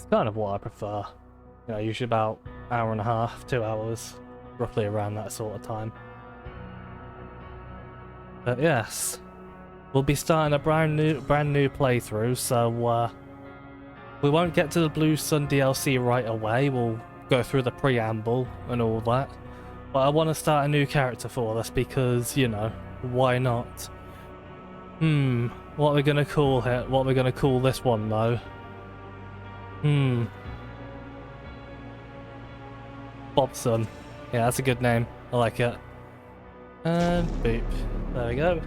It's kind of what I prefer. You know, usually about hour and a half, 2 hours, roughly around that sort of time. But yes, we'll be starting a brand new playthrough, so we won't get to the Blue Sun DLC right away. We'll go through the preamble and all that. But I want to start a new character for this because, you know, why not? What are we gonna call it? What are we gonna call this one though? Bobson. Yeah, that's a good name. I like it. And boop. There we go.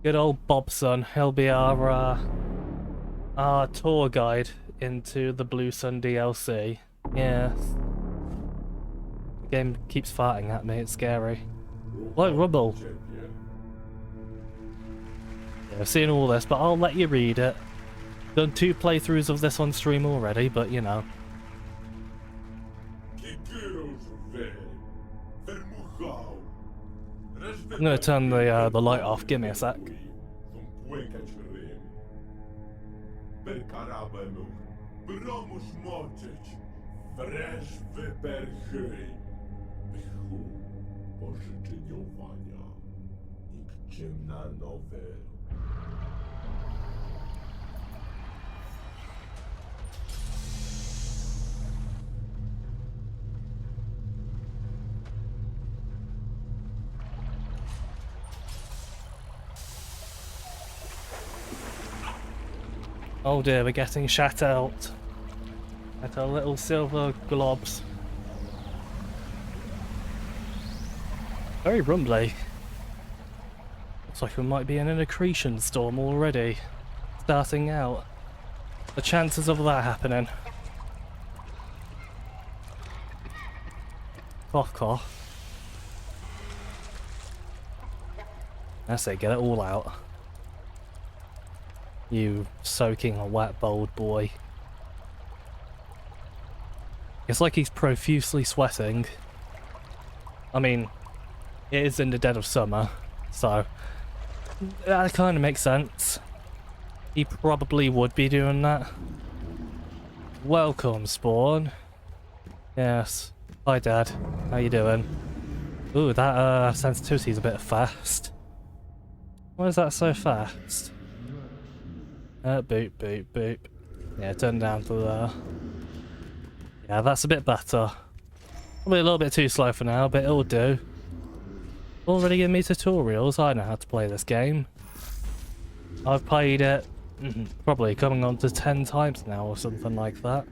Good old Bobson. He'll be our tour guide into the Blue Sun DLC. Yes. The game keeps farting at me, it's scary. Like rubble. Yeah, I've seen all this, but I'll let you read it. Done 2 playthroughs of this on stream already, but you know. I'm gonna turn the light off. Give me a sec. Oh dear, we're getting shat out at our little silver globs. Very rumbly. Looks like we might be in an accretion storm already. Starting out. The chances of that happening. Cough cough. I say, get it all out. You soaking wet bold boy. It's like he's profusely sweating. I mean, it is in the dead of summer, so that kind of makes sense. He probably would be doing that. Welcome, Spawn. Yes. Hi, Dad. How you doing? Ooh, that sensitivity's a bit fast. Why is that so fast? Boop, boop, boop. Yeah, turn down to there. Yeah, that's a bit better. Probably a little bit too slow for now, but it'll do. Already giving me tutorials. I know how to play this game. I've played it probably coming on to 10 times now or something like that.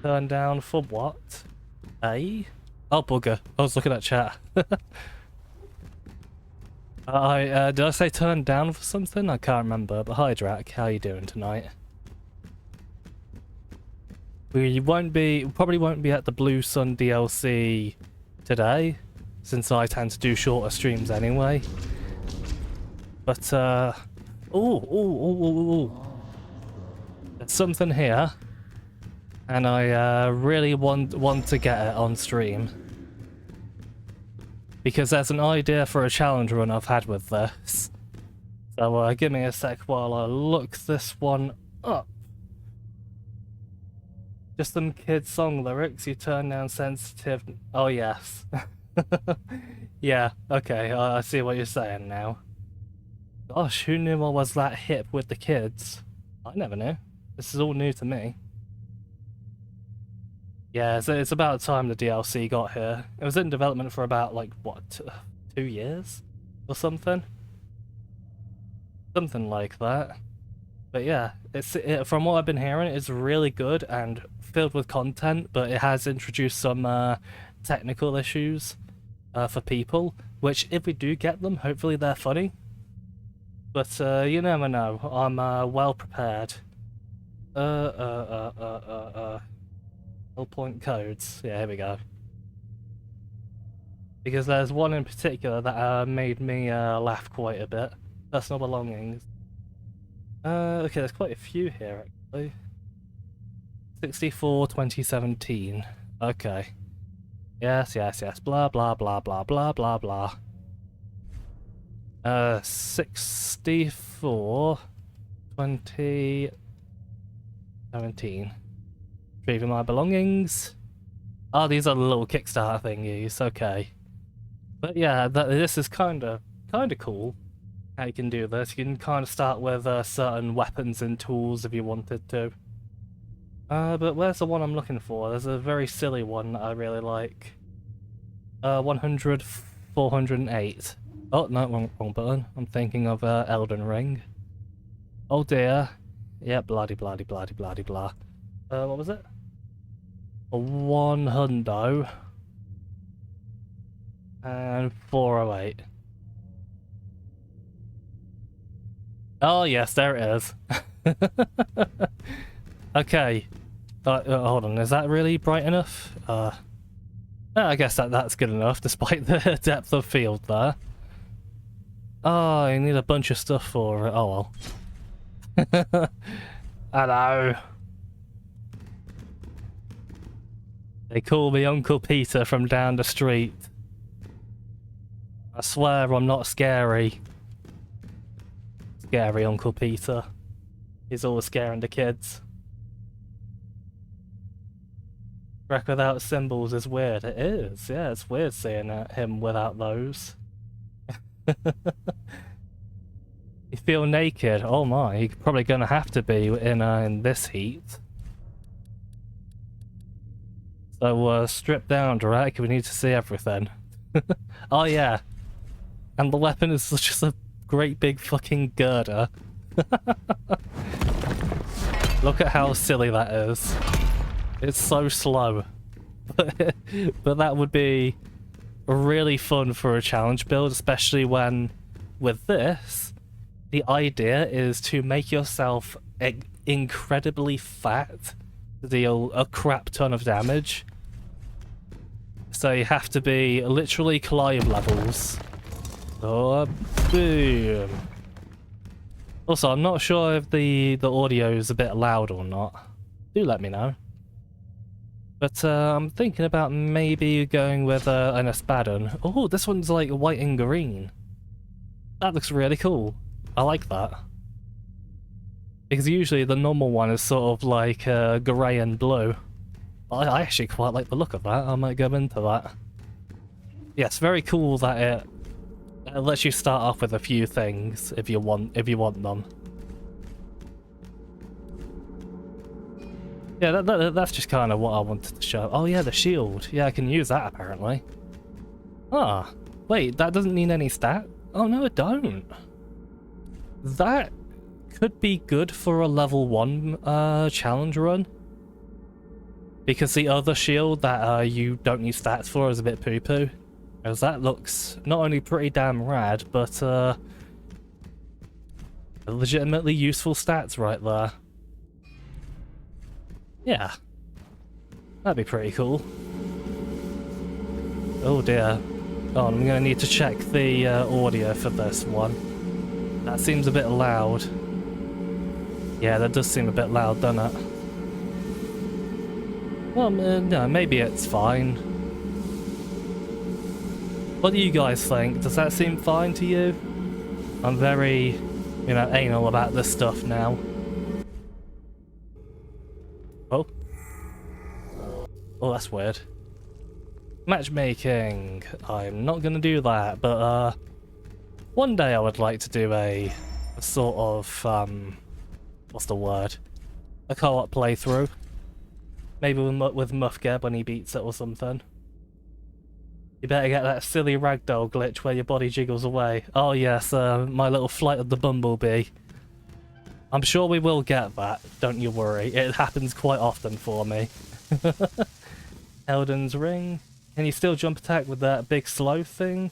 Turn down for what? Eh? Oh, bugger. I was looking at chat. Did I say turn down for something? I can't remember, but hi Drac, how you doing tonight? We probably won't be at the Blue Sun DLC today, since I tend to do shorter streams anyway. But, there's something here, and I really want to get it on stream. Because there's an idea for a challenge run I've had with this. So give me a sec while I look this one up. Just some kids song lyrics, you turn down sensitive... Oh yes. Yeah, okay, I see what you're saying now. Gosh, who knew I was that hip with the kids? I never knew. This is all new to me. Yeah, it's about time the DLC got here. It was in development for about, like, what, 2 years? Or something? Something like that. But yeah, from what I've been hearing, it's really good and filled with content, but it has introduced some technical issues for people, which if we do get them, hopefully they're funny. But you never know. I'm well prepared. Hellpoint codes. Yeah, here we go. Because there's one in particular that made me laugh quite a bit. Personal belongings. Okay, there's quite a few here actually. 64 2017. Okay. Yes, yes, yes. Blah blah blah blah blah blah blah. 64 20 17. Retrieving my belongings. Oh, these are the little Kickstarter thingies, okay. But yeah, this is kinda cool how you can do this. You can kind of start with certain weapons and tools if you wanted to. But where's the one I'm looking for? There's a very silly one that I really like. 100, 408. Oh, no, wrong button. I'm thinking of Elden Ring. Oh dear. Yeah, bloody blah. What was it? A 100 and 408. Oh yes, there it is. Okay. Hold on, is that really bright enough? I guess that's good enough, despite the depth of field there. Oh, you need a bunch of stuff for it. Oh well. Hello. They call me Uncle Peter from down the street. I swear I'm not scary. Scary Uncle Peter. He's always scaring the kids. Wreck without symbols is weird. It is, yeah, it's weird seeing him without those. You feel naked? Oh my, you're probably gonna have to be in this heat. So strip down, Drake, we need to see everything. Oh yeah. And the weapon is just a great big fucking girder. Look at how silly that is. It's so slow. But that would be really fun for a challenge build, especially when, with this, the idea is to make yourself incredibly fat to deal a crap ton of damage. So you have to be literally climb levels. Oh, boom. Also, I'm not sure if the audio is a bit loud or not. Do let me know. But I'm thinking about maybe going with an Espadon. Oh, this one's like white and green. That looks really cool. I like that. Because usually the normal one is sort of like grey and blue. I actually quite like the look of that. I might go into that. Yeah, it's very cool that it lets you start off with a few things if you want them. Yeah, that's just kind of what I wanted to show. Oh yeah, the shield. Yeah, I can use that apparently. Ah, wait, that doesn't need any stat? Oh no, it don't. That could be good for a level 1 challenge run. Because the other shield that you don't need stats for is a bit poo-poo. As that looks not only pretty damn rad, but legitimately useful stats right there. Yeah. That'd be pretty cool. Oh dear. Oh, I'm gonna need to check the audio for this one. That seems a bit loud. Yeah, that does seem a bit loud, doesn't it? Well, no, maybe it's fine. What do you guys think? Does that seem fine to you? I'm very, you know, anal about this stuff now. Oh. Oh, that's weird. Matchmaking. I'm not gonna do that, but one day I would like to do a sort of what's the word? A co-op playthrough. Maybe with Muffgeb when he beats it or something. You better get that silly ragdoll glitch where your body jiggles away. Oh yes, my little flight of the bumblebee. I'm sure we will get that, don't you worry. It happens quite often for me. Elden's Ring. Can you still jump attack with that big slow thing?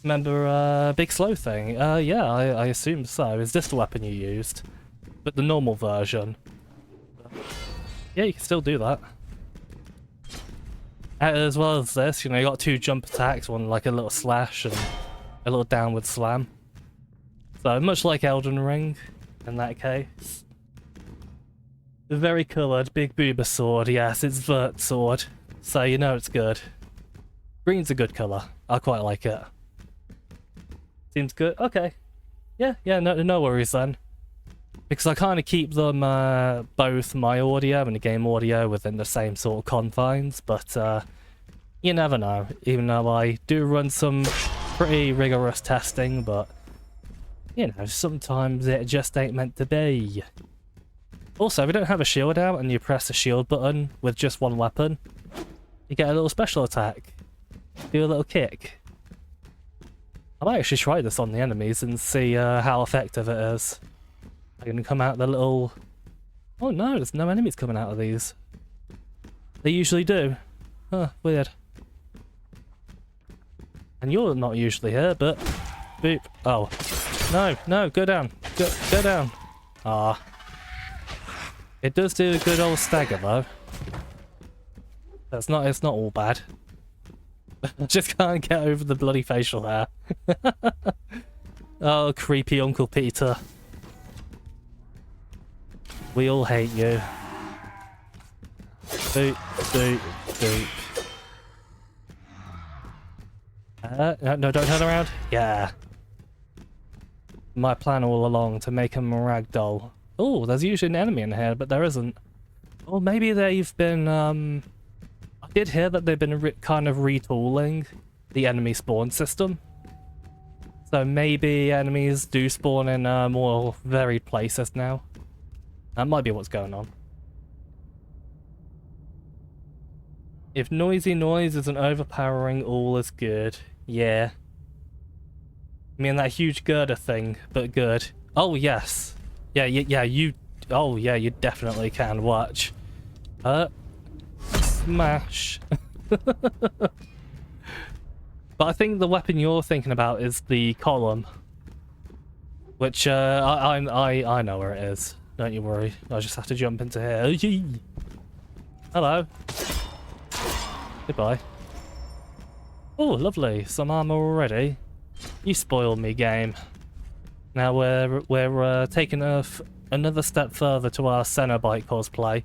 Remember, big slow thing? Yeah, I assume so. Is this the weapon you used? But the normal version. Yeah, you can still do that. As well as this, you know, you got 2 jump attacks, one like a little slash and a little downward slam. So much like Elden Ring, in that case. The very coloured big booba sword, yes, it's vert sword, so you know it's good. Green's a good colour. I quite like it. Seems good. Okay. Yeah, no worries then. Because I kind of keep them, both my audio and the game audio within the same sort of confines, but you never know, even though I do run some pretty rigorous testing, but you know, sometimes it just ain't meant to be. Also, if you don't have a shield out and you press the shield button with just one weapon, you get a little special attack. Do a little kick. I might actually try this on the enemies and see how effective it is. I can come out the little... Oh no, there's no enemies coming out of these. They usually do. Huh, weird. And you're not usually here, but... Boop. Oh. No, no, go down. Go down. Ah. It does do a good old stagger though. It's not all bad. I just can't get over the bloody facial hair. Oh, creepy Uncle Peter. We all hate you. Boop, boop, boop. No, don't turn around. Yeah. My plan all along to make him a ragdoll. Oh, there's usually an enemy in here, but there isn't. Or maybe they've been, I did hear that they've been kind of retooling the enemy spawn system. So maybe enemies do spawn in more varied places now. That might be what's going on. If noisy noise isn't overpowering, all is good. Yeah. I mean, that huge girder thing, but good. Oh, yes. Yeah, you... Oh, yeah, you definitely can. Watch. Smash. But I think the weapon you're thinking about is the column. Which, I know where it is. Don't you worry. I just have to jump into here. Hello. Goodbye. Oh, lovely. Some armor already. You spoiled me, game. Now we're taking another step further to our Cenobite cosplay.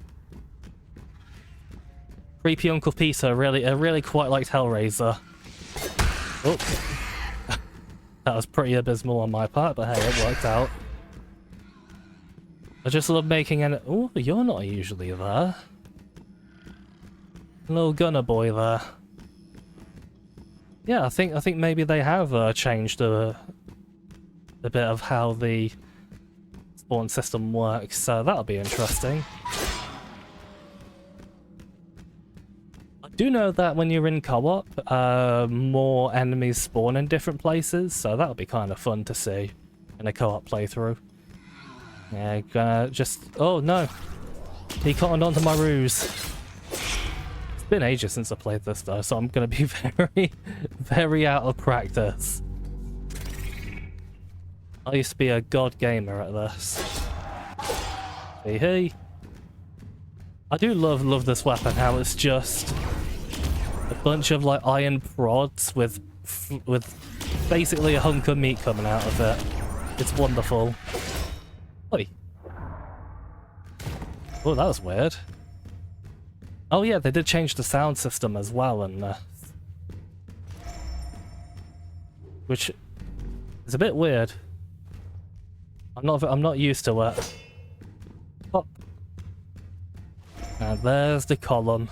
Creepy Uncle Peter really quite liked Hellraiser. Oh. That was pretty abysmal on my part, but hey, it worked out. I just love making an... Oh, you're not usually there. Little gunner boy there. Yeah, I think maybe they have changed a bit of how the spawn system works, so that'll be interesting. I do know that when you're in co-op, more enemies spawn in different places, so that'll be kind of fun to see in a co-op playthrough. Yeah, gonna just... Oh no! He cottoned onto my ruse. It's been ages since I played this though, so I'm gonna be very out of practice. I used to be a god gamer at this. Hey. I do love this weapon, how it's just a bunch of like iron prods with basically a hunk of meat coming out of it. It's wonderful. Oi. Oh, that was weird. Oh yeah, they did change the sound system as well, and which is a bit weird. I'm not used to it. Pop. And there's the column.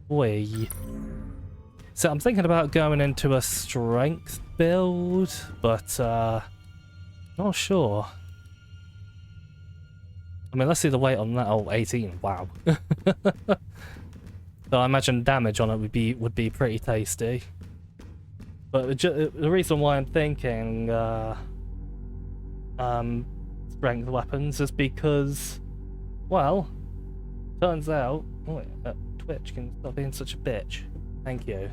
Whee. So I'm thinking about going into a strength build, but not sure. I mean, let's see the weight on that. Oh, 18. Wow. So I imagine damage on it would be pretty tasty. But the reason why I'm thinking strength weapons is because, well, turns out Twitch can stop being such a bitch. Thank you.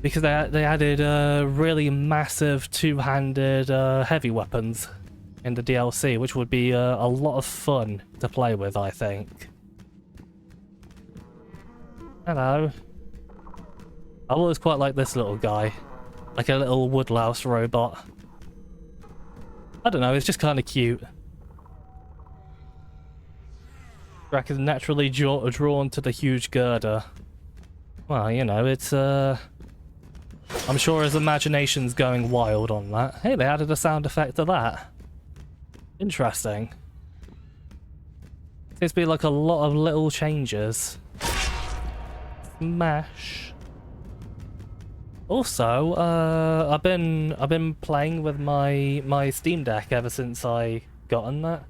Because they added really massive two-handed heavy weapons in the DLC, which would be a lot of fun to play with, I think. Hello. I always quite like this little guy. Like a little woodlouse robot. I don't know, it's just kind of cute. Drac is naturally drawn to the huge girder. Well, you know, it's I'm sure his imagination's going wild on that. Hey, they added a sound effect to that. Interesting. Seems to be like a lot of little changes. Smash. Also, I've been playing with my Steam Deck ever since I gotten that.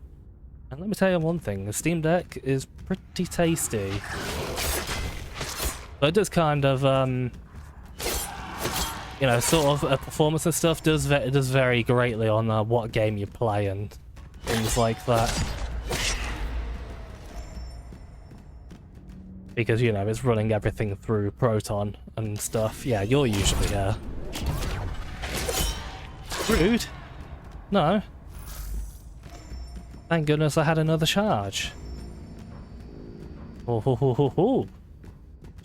And let me tell you one thing, the Steam Deck is pretty tasty. But it does kind of, you know, sort of performance and stuff does vary greatly on what game you play and things like that. Because, you know, it's running everything through Proton and stuff. Yeah, you're usually here. Rude. No. Thank goodness I had another charge. Oh.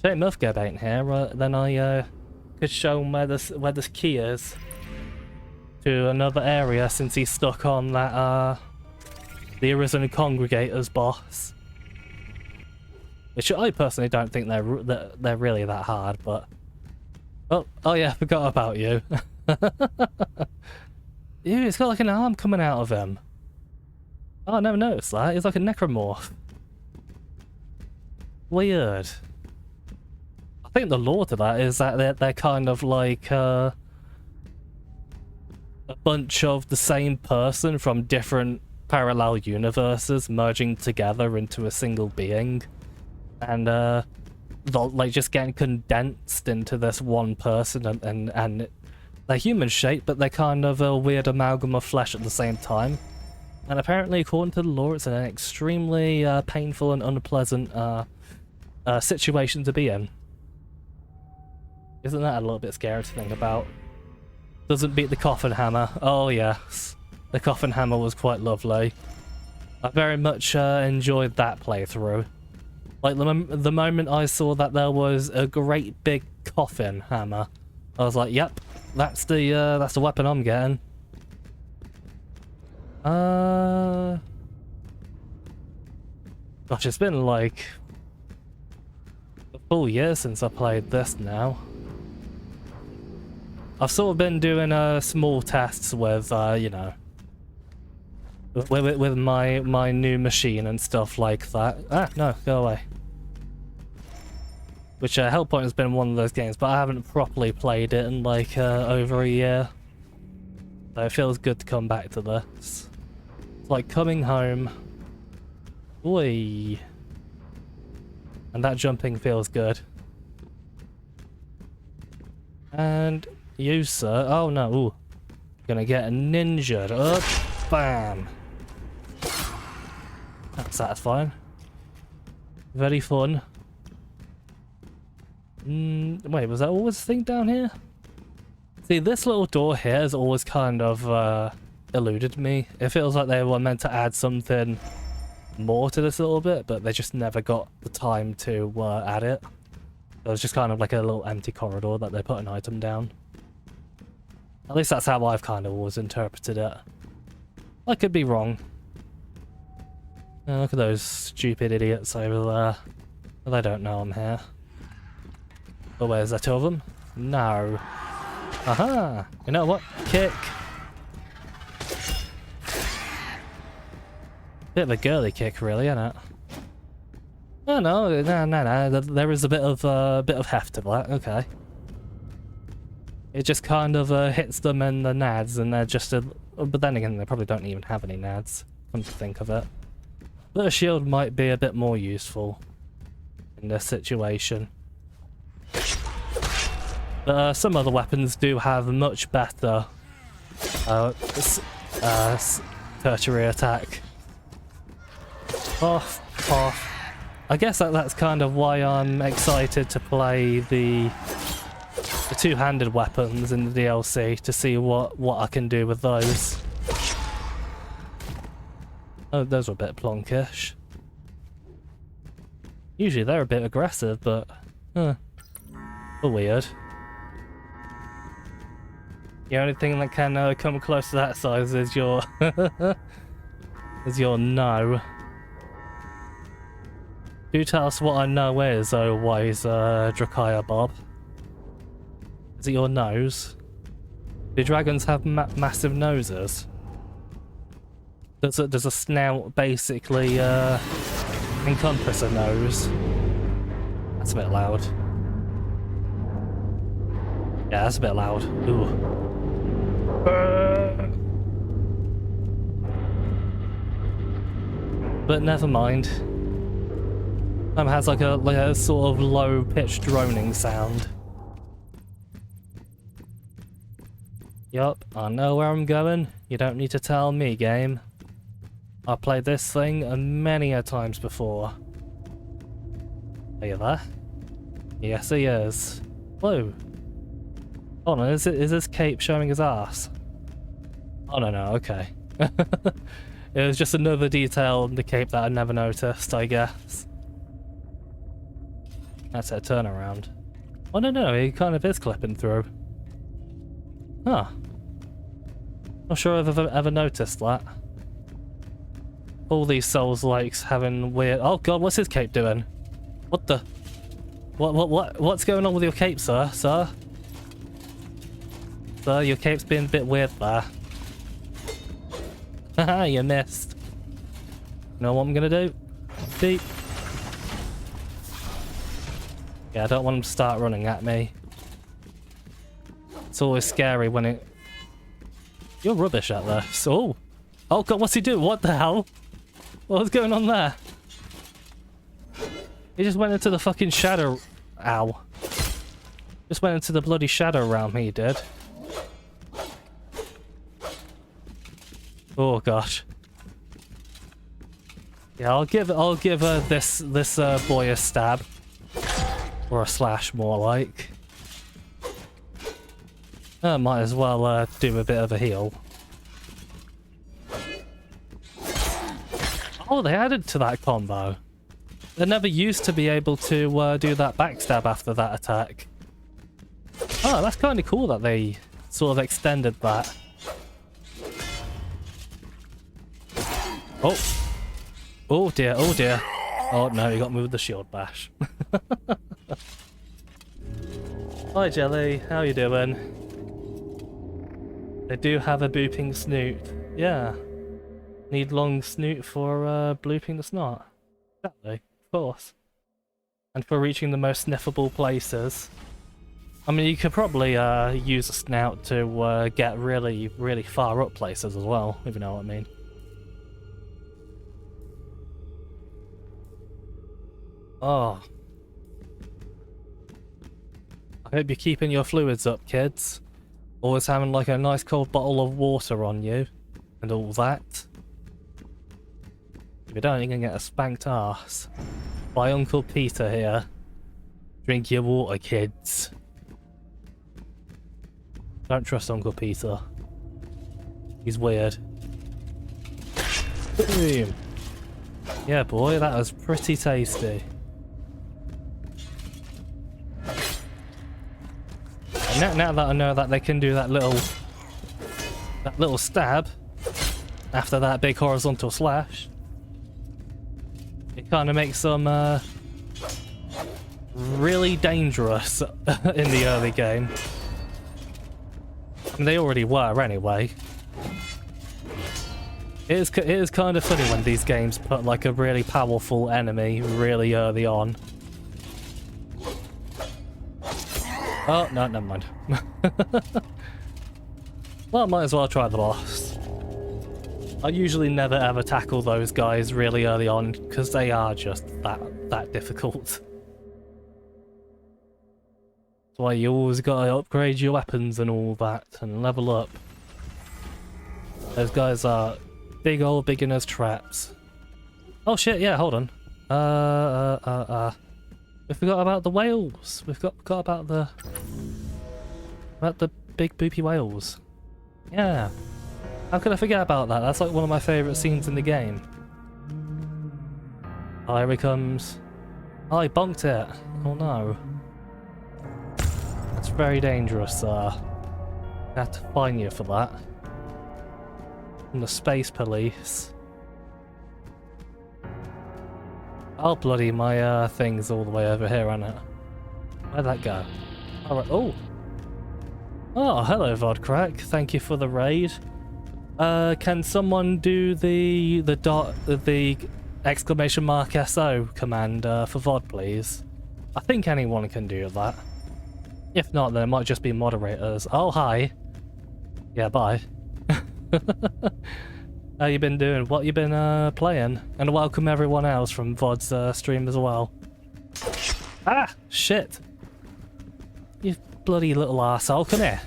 Shame Muffgab ain't here, then I could show him where this key is to another area, since he's stuck on that the Arisen Congregator's boss. Which I personally don't think they're really that hard, but oh yeah, I forgot about you. Ew, he's got like an arm coming out of him. Oh, I never noticed that. He's like a necromorph. Weird. I think the lore to that is that they're kind of like a bunch of the same person from different parallel universes merging together into a single being, and like just getting condensed into this one person, and they're human shaped, but they're kind of a weird amalgam of flesh at the same time. And apparently, according to the lore, it's an extremely painful and unpleasant situation to be in. Isn't that a little bit scary to think about? Doesn't beat the coffin hammer. Oh yes, the coffin hammer was quite lovely. I very much enjoyed that playthrough. Like the moment I saw that there was a great big coffin hammer, I was like, "Yep, that's the weapon I'm getting." Gosh, it's been like a full year since I played this now. I've sort of been doing small tests with, you know, with my new machine and stuff like that. Ah, no, go away. Which Hellpoint has been one of those games, but I haven't properly played it in like over a year. So it feels good to come back to this. It's like coming home. Oi. And that jumping feels good. And you, sir. Oh no. Ooh. Gonna get ninja'd. Up. Bam. That's satisfying. Very fun. Wait, was that always a thing down here? See, this little door here has always kind of eluded me. It feels like they were meant to add something more to this a little bit, but they just never got the time to add it. It was just kind of like a little empty corridor that they put an item down. At least that's how I've kind of always interpreted it. I could be wrong. Look at those stupid idiots over there. Well, they don't know I'm here. Oh, where's that two of them? No. Aha! You know what? Kick! Bit of a girly kick, really, isn't it? Oh no, no. There is a bit of heft to that. Okay. It just kind of hits them in the nads, and they're just a. But then again, they probably don't even have any nads. Come to think of it, but a shield might be a bit more useful in this situation. But some other weapons do have much better tertiary attack. Off. I guess that's kind of why I'm excited to play the two-handed weapons in the DLC, to see what I can do with those. Oh, those were a bit plonkish. Usually they're a bit aggressive, but weird. The only thing that can come close to that size is your no. Do tell us what I know is, oh wise Drakaya Bob. Is it your nose? Do dragons have massive noses? Does a snout basically encompass a nose? That's a bit loud. Yeah, that's a bit loud. Ooh. But never mind. Has like a sort of low-pitched droning sound. Yup, I know where I'm going. You don't need to tell me, game. I've played this thing many a times before. Are you there? Yes, he is. Whoa. Hold on, is this cape showing his ass? Oh, no, okay. It was just another detail in the cape that I never noticed, I guess. That's a turnaround. Oh, no, he kind of is clipping through. Huh. Not sure I've ever noticed that. All these Souls-likes having weird... Oh god, what's his cape doing? What the... What's going on with your cape, sir? Sir, your cape's being a bit weird there. Haha, you missed. You know what I'm gonna do? Beep. Yeah, I don't want him to start running at me. It's always scary when it... You're rubbish at this. Oh! Oh god, what's he doing? What the hell? What's going on there? He just went into the fucking shadow... Ow. Just went into the bloody shadow realm, he did. Oh gosh. Yeah, I'll give this boy a stab. Or a slash, more like. Might as well do a bit of a heal. Oh, they added to that combo. They never used to be able to do that backstab after that attack. Oh, that's kind of cool that they sort of extended that. Oh. Oh dear, oh dear. Oh no, he got me with the shield bash. Hi Jelly, how you doing? They do have a booping snoot. Yeah. Need long snoot for blooping the snot. Exactly, of course. And for reaching the most sniffable places. I mean, you could probably use a snout to get really, really far up places as well, if you know what I mean. Oh. I hope you're keeping your fluids up, kids. Always having like a nice cold bottle of water on you. And all that. If you don't, you're gonna get a spanked ass. By Uncle Peter here. Drink your water, kids. Don't trust Uncle Peter. He's weird. Boom. Yeah, boy, that was pretty tasty. Now that I know that they can do that little stab after that big horizontal slash, it kind of makes them really dangerous in the early game. I mean, they already were anyway. It is kind of funny when these games put like a really powerful enemy really early on. Oh, no, never mind. Well, I might as well try the boss. I usually never ever tackle those guys really early on, because they are just that difficult. That's why you always gotta upgrade your weapons and all that, and level up. Those guys are big old beginner's traps. Oh shit, yeah, hold on. We forgot about the whales. We've got about the big boopy whales. Yeah. How could I forget about that? That's like one of my favourite scenes in the game. Oh, here he comes. Oh, he bonked it. Oh no. That's very dangerous, sir. I have to fine you for that. From the space police. Oh bloody, my thing's all the way over here, isn't it? Where'd that go? Alright, oh! Oh, hello Vodcrack, thank you for the raid. Can someone do the exclamation mark SO command for VOD, please? I think anyone can do that. If not, then it might just be moderators. Oh, hi. Yeah, bye. How you been doing? What you been playing? And welcome everyone else from VOD's stream as well. Ah, shit. You bloody little arsehole, come here.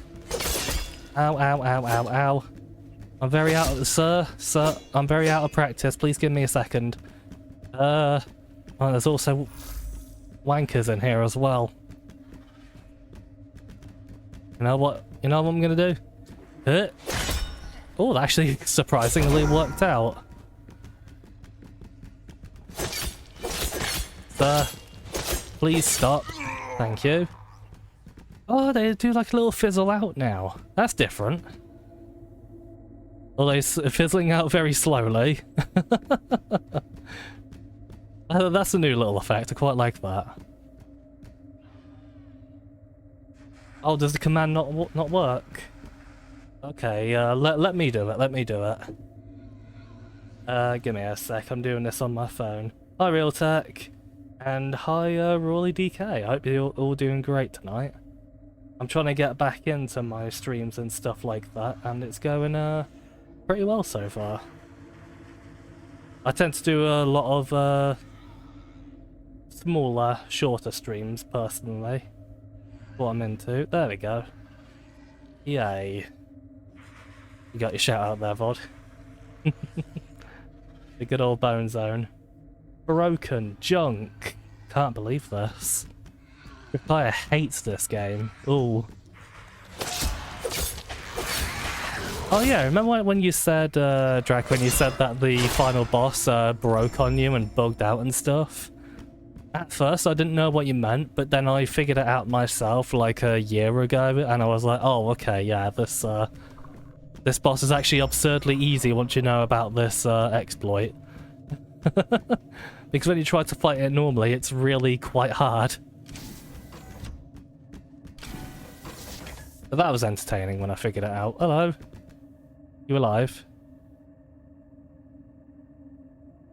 Ow, ow, ow, ow, ow. I'm very out of... Sir, I'm very out of practice. Please give me a second. Well, there's also wankers in here as well. You know what I'm gonna do? Oh, that actually surprisingly worked out. Sir, please stop. Thank you. Oh, they do like a little fizzle out now. That's different. Although it's fizzling out very slowly. That's a new little effect. I quite like that. Oh, does the command not work? Okay, let me do it. Let me do it. Give me a sec. I'm doing this on my phone. Hi, Real Tech, and hi, Rawley DK. I hope you're all doing great tonight. I'm trying to get back into my streams and stuff like that, and it's going pretty well so far. I tend to do a lot of smaller, shorter streams personally. What I'm into. There we go. Yay. You got your shout out there, VOD. The good old Bone Zone. Broken junk. Can't believe this. Your player hates this game. Ooh. Oh yeah, remember when you said, Drac, when you said that the final boss broke on you and bugged out and stuff? At first I didn't know what you meant, but then I figured it out myself like a year ago, and I was like, oh okay, yeah, this boss is actually absurdly easy once you know about this exploit. Because when you try to fight it normally, it's really quite hard. But that was entertaining when I figured it out. Hello. You alive?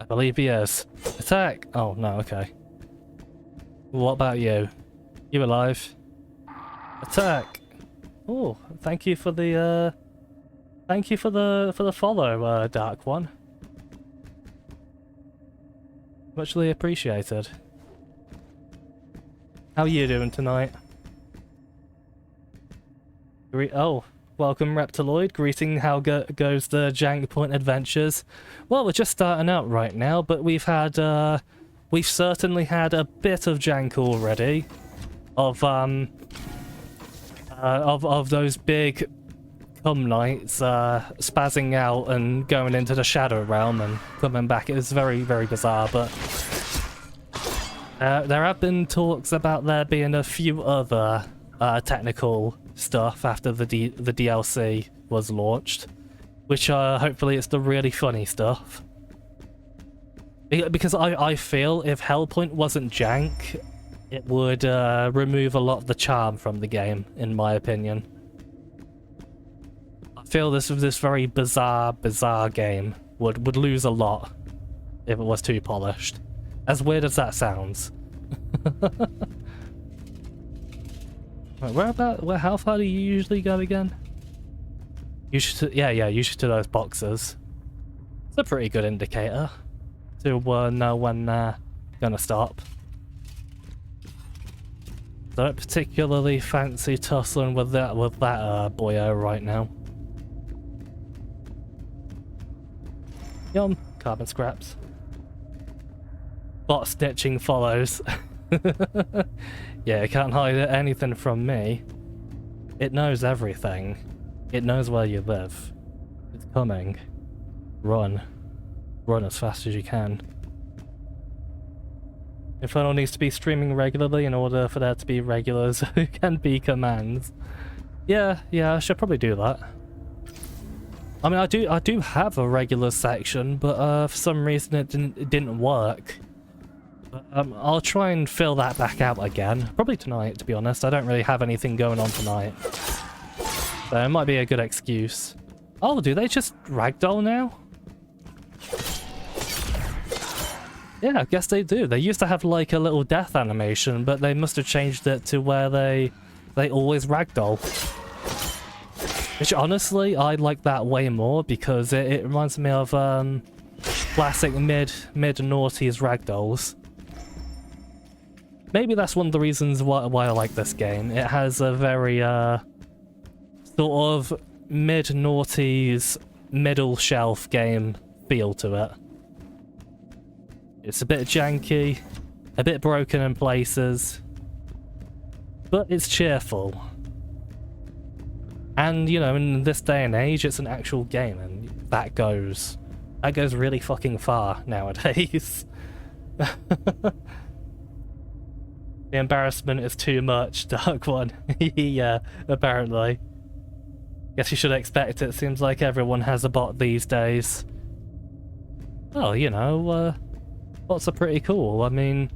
I believe he is. Attack! Oh no, okay. What about you? You alive? Attack! Oh, thank you for the follow, Dark One. Muchly appreciated. How are you doing tonight? Oh, welcome Reptiloid. Greeting, how goes the Jank Point adventures? Well, we're just starting out right now, but we've certainly had a bit of jank already. Of those big cum knights spazzing out and going into the Shadow Realm and coming back. It was very, very bizarre, but there have been talks about there being a few other technical stuff after the DLC was launched, which hopefully it's the really funny stuff. Because I feel if Hellpoint wasn't jank, it would remove a lot of the charm from the game, in my opinion. I feel this very bizarre game would lose a lot if it was too polished. As weird as that sounds. Right, how far do you usually go again? Usually to those boxes. It's a pretty good indicator to know when they're gonna stop. Don't particularly fancy tussling with that boyo right now. Yum, carbon scraps. Bot snitching follows. Yeah, it can't hide anything from me. It knows everything. It knows where you live. It's coming. Run. Run as fast as you can. Infernal needs to be streaming regularly in order for there to be regulars who can be commands. Yeah, I should probably do that. I mean, I do have a regular section, but for some reason it didn't work. I'll try and fill that back out again. Probably tonight, to be honest. I don't really have anything going on tonight. So it might be a good excuse. Oh, do they just ragdoll now? Yeah, I guess they do. They used to have like a little death animation, but they must have changed it to where they always ragdoll. Which honestly, I like that way more because it reminds me of classic mid noughties ragdolls. Maybe that's one of the reasons why I like this game. It has a very sort of mid noughties middle shelf game feel to it. It's a bit janky, a bit broken in places, but it's cheerful. And, you know, in this day and age, it's an actual game, and that goes really fucking far nowadays. The embarrassment is too much, Dark One. Yeah, apparently. Guess you should expect it. Seems like everyone has a bot these days. Oh, you know, bots are pretty cool. I mean,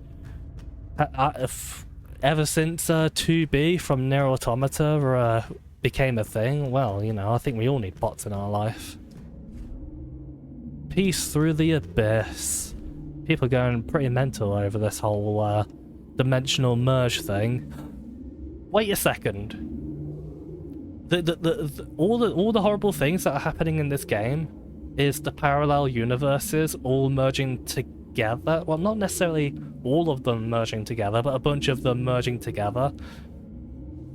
ever since 2B from Nier Automata became a thing, well, you know, I think we all need bots in our life. Peace through the abyss. People are going pretty mental over this whole dimensional merge thing. Wait a second. All the horrible things that are happening in this game is the parallel universes all merging together. Well, not necessarily all of them merging together, but a bunch of them merging together.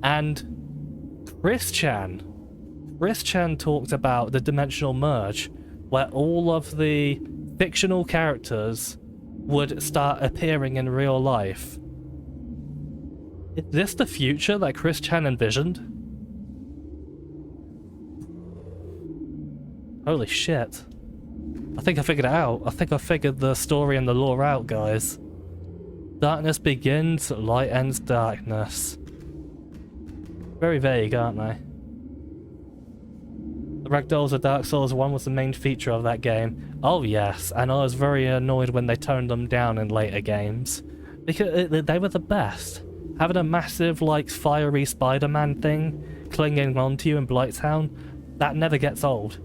And Chris Chan talked about the dimensional merge, where all of the fictional characters would start appearing in real life. Is this the future that Chris Chan envisioned? Holy shit. I think I figured it out. I think I figured the story and the lore out, guys. Darkness begins, light ends darkness. Very vague, aren't they? The ragdolls of Dark Souls 1 was the main feature of that game. Oh yes, and I was very annoyed when they toned them down in later games. Because they were the best. Having a massive, like, fiery Spider-Man thing clinging onto you in Blighttown, that never gets old.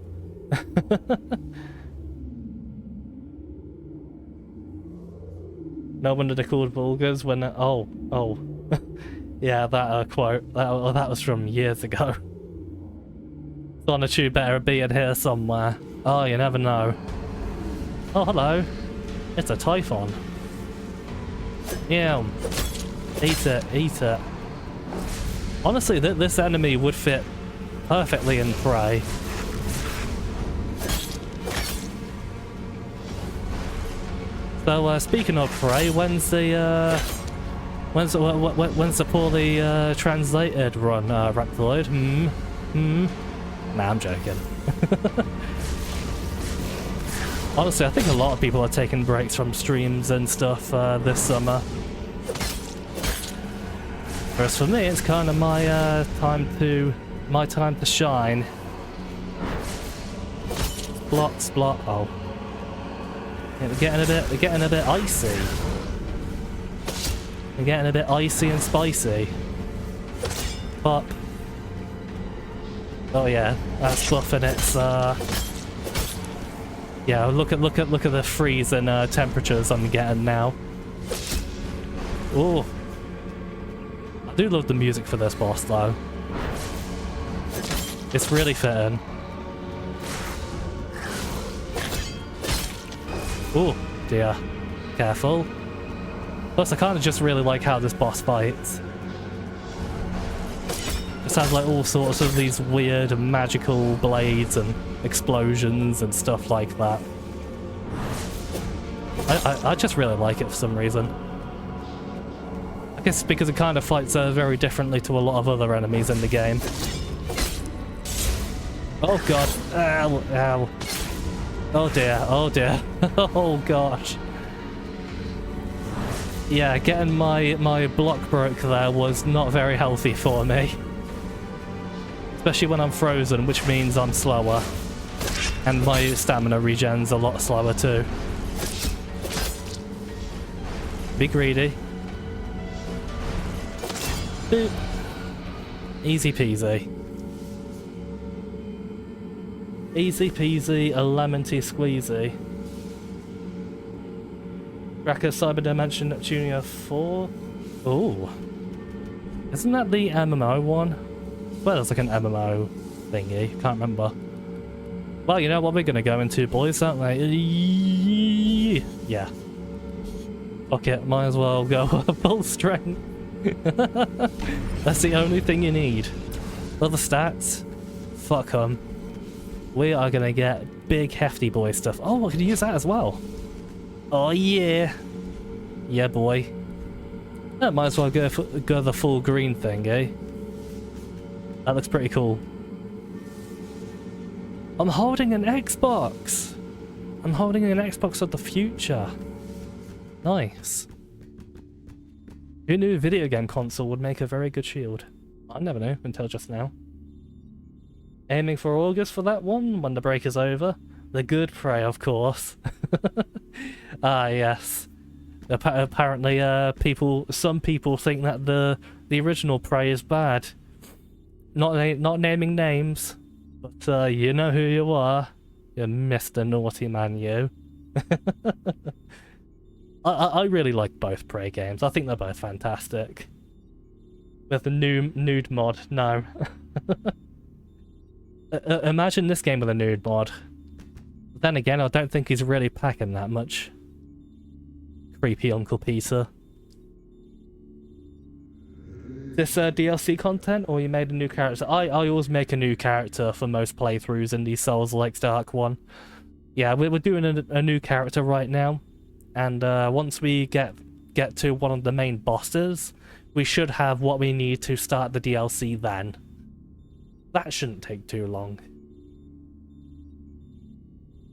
No wonder they're called Vulgars when... Oh. Yeah, that quote. That was from years ago. Sonotube better be in here somewhere. Oh, you never know. Oh, hello. It's a Typhon. Yeah. Eat it, eat it. Honestly, this enemy would fit perfectly in Prey. So, speaking of Prey, when's the poorly translated run, Raptoid? Nah, I'm joking. Honestly, I think a lot of people are taking breaks from streams and stuff this summer. Whereas for me, it's kind of my time to shine. Splot. Oh, yeah, we're getting a bit icy. We're getting a bit icy and spicy. Pop. Oh yeah, that's buffing its yeah, look at the freezing temperatures I'm getting now. Ooh. I do love the music for this boss though. It's really fitting. Ooh, dear. Careful. Plus I kinda just really like how this boss fights. It has like all sorts of these weird magical blades and explosions and stuff like that. I just really like it for some reason. I guess because it kind of fights very differently to a lot of other enemies in the game. Oh god. Ow, ow. Oh dear, oh dear. Oh gosh. Yeah, getting my block broke there was not very healthy for me. Especially when I'm frozen, which means I'm slower. And my stamina regen's a lot slower too. Be greedy. Boop. Easy peasy. Easy peasy, a lemon tea squeezy. Cracker Cyber Dimension Neptunia 4. Ooh. Isn't that the MMO one? Well, it's like an MMO thingy. Can't remember. Well, you know what we're gonna go into, boys, aren't we? Yeah. Fuck it, might as well go full strength. That's the only thing you need. Other stats? Fuck them. We are gonna get big, hefty boy stuff. Oh, I could use that as well. Oh yeah. Yeah, boy. That might as well go the full green thing, eh? That looks pretty cool. I'm holding an Xbox! I'm holding an Xbox of the future. Nice. Who knew a video game console would make a very good shield? I never knew until just now. Aiming for August for that one when the break is over. The good Prey, of course. Ah, yes. Apparently, some people think that the original Prey is bad. Not naming names, but you know who you are. You're Mr. Naughty Man, you. I really like both Prey games. I think they're both fantastic. With the nude mod, no. Imagine this game with a nude mod. But then again, I don't think he's really packing that much. Creepy Uncle Peter. This DLC content, or you made a new character? I always make a new character for most playthroughs in the Souls-like Dark one. Yeah, we're doing a new character right now, and once we get to one of the main bosses, we should have what we need to start the DLC then. That shouldn't take too long.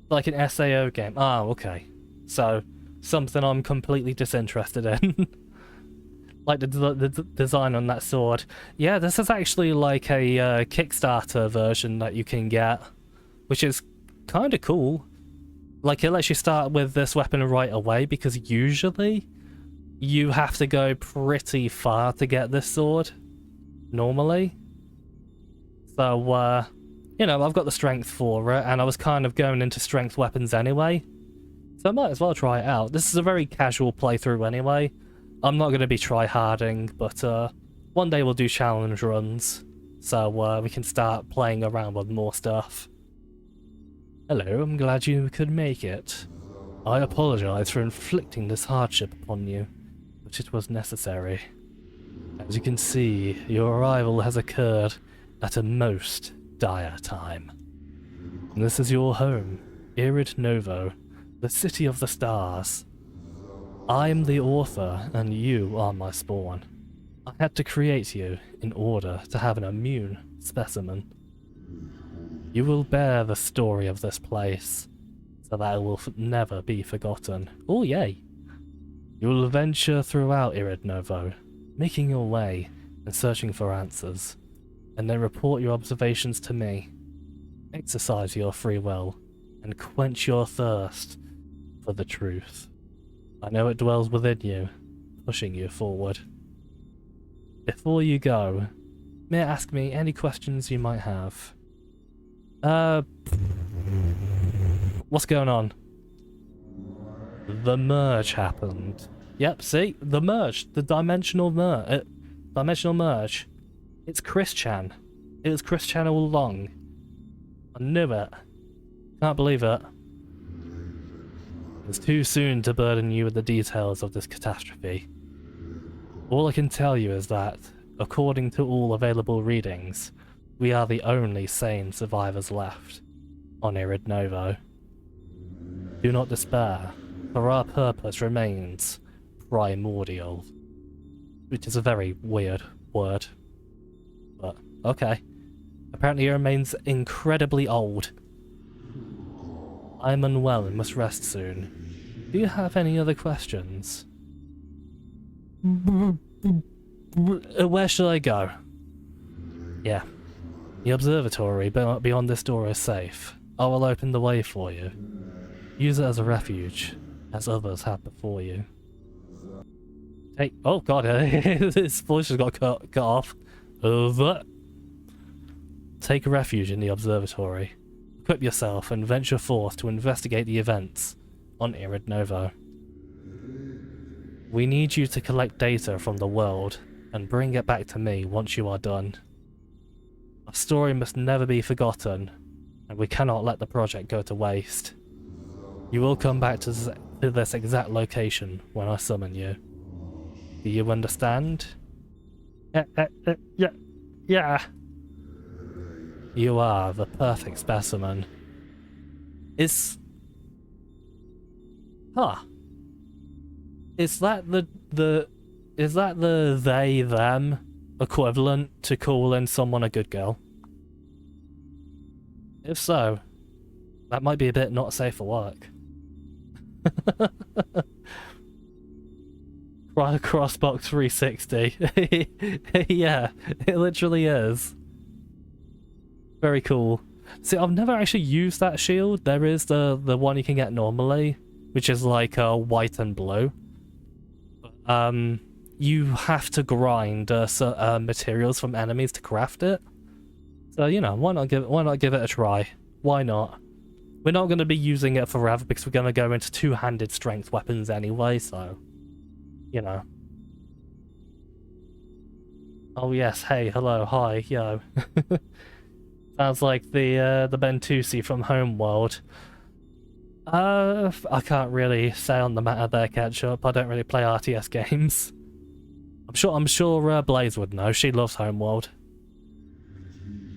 Like an SAO game. Oh, okay. So, something I'm completely disinterested in. Like the design on that sword. Yeah, this is actually like a Kickstarter version that you can get, which is kind of cool. Like, it lets you start with this weapon right away, because usually you have to go pretty far to get this sword, normally. So, you know, I've got the strength for it, and I was kind of going into strength weapons anyway. So I might as well try it out. This is a very casual playthrough anyway. I'm not going to be try-harding, but one day we'll do challenge runs, so we can start playing around with more stuff. Hello, I'm glad you could make it. I apologize for inflicting this hardship upon you, but it was necessary. As you can see, your arrival has occurred at a most dire time. This is your home, Irid Novo, the City of the Stars. I'm the author, and you are my spawn. I had to create you in order to have an immune specimen. You will bear the story of this place, so that it will never be forgotten. Oh yay! You will venture throughout Irid Novo, making your way and searching for answers, and then report your observations to me. Exercise your free will, and quench your thirst for the truth. I know it dwells within you, pushing you forward. Before you go, may I ask me any questions you might have? What's going on? The merge happened. Yep, see? The merge. The dimensional merge. It's Chris Chan. It was Chris Chan all along. I knew it. Can't believe it. It's too soon to burden you with the details of this catastrophe. All I can tell you is that, according to all available readings, we are the only sane survivors left on Irid Novo. Do not despair, for our purpose remains primordial. Which is a very weird word. But, okay. Apparently it remains incredibly old. I'm unwell and must rest soon. Do you have any other questions? Where should I go? Yeah. The observatory beyond this door is safe. I will open the way for you. Use it as a refuge, as others have before you. Hey, oh god, his voice just got cut off. Take refuge in the observatory. equip yourself and venture forth to investigate the events on Irid Novo. We need you to collect data from the world and bring it back to me once you are done. Our story must never be forgotten, and we cannot let the project go to waste. You will come back to this exact location when I summon you. Do you understand? Yeah. You are the perfect specimen. Is that the they them equivalent to calling someone a good girl? If so, that might be a bit not safe for work. Crossbox 360. Yeah, it literally is. Very cool. See, I've never actually used that shield. There is the one you can get normally, which is like white and blue. You have to grind materials from enemies to craft it. So you know, why not give it a try? Why not? We're not going to be using it forever because we're going to go into two-handed strength weapons anyway. So, you know. Oh yes, hey, hello, hi, yo. Sounds like the Bentusi from Homeworld. I can't really say on the matter there, Ketchup. I don't really play RTS games. I'm sure Blaze would know. She loves Homeworld.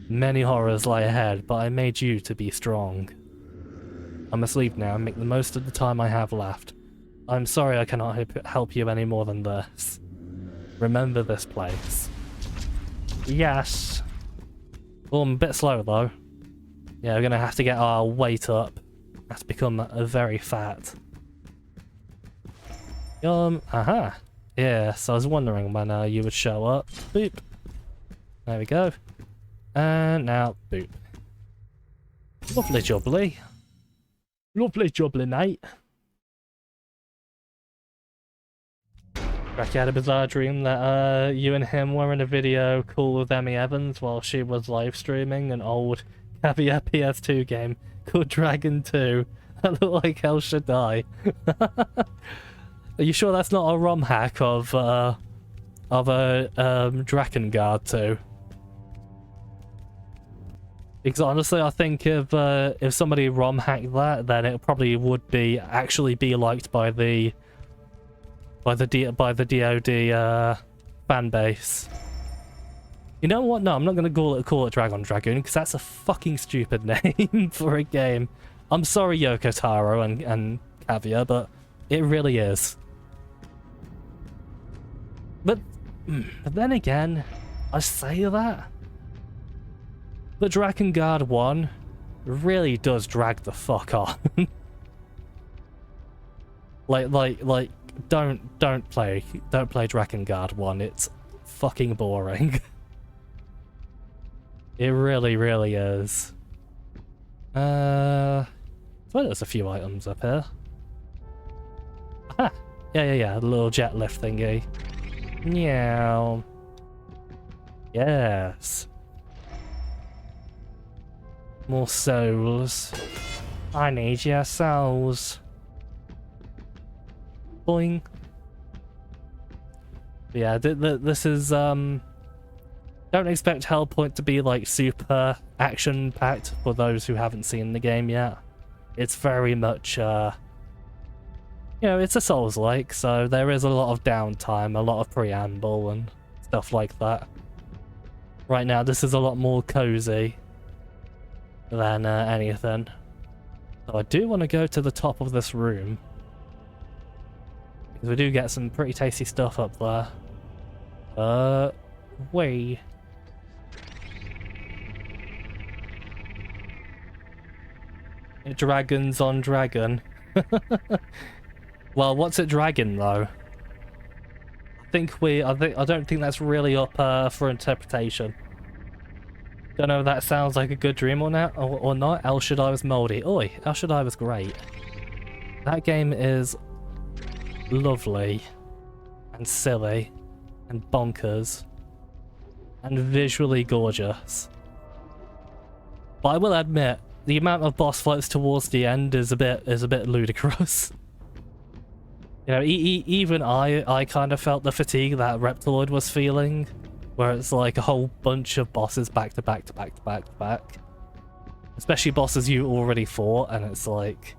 Many horrors lie ahead, but I made you to be strong. I must leave now and make the most of the time I have left. I'm sorry I cannot help you any more than this. Remember this place. Yes. Oh, I'm a bit slow though. Yeah, we're gonna have to get our weight up. Have to become very fat. Aha. Yeah, so I was wondering when you would show up. Boop. There we go. And now, boop. Lovely jubbly. Lovely jubbly, mate. Becky had a bizarre dream that you and him were in a video call with Emmy Evans while she was live streaming an old Caviar PS2 game called Dragon 2 that looked like El Shaddai. Are you sure that's not a ROM hack of a Drakengard 2? Because honestly, I think if somebody ROM hacked that, then it probably would actually be liked by the DoD fan base. You know what? No, I'm not gonna call it Dragon Dragoon because that's a fucking stupid name for a game. I'm sorry, Yoko Taro and Caviar, but it really is. But then again, I say that. The Drakengard 1 really does drag the fuck on. like don't play Drakengard 1. It's fucking boring. It really is. So there's a few items up here. Aha! Yeah, the little jet lift thingy. Meow. Yes. More souls. I need your souls. Boing. Yeah, this is don't expect Hellpoint to be like super action packed for those who haven't seen the game yet. It's very much you know, it's a Souls-like, so there is a lot of downtime, a lot of preamble and stuff like that. Right now this is a lot more cozy than anything. So I do want to go to the top of this room, because we do get some pretty tasty stuff up there. Dragons on dragon. Well, what's a dragon though? I don't think that's really up for interpretation. Don't know if that sounds like a good dream or not. El Shaddai was moldy. Oi, El Shaddai was great. That game is lovely and silly and bonkers and visually gorgeous. But I will admit, the amount of boss fights towards the end is a bit ludicrous. You know, even I kind of felt the fatigue that Reptiloid was feeling, where it's like a whole bunch of bosses back to back to back to back to back. Especially bosses you already fought, and it's like,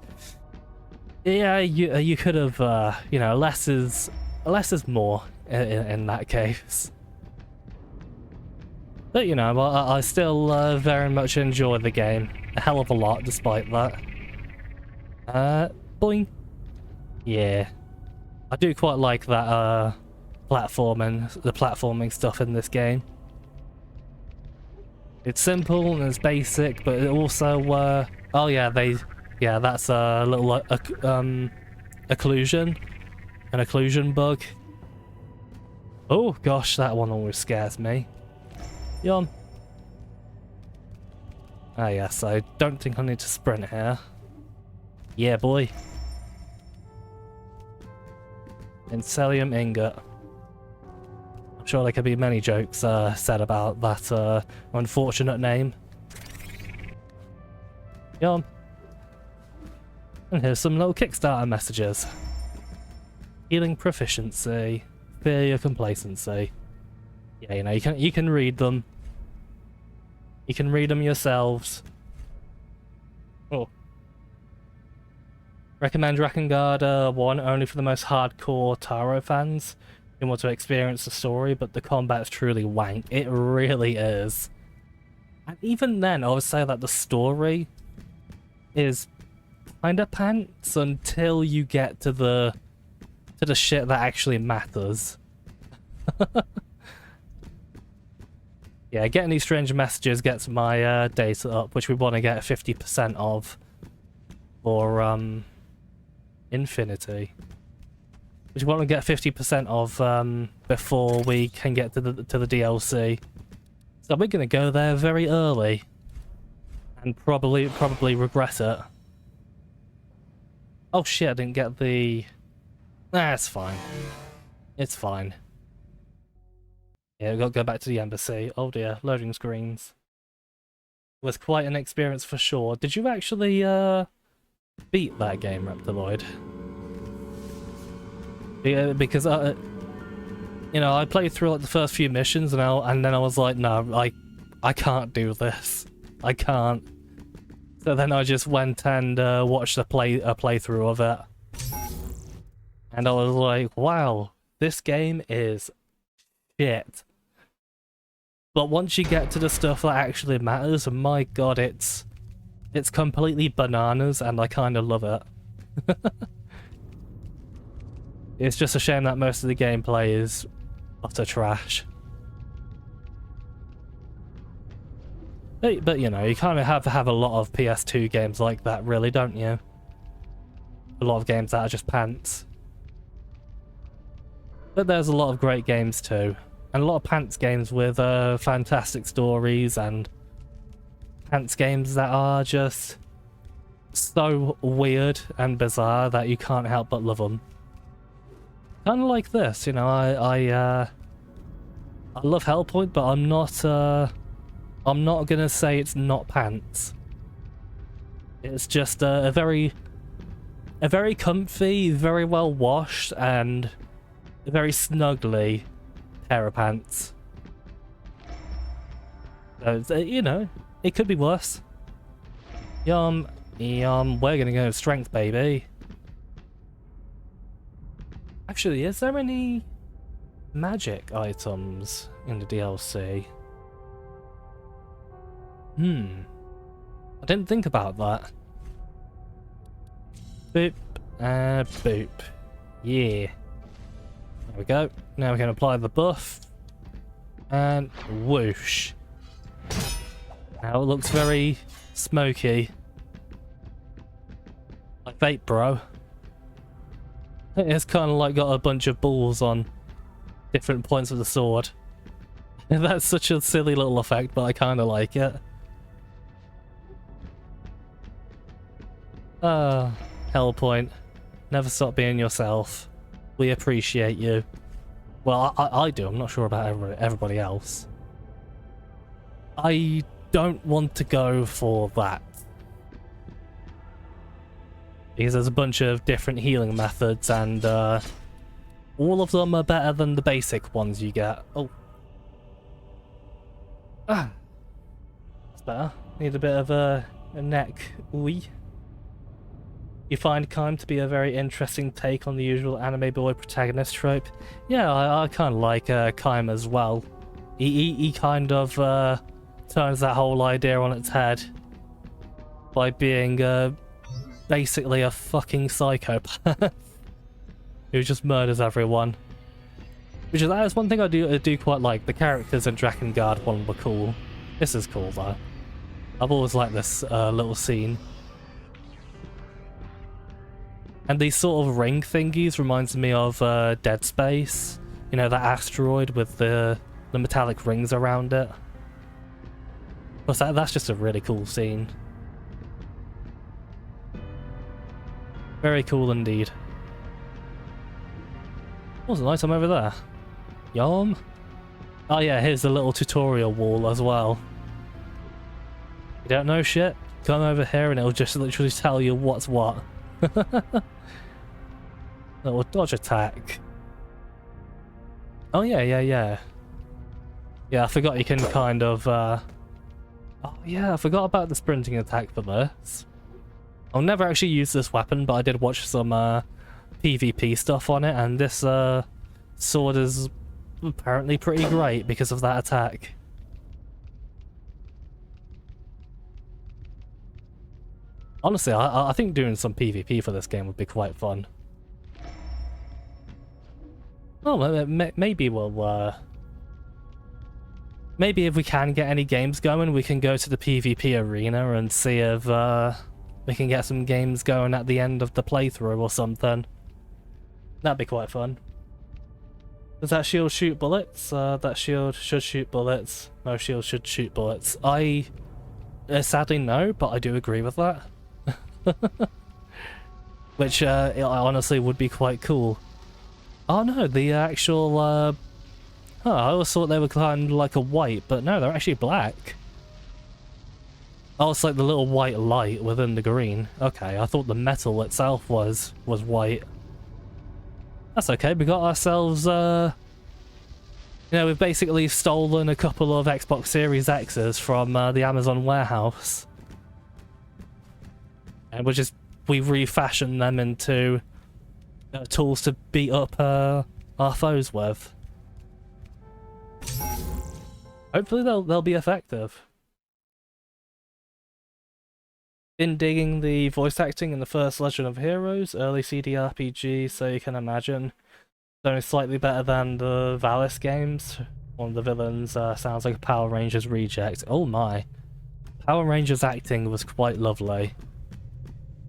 yeah, you could have, you know, less is more in that case. But you know, I still very much enjoy the game a hell of a lot, despite that. Boing. Yeah, I do quite like that the platforming stuff in this game. It's simple and it's basic, but it also, oh yeah, that's a little occlusion, an occlusion bug. Oh gosh, that one always scares me. Yawn. Ah yes, I don't think I need to sprint here. Yeah, boy. Incellium ingot. I'm sure there could be many jokes said about that unfortunate name. Yum. And here's some little Kickstarter messages. Healing proficiency. Fear your complacency. Yeah, you know, you can read them. You can read them yourselves. Oh. Recommend Drakengard 1 only for the most hardcore Taro fans who want to experience the story, but the combat's truly wank. It really is. And even then, I would say that the story is kinda pants until you get to the shit that actually matters. Yeah, getting these strange messages gets my data up, which we want to get 50% of for Infinity. Which we want to get 50% of before we can get to the DLC. So we're gonna go there very early and probably regret it. Oh shit, I didn't get the... Nah, it's fine. It's fine. Yeah, we've got to go back to the embassy. Oh dear, loading screens. It was quite an experience for sure. Did you actually beat that game, Reptiloid? Yeah, because you know, I played through like the first few missions and then I was like, no, I can't do this. I can't. So then I just went and watched a playthrough of it. And I was like, wow, this game is shit. But once you get to the stuff that actually matters, my god, it's completely bananas, and I kind of love it. It's just a shame that most of the gameplay is utter trash. But you know, you kind of have a lot of PS2 games like that, really, don't you? A lot of games that are just pants. But there's a lot of great games too. And a lot of pants games with fantastic stories, and pants games that are just so weird and bizarre that you can't help but love them. Kind of like this, you know. I love Hellpoint, but I'm not gonna say it's not pants. It's just a very comfy, very well washed, and very snugly pair of pants. So, you know, it could be worse. Yum, we're gonna go strength, baby. Actually, is there any magic items in the DLC? I didn't think about that. Boop, boop. Yeah. There we go. Now we can apply the buff. And whoosh. Now it looks very smoky. Like vape, bro. It's kind of like got a bunch of balls on different points of the sword. That's such a silly little effect, but I kind of like it. Ah, Hellpoint. Never stop being yourself. We appreciate you. Well, I do. I'm not sure about everybody else. I don't want to go for that Because there's a bunch of different healing methods, and all of them are better than the basic ones you get. Oh. Ah. That's better. Need a bit of a neck. Ooey. You find Kime to be a very interesting take on the usual anime boy protagonist trope. Yeah, I kind of like Kime as well. He kind of turns that whole idea on its head by being basically a fucking psychopath who just murders everyone. Which is that is one thing I do quite like. The characters in Drakengard 1 were cool. This is cool though. I've always liked this little scene. And these sort of ring thingies reminds me of Dead Space. You know, that asteroid with the metallic rings around it. Plus, that's just a really cool scene. Very cool indeed. Oh, there's an item over there. Yum. Oh yeah, here's the little tutorial wall as well. You don't know shit? Come over here and it'll just literally tell you what's what. Little dodge attack. Oh yeah. Yeah, I forgot you can kind of oh yeah, I forgot about the sprinting attack for this. I'll never actually use this weapon, but I did watch some PvP stuff on it, and this sword is apparently pretty great because of that attack. Honestly, I think doing some PvP for this game would be quite fun. Oh, maybe we'll maybe if we can get any games going, we can go to the PvP arena and see if we can get some games going at the end of the playthrough or something. That'd be quite fun. Does that shield shoot bullets? That shield should shoot bullets. No shield should shoot bullets. I sadly no, but I do agree with that. Which honestly would be quite cool. Oh no, the actual I always thought they were kind of like a white, but no, they're actually black. Oh, it's like the little white light within the green. Okay, I thought the metal itself was white. That's okay, we got ourselves you know, we've basically stolen a couple of Xbox Series X's from the Amazon warehouse. And we refashioned them into tools to beat up our foes with. Hopefully they'll be effective. Been digging the voice acting in the first Legend of Heroes, early CD RPG, so you can imagine. It's only slightly better than the Valis games. One of the villains sounds like a Power Rangers reject. Oh my. Power Rangers acting was quite lovely.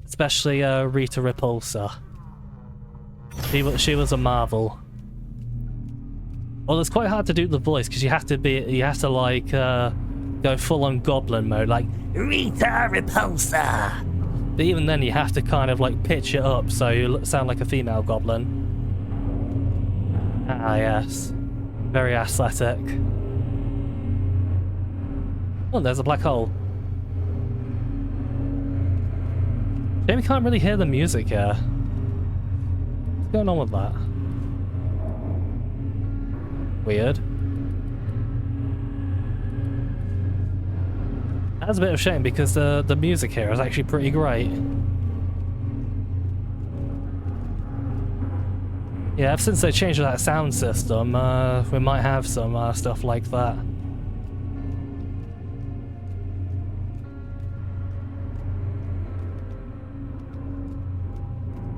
Especially Rita Repulsa. She was a marvel. Well, it's quite hard to do the voice because you have to like go full on goblin mode, like Rita Repulsa. But even then, you have to kind of like pitch it up so you sound like a female goblin. Ah yes, very athletic. Oh, there's a black hole. Jamie can't really hear the music here. What's going on with that? Weird. That's a bit of a shame because the music here is actually pretty great. Yeah, ever since they changed that sound system, we might have some stuff like that.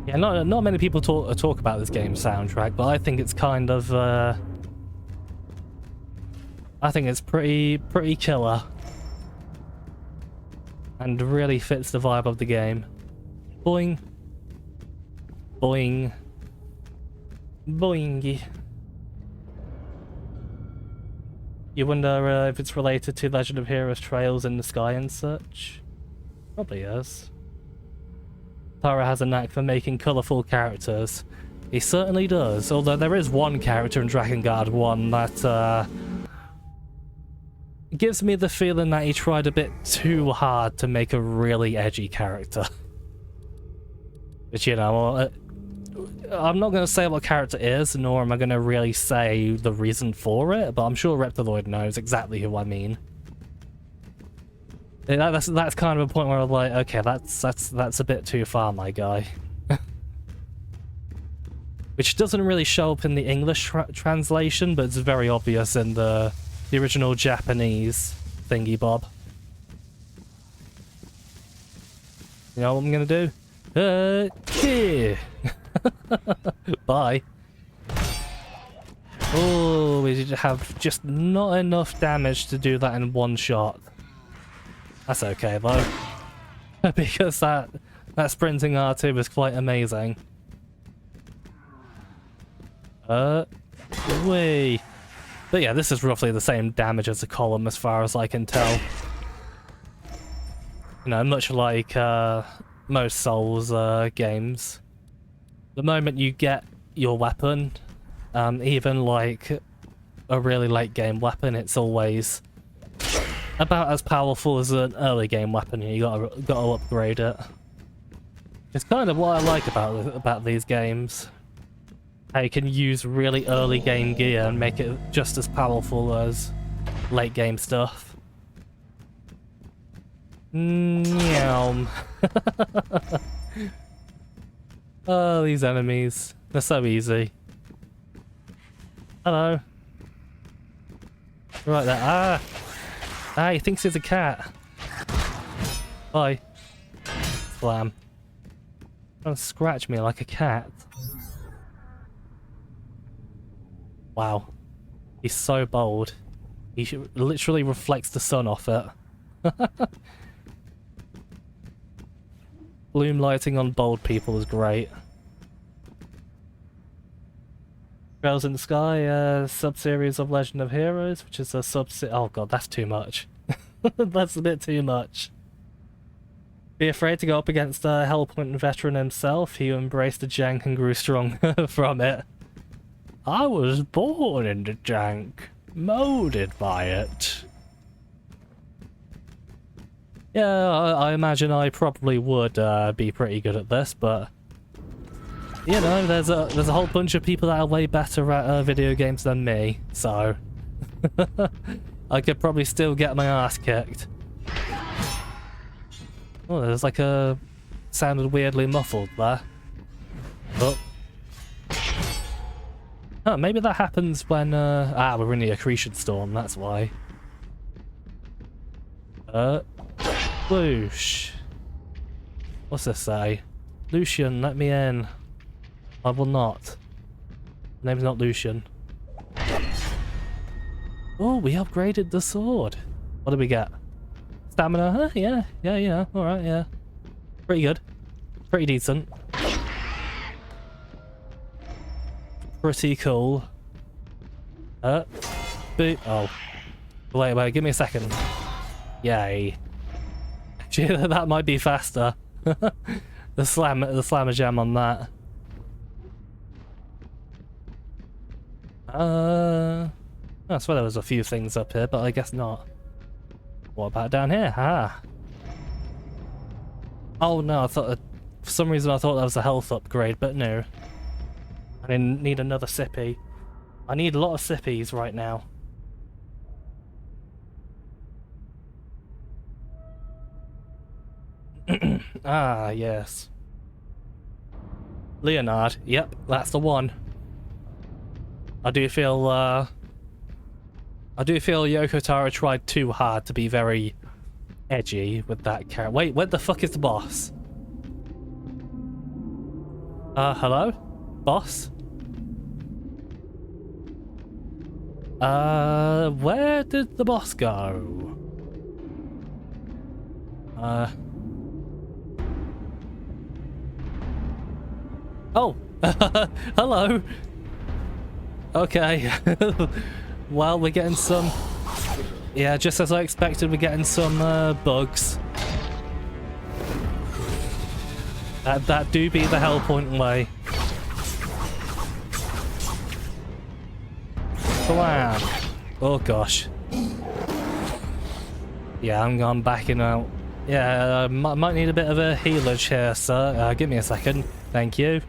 Yeah, not many people talk about this game's soundtrack, but I think it's kind of I think it's pretty killer. And really fits the vibe of the game. Boing. Boing. Boingy. You wonder if it's related to Legend of Heroes Trails in the Sky and such? Probably is. Tara has a knack for making colourful characters. He certainly does, although there is one character in Drakengard 1 that gives me the feeling that he tried a bit too hard to make a really edgy character. But you know, I'm not going to say what character is, nor am I going to really say the reason for it, but I'm sure Reptiloid knows exactly who I mean. That's kind of a point where I'm like, okay, that's a bit too far, my guy. Which doesn't really show up in the English translation, but it's very obvious in the original Japanese thingy bob. You know what I'm gonna do? Here. Bye. Oh, we have just not enough damage to do that in one shot. That's okay though, because that sprinting R2 was quite amazing. Wait. But yeah, this is roughly the same damage as a column as far as I can tell. You know, much like most Souls games. The moment you get your weapon, even like a really late game weapon, it's always about as powerful as an early game weapon. You gotta upgrade it. It's kind of what I like about these games. How you can use really early game gear and make it just as powerful as late game stuff. Meow. Oh, these enemies. They're so easy. Hello. Right there. Ah! Ah, he thinks he's a cat. Bye. Slam. Don't scratch me like a cat. Wow. He's so bold. He literally reflects the sun off it. Bloom lighting on bold people is great. Trails in the Sky, sub-series of Legend of Heroes, which is a oh god, that's too much. That's a bit too much. Be afraid to go up against a Hellpoint veteran himself. He embraced the jank and grew stronger from it. I was born in the jank, molded by it. Yeah, I imagine I probably would be pretty good at this, but you know, there's a whole bunch of people that are way better at video games than me, so I could probably still get my ass kicked. Oh, there's like a sounded weirdly muffled there. Oh. Oh, maybe that happens when we're in the accretion storm, that's why. Whoosh. What's this say? Lucian, let me in. I will not. My name's not Lucian. Oh, we upgraded the sword. What did we get? Stamina? Huh? Yeah, alright, yeah. Pretty good. Pretty decent. Pretty cool. Boot. Oh. Wait, give me a second. Yay. Actually, that might be faster. the slammer jam on that. I swear there was a few things up here, but I guess not. What about down here? Ah. Oh no, I thought for some reason I thought that was a health upgrade, but no. I didn't need another sippy. I need a lot of sippies right now. Ah, yes. Leonard. Yep, that's the one. I do feel Yoko Taro tried too hard to be very edgy with that character. Wait, where the fuck is the boss? Hello? Boss? Where did the boss go? Oh! Hello! Okay. Well, we're getting some... Yeah, just as I expected, we're getting some bugs. That do be the Hellpoint way. Wow. Oh gosh. Yeah, I'm backing out. Yeah, I might need a bit of a healage here, sir. Give me a second. Thank you.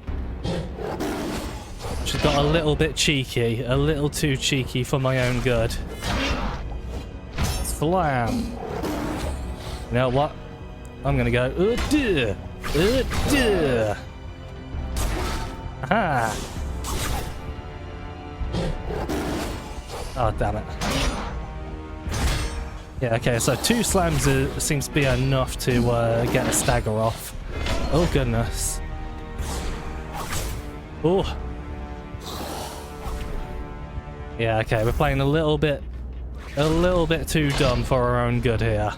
Just got a little bit cheeky. A little too cheeky for my own good. Slam. You know what? I'm gonna go. Aha. Oh, damn it. Yeah, okay, so 2 slams seems to be enough to get a stagger off. Oh, goodness. Oh. Yeah, okay, we're playing a little bit too dumb for our own good here.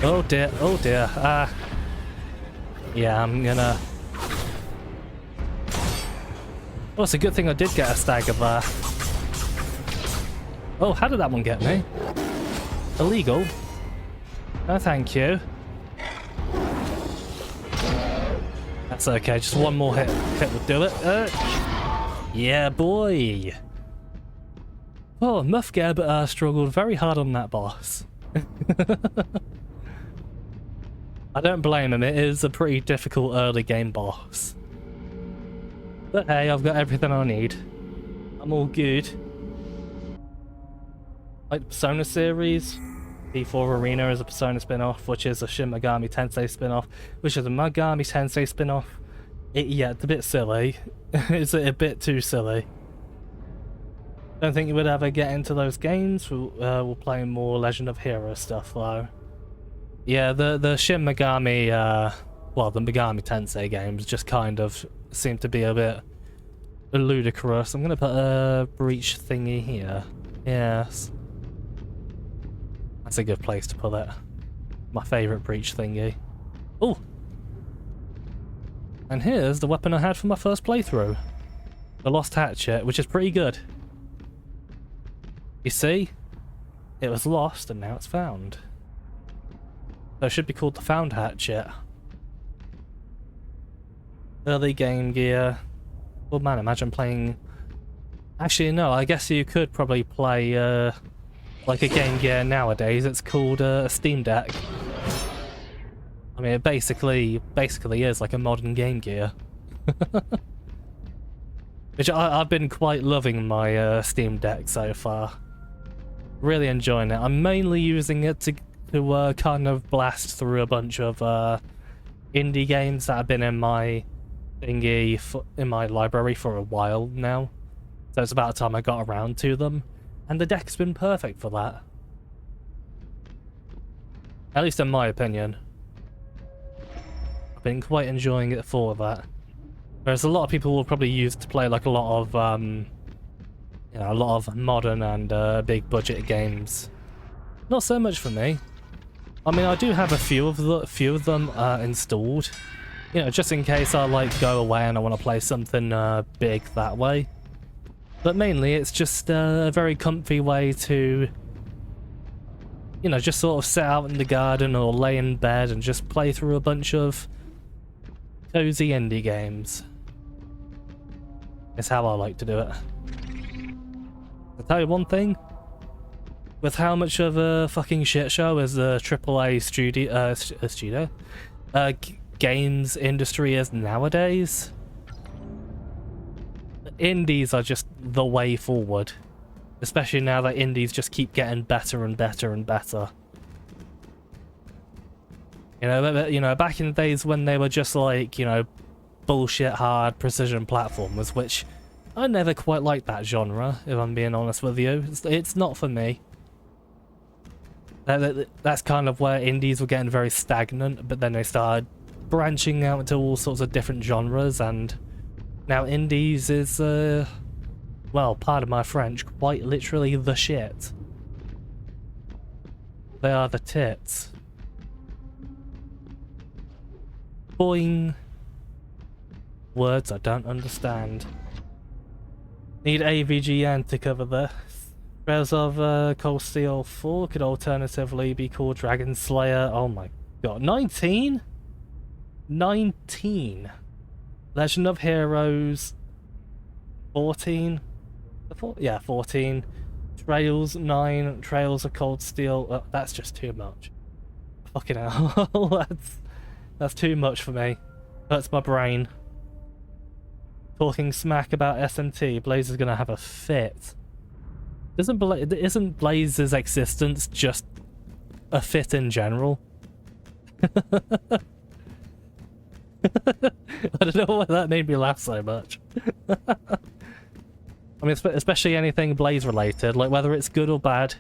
Oh dear, oh dear. Yeah, I'm gonna... Oh, it's a good thing I did get a stagger there. Oh, how did that one get me? Illegal? No, thank you. That's okay, just one more hit would do it. Yeah, boy! Oh, Muffgab struggled very hard on that boss. I don't blame him, it is a pretty difficult early game boss. But hey, I've got everything I need. I'm all good. Like the Persona series, P4 Arena is a Persona spin-off, which is a Shin Megami Tensei spin-off, which is a Megami Tensei spin-off. Yeah, it's a bit silly. It's a bit too silly. Don't think you would ever get into those games. We'll play more Legend of Hero stuff though. Yeah, the Shin Megami, well, the Megami Tensei games just kind of seem to be a bit ludicrous. I'm gonna put a breach thingy here. Yes. That's a good place to put it. My favourite breach thingy. Oh! And here's the weapon I had for my first playthrough. The Lost Hatchet, which is pretty good. You see? It was lost and now it's found. So it should be called the Found Hatchet. Early Game Gear. Well, man, imagine playing... Actually, no, I guess you could probably play like a Game Gear nowadays. It's called a Steam Deck. I mean, it basically is like a modern Game Gear. Which I've been quite loving my Steam Deck so far. Really enjoying it. I'm mainly using it to kind of blast through a bunch of indie games that have been in my thingy in my library for a while now. So it's about time I got around to them. And the deck's been perfect for that. At least in my opinion. I've been quite enjoying it for that. Whereas a lot of people will probably use it to play like a lot of you know, a lot of modern and big budget games. Not so much for me. I mean, I do have a few of them installed. You know, just in case I like go away and I want to play something big that way. But mainly it's just a very comfy way to, you know, just sort of sit out in the garden or lay in bed and just play through a bunch of cozy indie games. It's how I like to do it. I'll tell you one thing. With how much of a fucking shit show as the AAA games industry is nowadays, indies are just the way forward. Especially now that indies just keep getting better and better and better. You know, back in the days when they were just like, you know, bullshit hard precision platformers, which I never quite liked that genre, if I'm being honest with you. It's not for me. That's kind of where indies were getting very stagnant, but then they started branching out into all sorts of different genres, and now indies is, well, pardon my French, quite literally the shit. They are the tits. Boing. Words I don't understand. Need AVGN to cover this. Trails of Cold Steel 4 could alternatively be called Dragon Slayer. Oh my god. 19? 19. Legend of Heroes 14? Yeah, 14. Trails 9. Trails of Cold Steel. That's just too much. Fucking hell. That's too much for me. Hurts my brain. Talking smack about SMT, Blaze is gonna have a fit. Isn't Blaze's existence just a fit in general? I don't know why that made me laugh so much. I mean, especially anything Blaze related, like whether it's good or bad,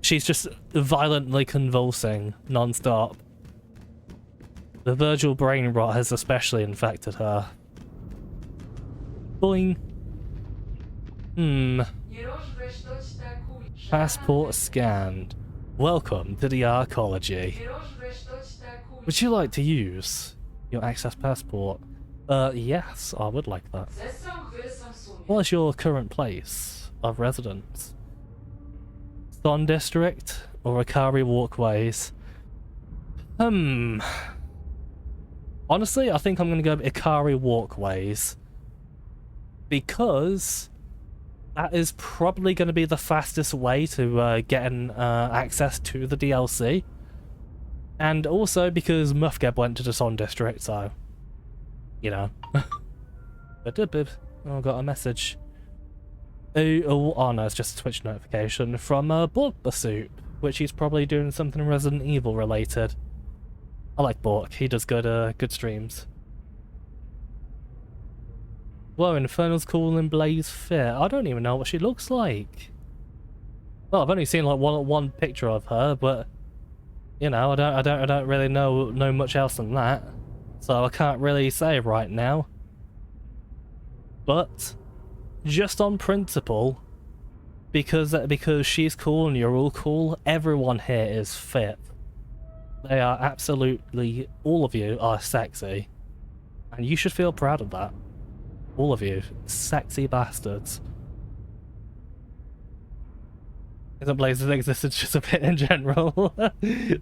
she's just violently convulsing non-stop. The Virgil brain rot has especially infected her. Boing. Passport scanned. Welcome to the arcology. Would you like to use your access passport? Yes, I would like that. What is your current place of residence? Thon District or Akari Walkways? Honestly, I think I'm gonna go Ikari Walkways. Because that is probably going to be the fastest way to getting access to the DLC. And also because Mufgeb went to the Son District, so... You know. Oh, I got a message. Oh no, it's just a Twitch notification from Bork, which he's probably doing something Resident Evil related. I like Bork, he does good streams. Whoa, Infernal's cool and Blaze fit. I don't even know what she looks like. Well, I've only seen like one picture of her, but you know, I don't really know much else than that, so I can't really say right now. But just on principle, because she's cool and you're all cool, everyone here is fit. They are absolutely, all of you are sexy, and you should feel proud of that. All of you. Sexy bastards. Isn't Blaze's existence just a bit in general?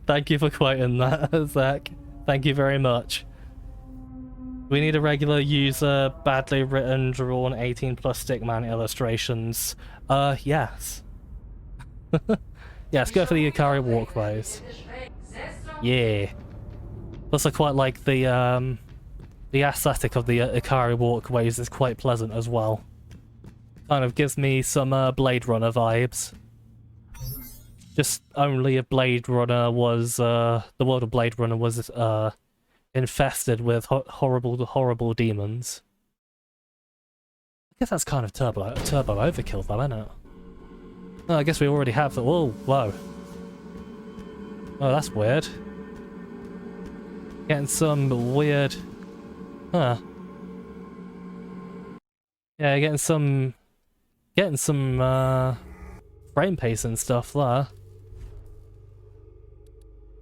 Thank you for quoting that, Zach. Thank you very much. We need a regular user, badly written, drawn, 18+ stickman illustrations. Yes. Yes, go for the Ikari walkways. Yeah. Plus I quite like the aesthetic of the Ikari walkways is quite pleasant as well. Kind of gives me some Blade Runner vibes. Just only if Blade Runner was, the world of Blade Runner was infested with horrible demons. I guess that's kind of turbo overkill though, isn't it? Oh, I guess we already have the... Whoa, whoa. Oh, that's weird. Getting some weird... Huh. Yeah, getting some frame pace and stuff there.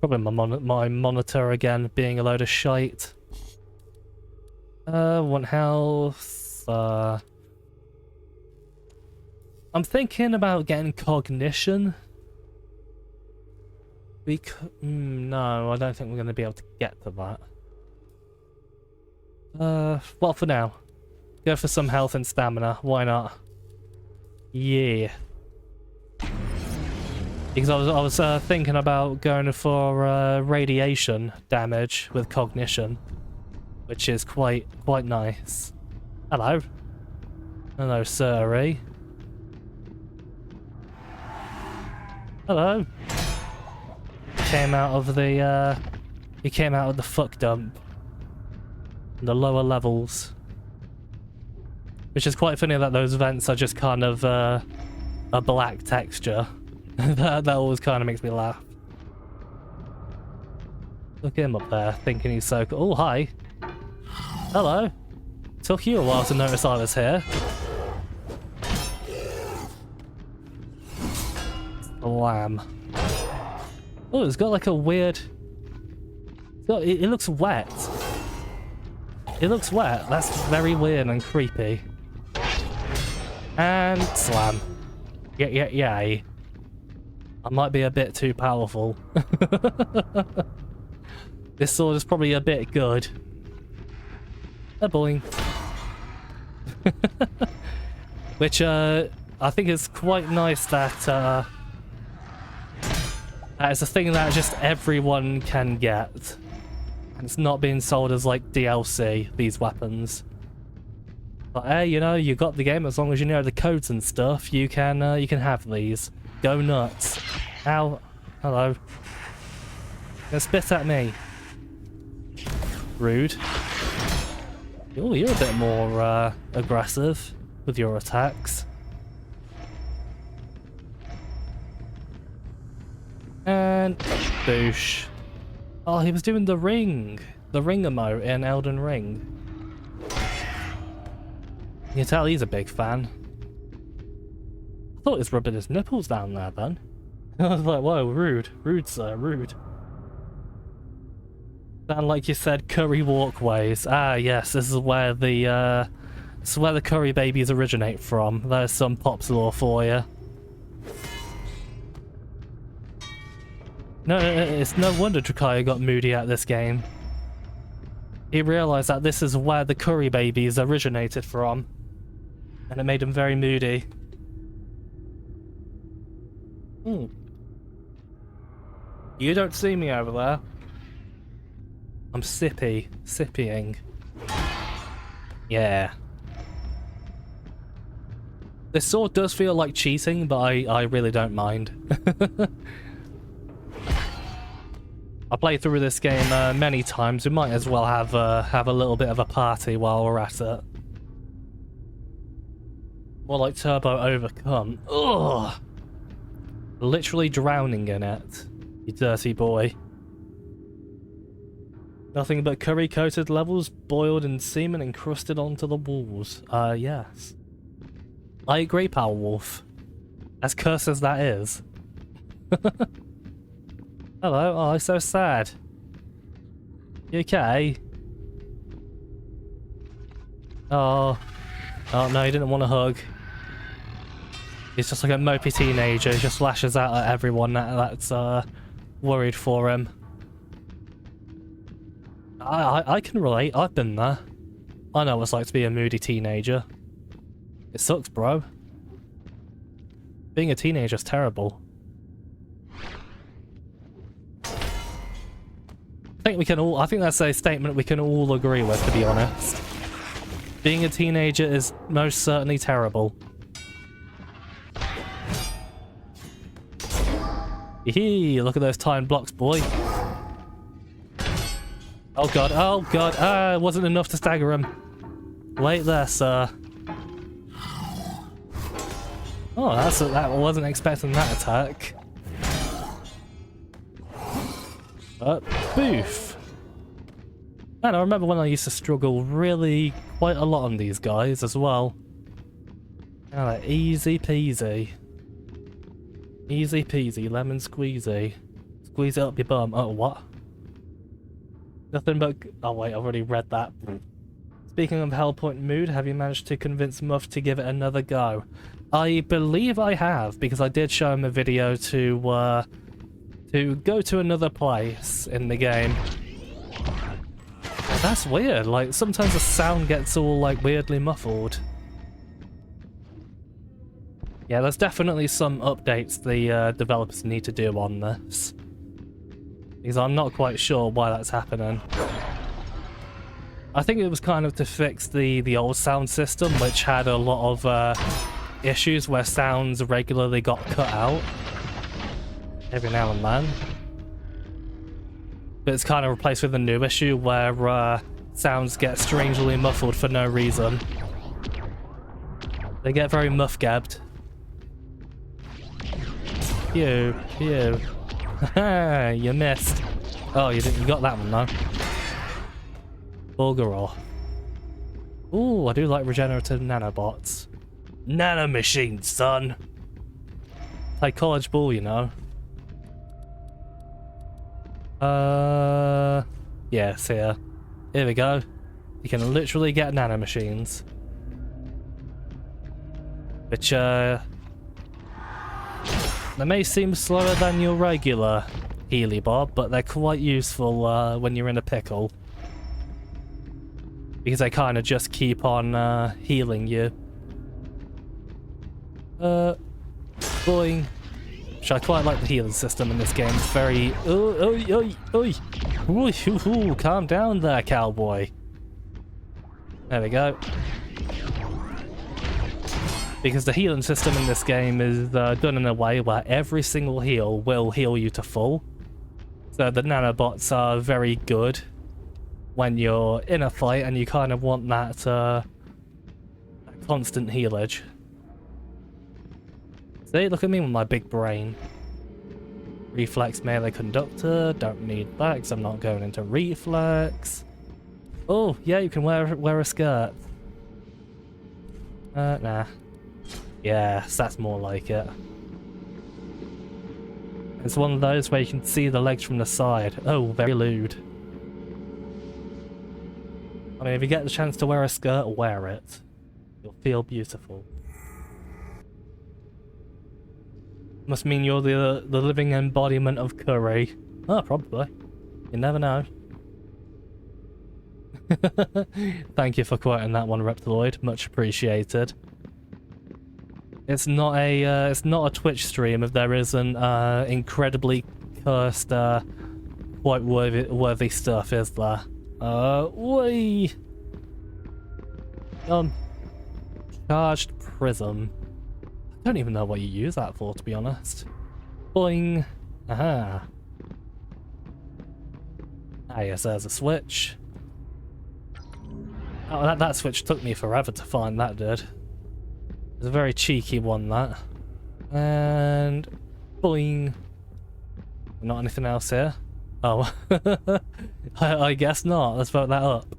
Probably my monitor again being a load of shite. Want health. I'm thinking about getting cognition. No, I don't think we're going to be able to get to that. Well, for now, go for some health and stamina. Why not? Yeah. Because I was thinking about going for radiation damage with cognition, which is quite nice. Hello. Hello, sirree. Hello. Came out of the he came out of the fuck dump. The lower levels. Which is quite funny that those vents are just kind of a black texture. that always kind of makes me laugh. Look at him up there, thinking he's so cool. Oh, hi. Hello. Took you a while to notice I was here. Slam. Oh, it's got like a weird... It looks wet. It looks wet. That's very weird and creepy. And slam. Yay. I might be a bit too powerful. This sword is probably a bit good. Boing. Which, I think is quite nice that, that is a thing that just everyone can get. And it's not being sold as like DLC, these weapons. But hey, you know, you got the game, as long as you know the codes and stuff, you can have these. Go nuts. Ow. Hello. Gonna spit at me. Rude. Oh, you're a bit more aggressive with your attacks. And boosh. Oh, he was doing the ring emote in Elden Ring. You can tell he's a big fan. I thought he was rubbing his nipples down there then. I was like, whoa, rude. Rude, sir, rude. Sound like you said curry walkways. Ah, yes, this is where the curry babies originate from. There's some Pops lore for you. No, it's no wonder Trakaya got moody at this game. He realised that this is where the curry babies originated from. And it made him very moody. You don't see me over there. I'm sippying. Yeah. This sword does feel like cheating, but I really don't mind. I played through this game many times. We might as well have a little bit of a party while we're at it. More like Turbo Overcome. Ugh! Literally drowning in it. You dirty boy. Nothing but curry-coated levels, boiled in semen encrusted onto the walls. Yes. I agree, Power Wolf. As cursed as that is. Hello, oh, I'm so sad. You okay? Oh. Oh no, he didn't want a hug. He's just like a mopey teenager. He just lashes out at everyone that's worried for him. I can relate. I've been there. I know what it's like to be a moody teenager. It sucks, bro. Being a teenager is terrible. I think that's a statement we can all agree with, to be honest. Being a teenager is most certainly terrible. Hee, look at those timed blocks, boy. Oh god, oh god, it wasn't enough to stagger him. Wait there, sir. Oh, that wasn't expecting that attack. Boof. Man, I remember when I used to struggle really quite a lot on these guys as well. Easy peasy. Easy peasy, lemon squeezy. Squeeze it up your bum. Oh, what? Nothing but... Oh wait, I've already read that. Speaking of Hellpoint mood, have you managed to convince Muff to give it another go? I believe I have, because I did show him a video to go to another place in the game. That's weird, like sometimes the sound gets all like weirdly muffled. Yeah, there's definitely some updates the developers need to do on this. Because I'm not quite sure why that's happening. I think it was kind of to fix the old sound system, which had a lot of issues where sounds regularly got cut out. Every now and then. But it's kind of replaced with a new issue where sounds get strangely muffled for no reason. They get very muff-gabbed. Pew, pew. Haha, you missed. Oh, you didn't. You got that one though. Bugger off. Ooh, I do like regenerative nanobots. Nanomachines, son. Play college ball, you know. Yes, here. Here we go. You can literally get nanomachines. Which, they may seem slower than your regular Healy Bob, but they're quite useful when you're in a pickle. Because they kind of just keep on healing you. Boing. Which I quite like the healing system in this game. It's very... Oi, oi, oi! Ooh, calm down there, cowboy. There we go. Because the healing system in this game is done in a way where every single heal will heal you to full. So the nanobots are very good when you're in a fight and you kind of want that constant healage. See, look at me with my big brain. Reflex melee conductor, don't need that because I'm not going into reflex. Oh, yeah, you can wear a skirt. Nah. Yes, that's more like it. It's one of those where you can see the legs from the side. Oh, very lewd. I mean, if you get the chance to wear a skirt, wear it. You'll feel beautiful. Must mean you're the living embodiment of curry. Oh, probably. You never know. Thank you for quoting that one, Reptiloid. Much appreciated. It's not a Twitch stream if there isn't incredibly cursed, quite worthy stuff, is there? Whee! Charged prism. I don't even know what you use that for, to be honest. Boing! Aha! Ah, yes, there's a switch. Oh, that switch took me forever to find, that did. It's a very cheeky one, that. And... boing! Not anything else here? Oh. I guess not. Let's vote that up.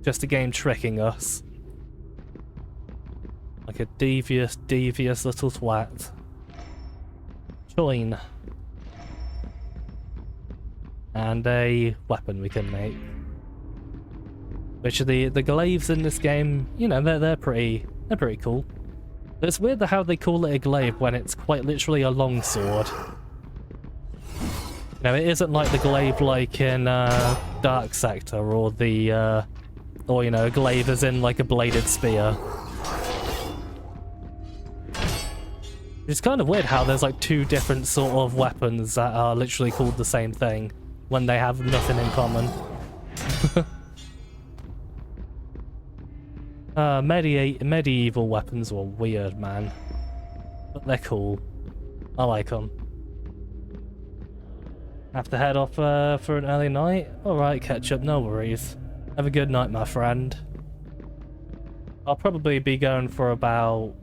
Just a game tricking us. Like a devious little twat. Join. And a weapon we can make. Which are the glaives in this game, you know, they're pretty cool. It's weird how they call it a glaive when it's quite literally a longsword. You know, it isn't like the glaive like in Dark Sector or the or you know, glaive as in like a bladed spear. It's kind of weird how there's like two different sort of weapons that are literally called the same thing when they have nothing in common. Medieval weapons were weird, man. But they're cool. I like them. Have to head off for an early night? Alright, Ketchup, no worries. Have a good night, my friend. I'll probably be going for about...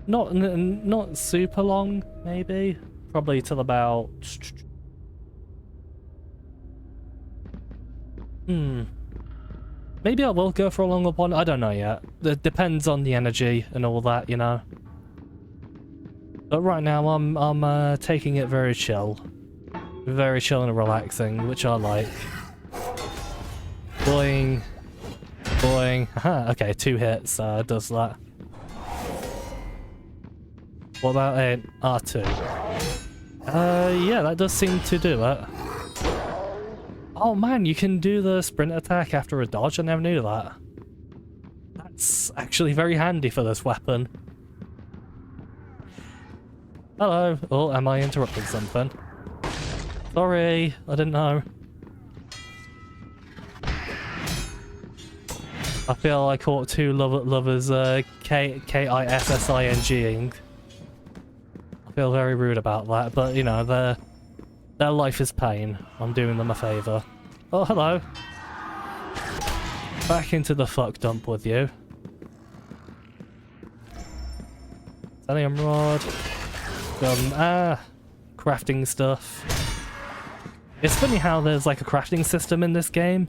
not super long, maybe. Probably till about... Maybe I will go for a longer one, I don't know yet. It depends on the energy and all that, you know. But right now I'm taking it very chill. Very chill and relaxing, which I like. Boing. Boing. Aha, okay, 2 hits does that. What about an R2? Yeah, that does seem to do it. Oh man, you can do the sprint attack after a dodge, I never knew that. That's actually very handy for this weapon. Hello. Oh, am I interrupting something? Sorry, I didn't know. I feel I caught two lovers K-I-S-S-I-N-G-ing. I feel very rude about that, but you know, their life is pain. I'm doing them a favour. Oh, hello. Back into the fuck dump with you. Selenium rod. Crafting stuff. It's funny how there's like a crafting system in this game.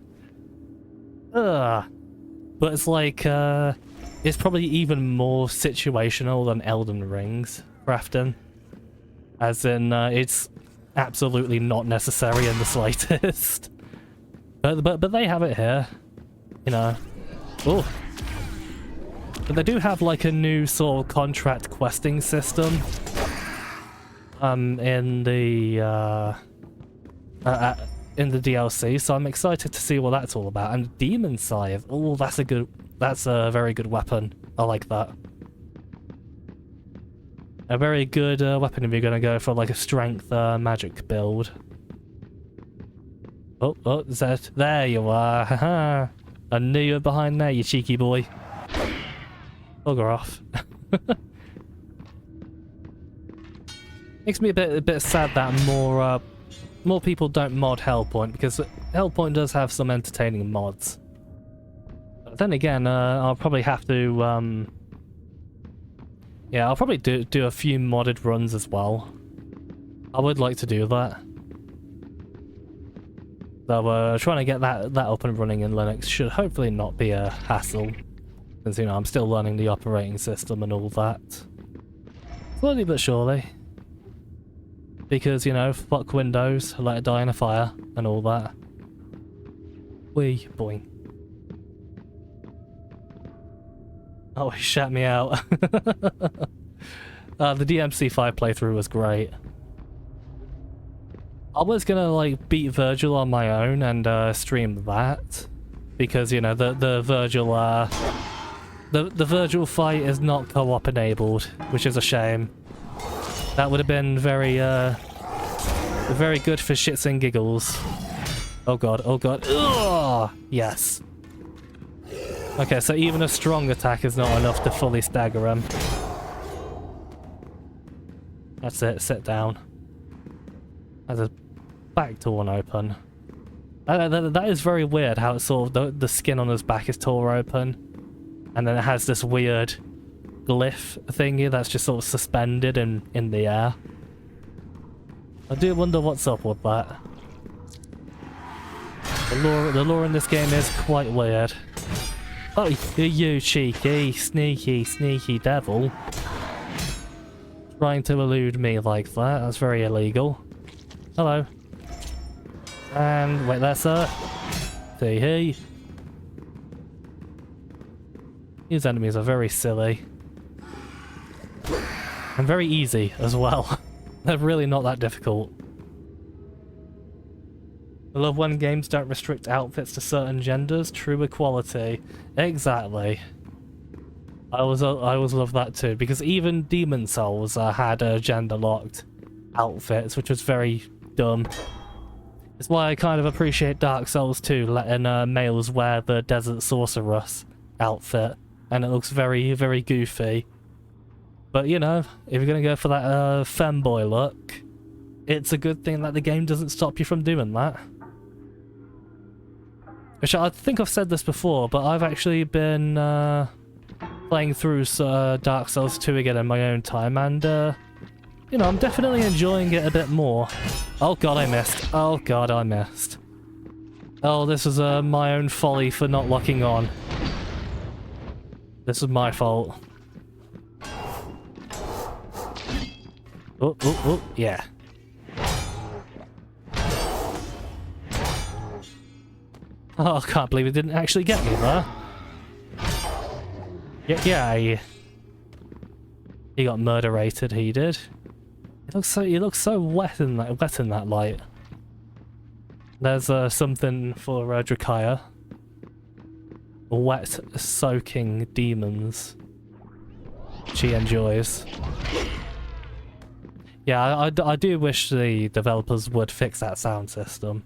But it's like, it's probably even more situational than Elden Ring's crafting. As in, it's absolutely not necessary in the slightest. But they have it here. You know. Oh. But they do have like a new sort of contract questing system. In the DLC, so I'm excited to see what that's all about. And Demon Scythe, oh, that's a very good weapon. I like that. A very good weapon if you're gonna go for like a strength magic build. Oh, Zed, there you are. Haha. I knew you were behind there, you cheeky boy. Bugger off. Makes me a bit sad that more people don't mod Hellpoint, because Hellpoint does have some entertaining mods. But then again, I'll probably have to yeah, I'll probably do a few modded runs as well. I would like to do that. So trying to get that up and running in Linux should hopefully not be a hassle, since, you know, I'm still learning the operating system and all that. Slowly but surely. Because, you know, fuck Windows, let it die in a fire, and all that. Wee, boing. Oh, he shut me out. The DMC5 playthrough was great. I was gonna, like, beat Virgil on my own and stream that. Because, you know, the Virgil, the Virgil fight is not co-op enabled, which is a shame. That would have been very good for shits and giggles. Oh god, oh god. Ugh! Yes. Okay, so even a strong attack is not enough to fully stagger him. That's it, sit down. There's a back door open. That is very weird how it's sort of the skin on his back is tore open. And then it has this weird glyph thingy that's just sort of suspended in the air. I do wonder what's up with that. The lore in this game is quite weird. Oh, you cheeky, sneaky devil. Trying to elude me like that, that's very illegal. Hello. And wait there, sir. See he. These enemies are very silly. And very easy as well. They're really not that difficult. I love when games don't restrict outfits to certain genders. True equality. Exactly. I always love that too, because even Demon Souls had gender-locked outfits, which was very dumb. It's why I kind of appreciate Dark Souls 2 letting males wear the Desert Sorceress outfit, and it looks very, very goofy. But, you know, if you're gonna go for that femboy look, it's a good thing that the game doesn't stop you from doing that. Which I think I've said this before, but I've actually been playing through Dark Souls 2 again in my own time, and you know, I'm definitely enjoying it a bit more. Oh god, I missed. Oh god, I missed. Oh, this is my own folly for not locking on. This is my fault. Oh, yeah. Oh, I can't believe it didn't actually get me there. Yeah. He got murderated, he did. He looks so wet in that light. There's something for Drakaya. Wet, soaking demons. She enjoys. Yeah, I do wish the developers would fix that sound system.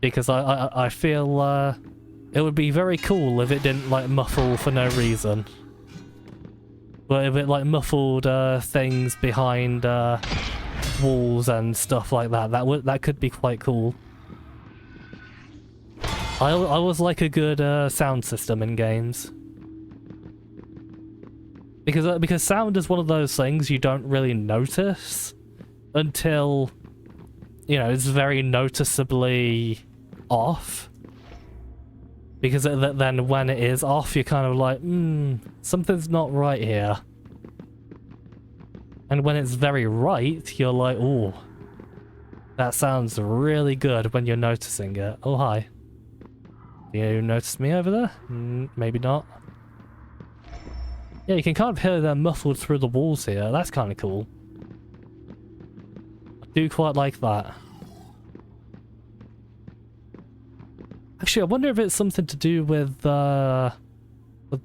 Because I feel it would be very cool if it didn't like muffle for no reason. But if it like muffled things behind walls and stuff like that, that could be quite cool. I always like a good sound system in games. Because sound is one of those things you don't really notice until, you know, it's very noticeably off. Because then when it is off, you're kind of like, something's not right here. And when it's very right, you're like, ooh, that sounds really good when you're noticing it. Oh, hi. Do you notice me over there? Maybe not. Yeah, you can kind of hear them muffled through the walls here. That's kind of cool. I do quite like that. Actually, I wonder if it's something to do with the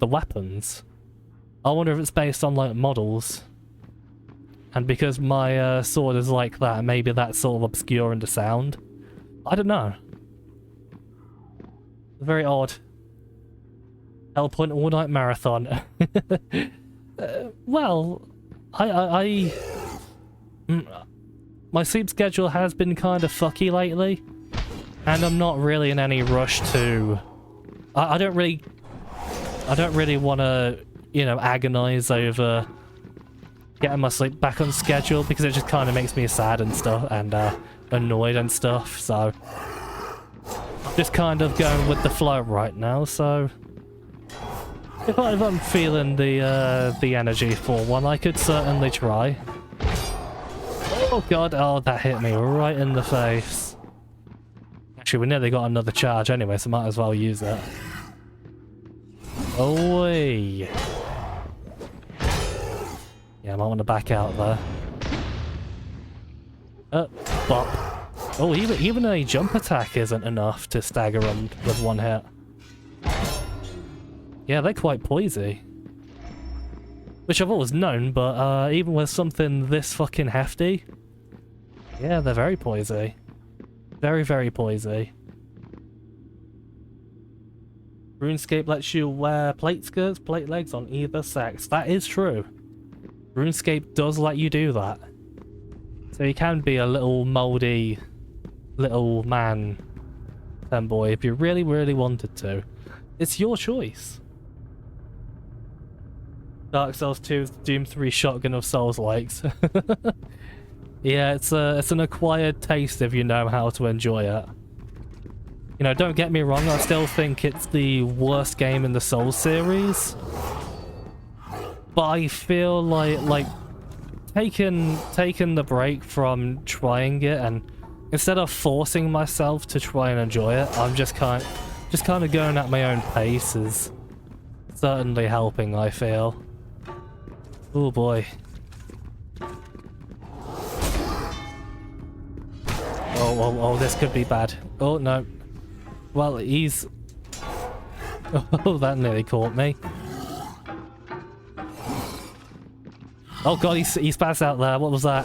weapons. I wonder if it's based on like models. And because my sword is like that, maybe that's sort of obscuring the sound. I don't know. Very odd. Hellpoint all-night marathon. Well, my sleep schedule has been kind of fucky lately, and I'm not really in any rush to. I don't really want to, you know, agonize over getting my sleep back on schedule, because it just kind of makes me sad and stuff, and annoyed and stuff. So I'm just kind of going with the flow right now. So if I'm feeling the energy for one, I could certainly try. Oh god, oh that hit me right in the face. Actually, we nearly got another charge anyway, so might as well use it. Oh, yeah, I might want to back out there. Bop. Oh, even a jump attack isn't enough to stagger them with one hit. Yeah, they're quite poisy. Which I've always known, but even with something this fucking hefty, yeah, they're very poisy. Very, very poisy. RuneScape lets you wear plate skirts, plate legs on either sex. That is true. RuneScape does let you do that. So you can be a little mouldy little man femboy if you really, really wanted to. It's your choice. Dark Souls 2's Doom 3 shotgun of Souls likes. Yeah, it's an acquired taste if you know how to enjoy it. You know, don't get me wrong, I still think it's the worst game in the Souls series. But I feel like taking the break from trying it, and instead of forcing myself to try and enjoy it, I'm just kind of going at my own pace is certainly helping, I feel. Oh boy. Oh, this could be bad. Oh no. Well, he's... Oh, that nearly caught me. Oh god, he's passed out there. What was that?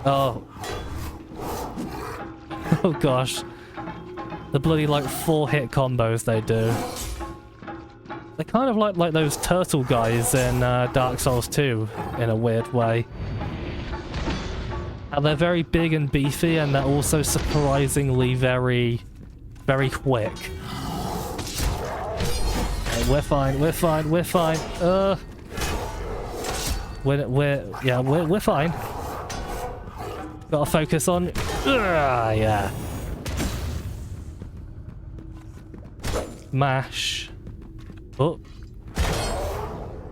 Oh. Oh gosh. The bloody, like, 4-hit combos they do. They're kind of like those turtle guys in Dark Souls 2, in a weird way. And they're very big and beefy, and they're also surprisingly very, very quick. We're fine, we're fine, we're fine. We're fine. Gotta focus on... yeah. Mash. Oh.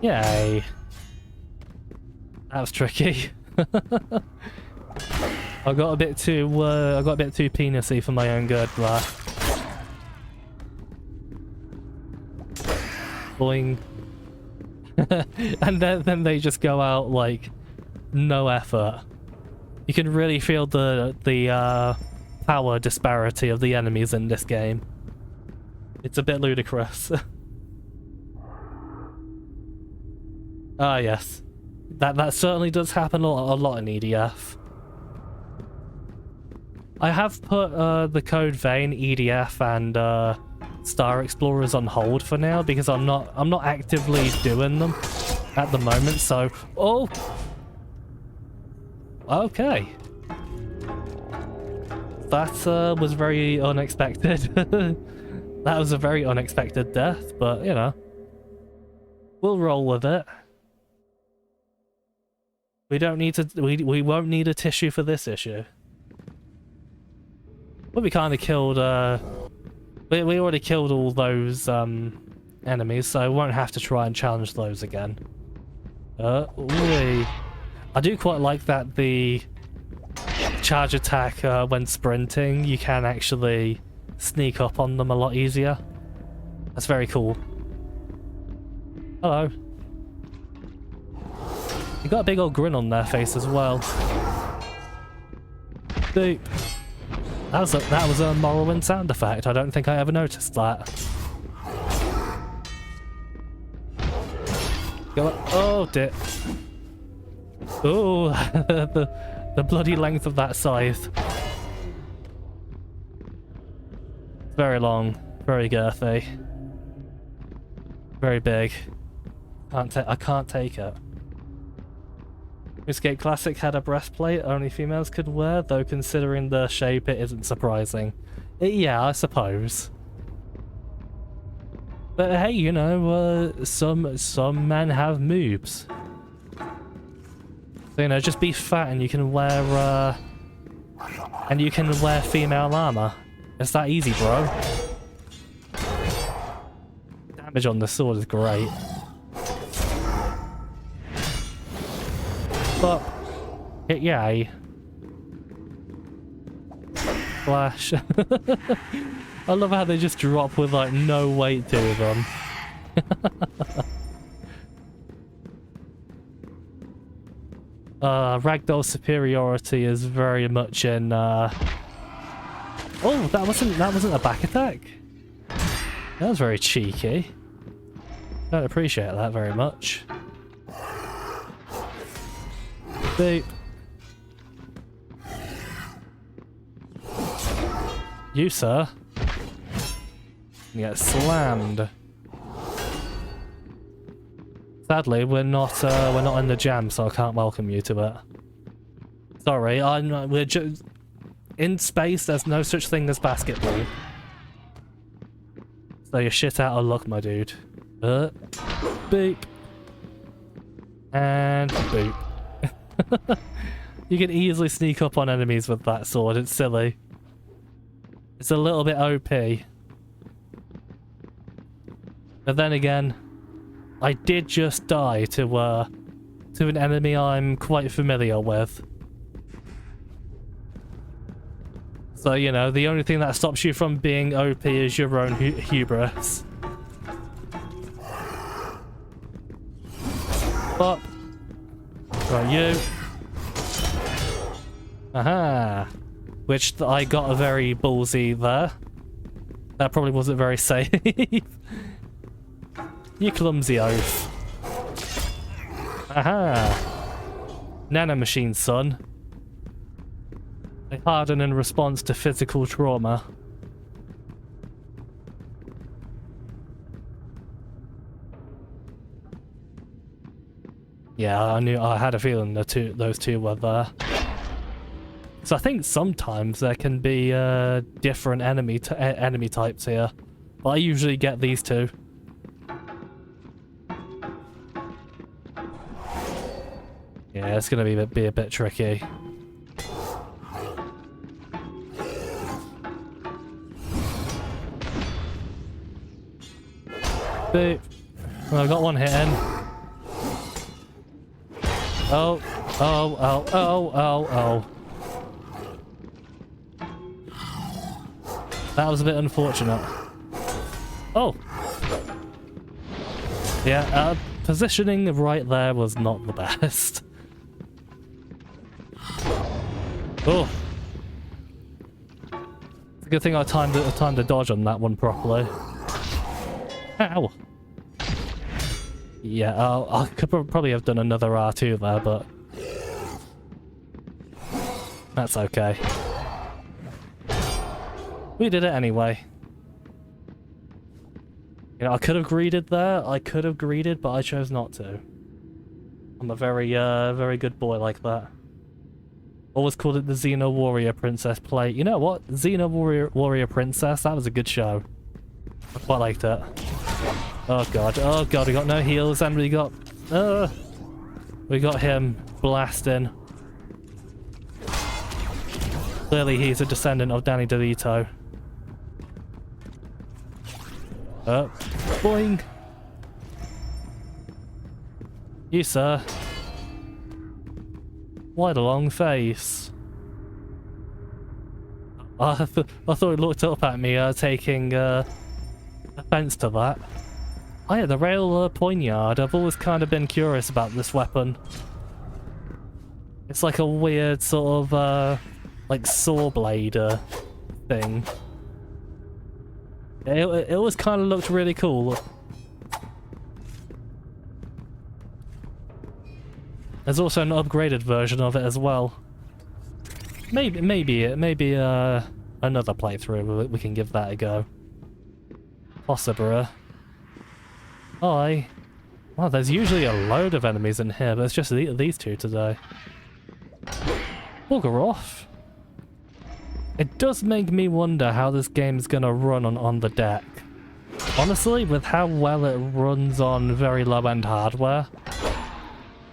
Yay. That was tricky. I got a bit too penisy for my own good there. Boing. And then they just go out like no effort. You can really feel the power disparity of the enemies in this game. It's a bit ludicrous. Ah yes. That certainly does happen a lot in EDF. I have put the Code Vein, EDF, and Star Explorers on hold for now because I'm not actively doing them at the moment. So, oh, okay, that was very unexpected. That was a very unexpected death, but you know, we'll roll with it. We don't need to. We won't need a tissue for this issue. Well, we kind of killed. We already killed all those enemies, so I won't have to try and challenge those again. I do quite like that the charge attack when sprinting, you can actually sneak up on them a lot easier. That's very cool. Hello. You got a big old grin on their face as well. Boop. That was a Morrowind sound effect. I don't think I ever noticed that. Go on. Oh, dear. Oh, the bloody length of that scythe. Very long, very girthy, very big. I can't take it. Escape Classic had a breastplate only females could wear, though considering the shape it isn't surprising. Yeah, I suppose. But hey, you know, some men have moobs. So, you know, just be fat and you can wear female armor. It's that easy, bro. Damage on the sword is great. But yay. Flash. I love how they just drop with like no weight to them. Ragdoll superiority is very much in oh, that wasn't a back attack. That was very cheeky. Don't appreciate that very much. Boop. You, sir. You get slammed. Sadly, we're not in the jam, so I can't welcome you to it. Sorry, we're just in space. There's no such thing as basketball. So you're shit out of luck, my dude. Boop. And boop. You can easily sneak up on enemies with that sword. It's silly. It's a little bit OP. But then again, I did just die to an enemy I'm quite familiar with. So, you know, the only thing that stops you from being OP is your own hubris. But, right, you. Aha! Which I got a very ballsy there. That probably wasn't very safe. You clumsy oaf. Aha! Nanomachine, son. They harden in response to physical trauma. Yeah, I had a feeling those two were there. So I think sometimes there can be different enemy types here, but I usually get these two. Yeah, it's gonna be a bit tricky. Boop. Well, I got one hit in. Oh. That was a bit unfortunate. Oh! Yeah, positioning right there was not the best. Oh! It's a good thing I timed the dodge on that one properly. Ow! Yeah, I could probably have done another R2 there, but that's okay. We did it anyway. You know, I could have greeted there. I could have greeted, but I chose not to. I'm a very good boy like that. Always called it the Xeno Warrior Princess play. You know what? Xeno Warrior Princess, that was a good show. I quite liked it. Oh god, we got no heals and we got him blasting. Clearly he's a descendant of Danny DeVito. Boing! You, sir. Why the long face? I thought he looked up at me, taking offense to that. Oh yeah, the rail poignard. I've always kind of been curious about this weapon. It's like a weird sort of, like saw blade thing. It always kind of looked really cool. There's also an upgraded version of it as well. Maybe another playthrough, we can give that a go. Possibly. Hi. Wow, there's usually a load of enemies in here, but it's just these two today. Bugger off. It does make me wonder how this game's gonna run on the deck. Honestly, with how well it runs on very low-end hardware,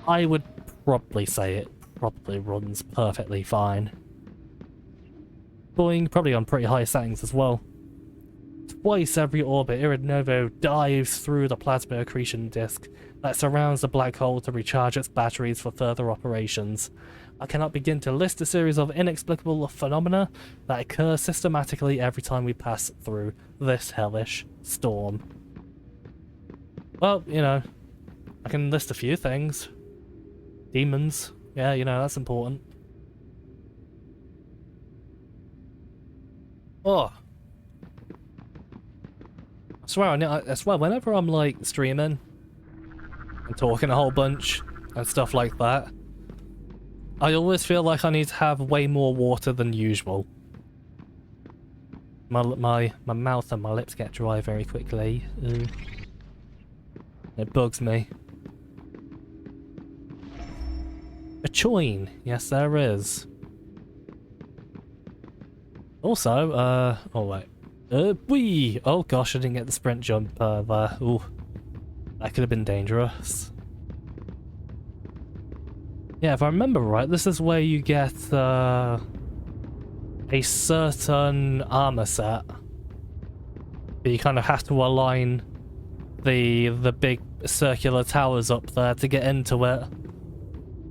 I would probably say it probably runs perfectly fine. Boing, probably on pretty high settings as well. Twice every orbit, Irid Novo dives through the plasma accretion disk that surrounds the black hole to recharge its batteries for further operations. I cannot begin to list a series of inexplicable phenomena that occur systematically every time we pass through this hellish storm. Well, you know, I can list a few things. Demons. Yeah, you know, that's important. Oh. I swear, whenever I'm, like, streaming and talking a whole bunch and stuff like that, I always feel like I need to have way more water than usual. My mouth and my lips get dry very quickly. It bugs me. A choin. Yes, there is. Also, oh wait. Whee! Oh gosh, I didn't get the sprint jump there. Ooh. That could have been dangerous. Yeah, if I remember right, this is where you get a certain armor set. But you kind of have to align the big circular towers up there to get into it.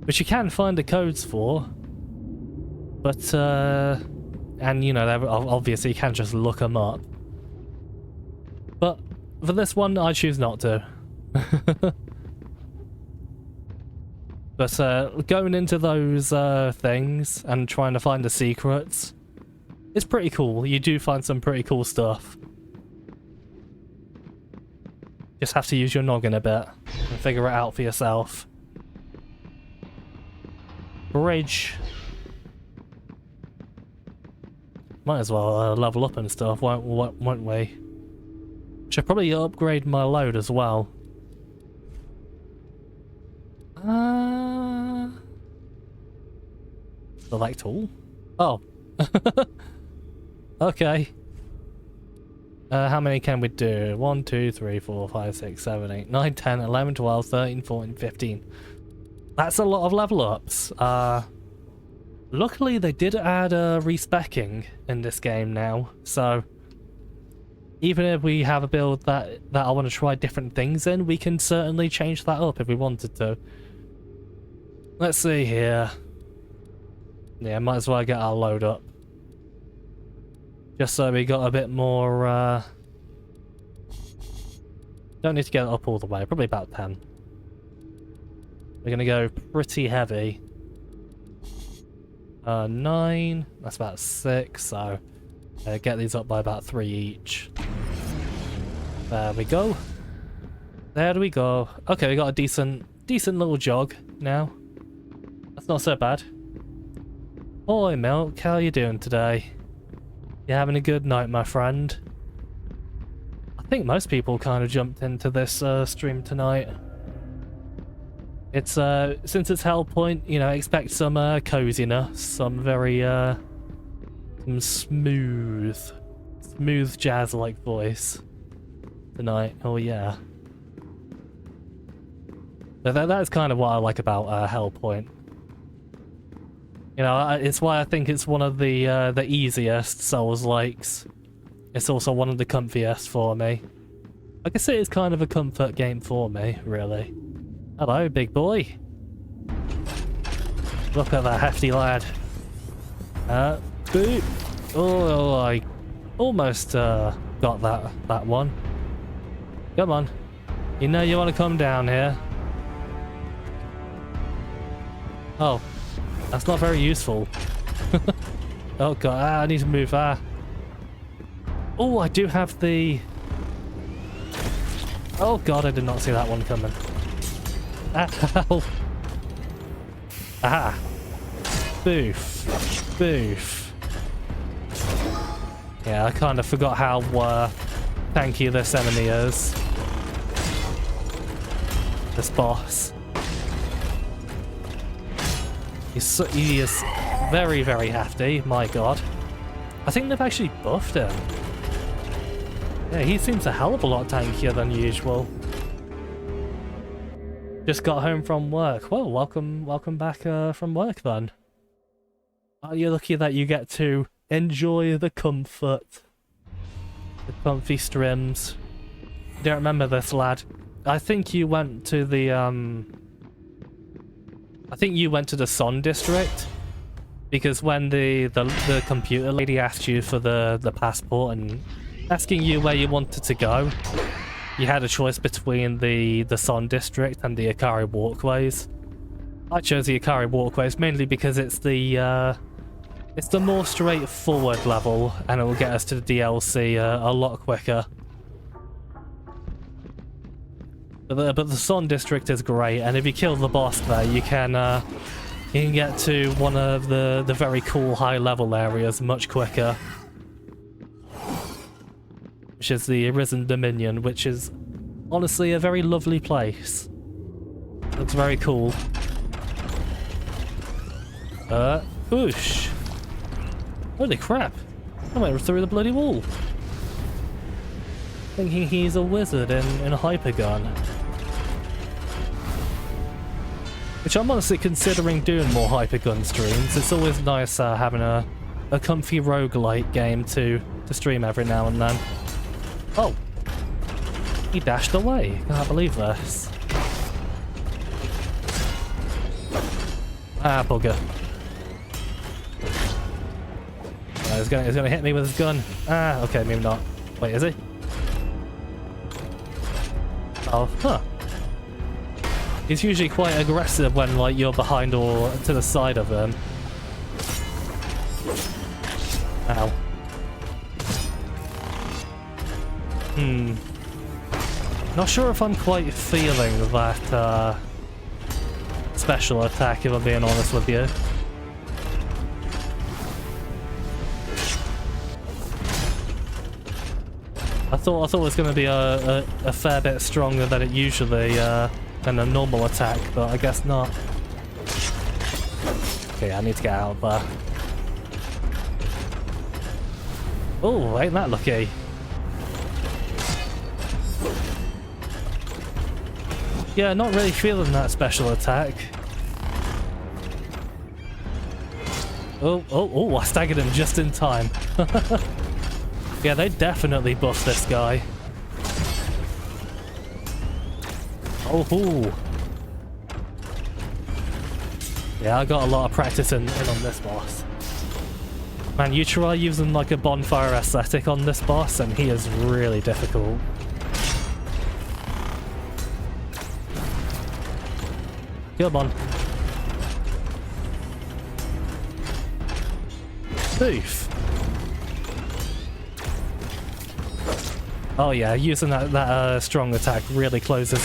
Which you can find the codes for. But, and you know, obviously you can just look them up. But for this one, I choose not to. But going into those things and trying to find the secrets, it's pretty cool. You do find some pretty cool stuff. Just have to use your noggin a bit and figure it out for yourself. Bridge. Might as well level up and stuff, won't we? Should probably upgrade my load as well. Select all? Oh. Okay. How many can we do? 1, 2, 3, 4, 5, 6, 7, 8, 9, 10, 11, 12, 13, 14, 15. That's a lot of level ups. Luckily they did add respecking in this game now, so even if we have a build that I want to try different things in, we can certainly change that up if we wanted to. Let's see here. Yeah, might as well get our load up. Just so we got a bit more, don't need to get it up all the way, probably about 10. We're gonna go pretty heavy. 9, that's about 6, so get these up by about 3 each. There we go. There we go. Okay, we got a decent little jog now. That's not so bad. Oi, Milk, how you doing today? You having a good night, my friend? I think most people kind of jumped into this stream tonight. It's since it's Hellpoint, you know, expect some coziness, some very some smooth jazz-like voice tonight. Oh yeah. But that's kind of what I like about Hellpoint. You know, it's why I think it's one of the easiest Souls-likes. It's also one of the comfiest for me. I guess it is kind of a comfort game for me, really. Hello, big boy. Look at that hefty lad. Boop. Oh, I almost got that one. Come on. You know you want to come down here. Oh. That's not very useful. Oh god, I need to move. Oh, I do have the... Oh god, I did not see that one coming. Ow. Aha! Boof. Boof. Yeah, I kind of forgot how tanky this enemy is. This boss. He is very, very hefty, my god. I think they've actually buffed him. Yeah, he seems a hell of a lot tankier than usual. Just got home from work. Well, welcome back from work then. Are you lucky that you get to enjoy the comfort? The comfy streams. Don't remember this, lad. I think you went to the Son district, because when the computer lady asked you for the passport and asking you where you wanted to go, you had a choice between the Son district and the Ikari walkways. I chose the Ikari walkways mainly because it's the more straightforward level, and it will get us to the DLC a lot quicker. But the Son district is great, and if you kill the boss there, you can get to one of the very cool high level areas much quicker, which is the Arisen Dominion, which is honestly a very lovely place. Looks very cool. Whoosh! Holy crap! I went through the bloody wall. Thinking he's a wizard in a hypergun. Which I'm honestly considering doing more hypergun streams. It's always nice having a comfy roguelike game to stream every now and then. Oh! He dashed away. I can't believe this. Ah, bugger. He's gonna hit me with his gun. Ah, okay, maybe not. Wait, is he? Oh, huh. He's usually quite aggressive when, like, you're behind or to the side of him. Ow. Not sure if I'm quite feeling that special attack, if I'm being honest with you. I thought it was going to be a fair bit stronger than it usually than a normal attack, but I guess not. Okay, I need to get out of there. Oh, ain't that lucky? Yeah, not really feeling that special attack. Oh, I staggered him just in time. Yeah, they definitely buffed this guy. Oh, yeah, I got a lot of practice in on this boss. Man, you try using like a bonfire aesthetic on this boss, and he is really difficult. Come on. Boof. Oh yeah, using that strong attack really closes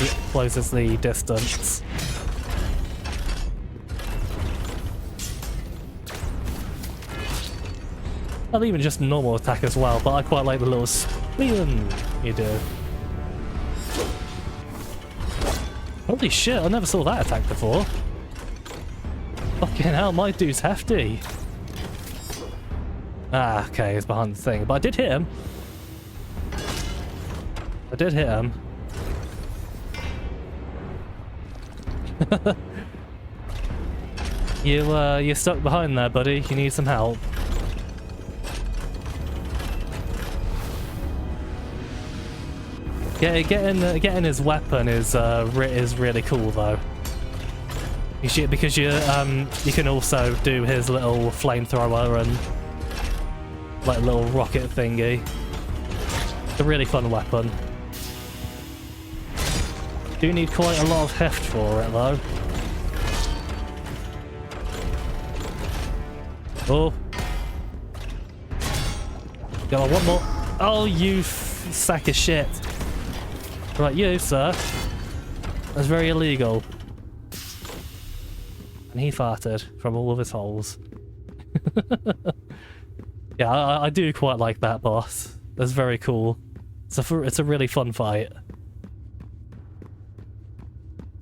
the distance. Not even just normal attack as well, but I quite like the little spin you do. Holy shit, I never saw that attack before. Fucking hell, my dude's hefty. Ah, okay, he's behind the thing, but I did hit him. I did hit him. You're stuck behind there, buddy. You need some help. Getting his weapon is really cool though. Because you can also do his little flamethrower and like little rocket thingy. It's a really fun weapon. Do need quite a lot of heft for it though. Oh. Go on, one more. Oh, you sack of shit. Right, you, sir. That's very illegal. And he farted from all of his holes. Yeah, I do quite like that boss. That's very cool. It's a really fun fight.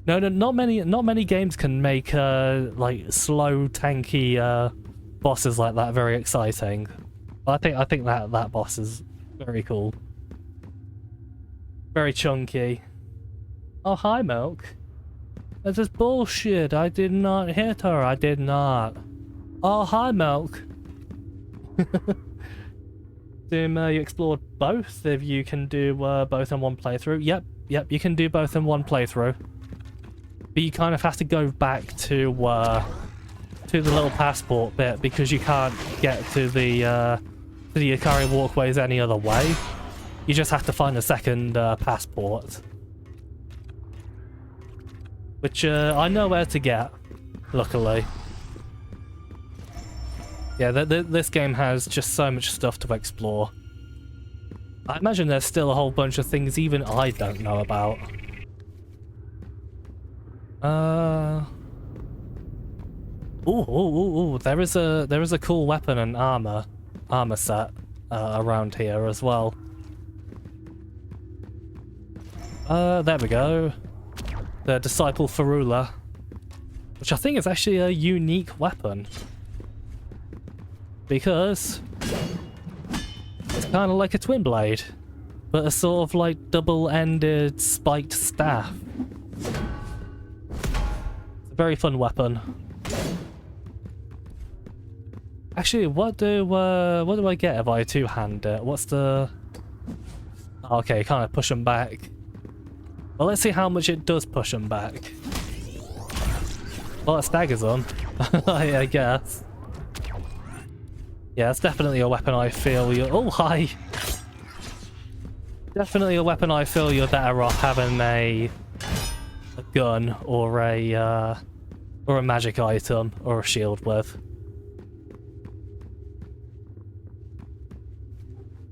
No, not many games can make like slow, tanky bosses like that very exciting. I think that boss is very cool. Very chunky. Oh, hi, Milk. This is bullshit. I did not hit her. I did not. Oh, hi, Milk. You explored both. If you can do both in one playthrough. Yep, you can do both in one playthrough. But you kind of have to go back to the little passport bit because you can't get to the Ikari walkways any other way. You just have to find a second passport. Which I know where to get, luckily. Yeah, this game has just so much stuff to explore. I imagine there's still a whole bunch of things even I don't know about. Ooh, there is a cool weapon and armor set around here as well. There we go. The Disciple Ferula, which I think is actually a unique weapon. Because it's kind of like a twin blade, but a sort of like double-ended spiked staff. It's a very fun weapon. Actually, what do I get if I two-hand it? What's the... Okay, kind of push them back. Well, let's see how much it does push them back. Well, it staggers them, I guess. Yeah, it's definitely a weapon I feel you're... Oh, hi! Definitely a weapon I feel you're better off having a gun or a magic item or a shield with.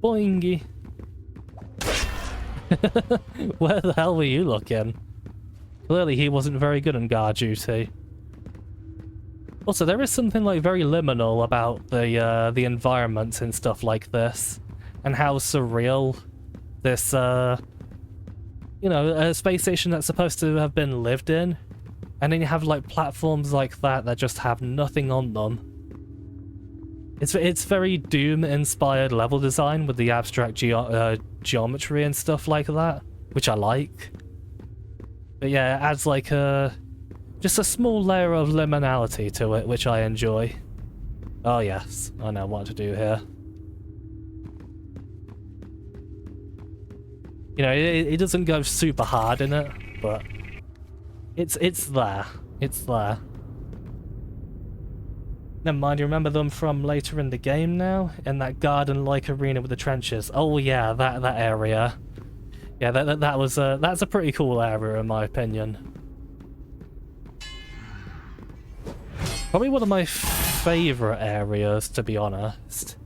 Boingy! Where the hell were you looking? Clearly he wasn't very good on guard duty. Also, there is something like very liminal about the environments and stuff like this, and how surreal this you know, a space station that's supposed to have been lived in, and then you have like platforms like that just have nothing on them. It's very Doom-inspired level design with the abstract geometry and stuff like that, which I like. But yeah, it adds like just a small layer of liminality to it, which I enjoy. Oh yes, I know what to do here. You know, it doesn't go super hard in it, but it's there. It's there. Never mind, you remember them from later in the game now? In that garden-like arena with the trenches. Oh yeah, that area. Yeah, that was that's a pretty cool area in my opinion. Probably one of my favourite areas, to be honest.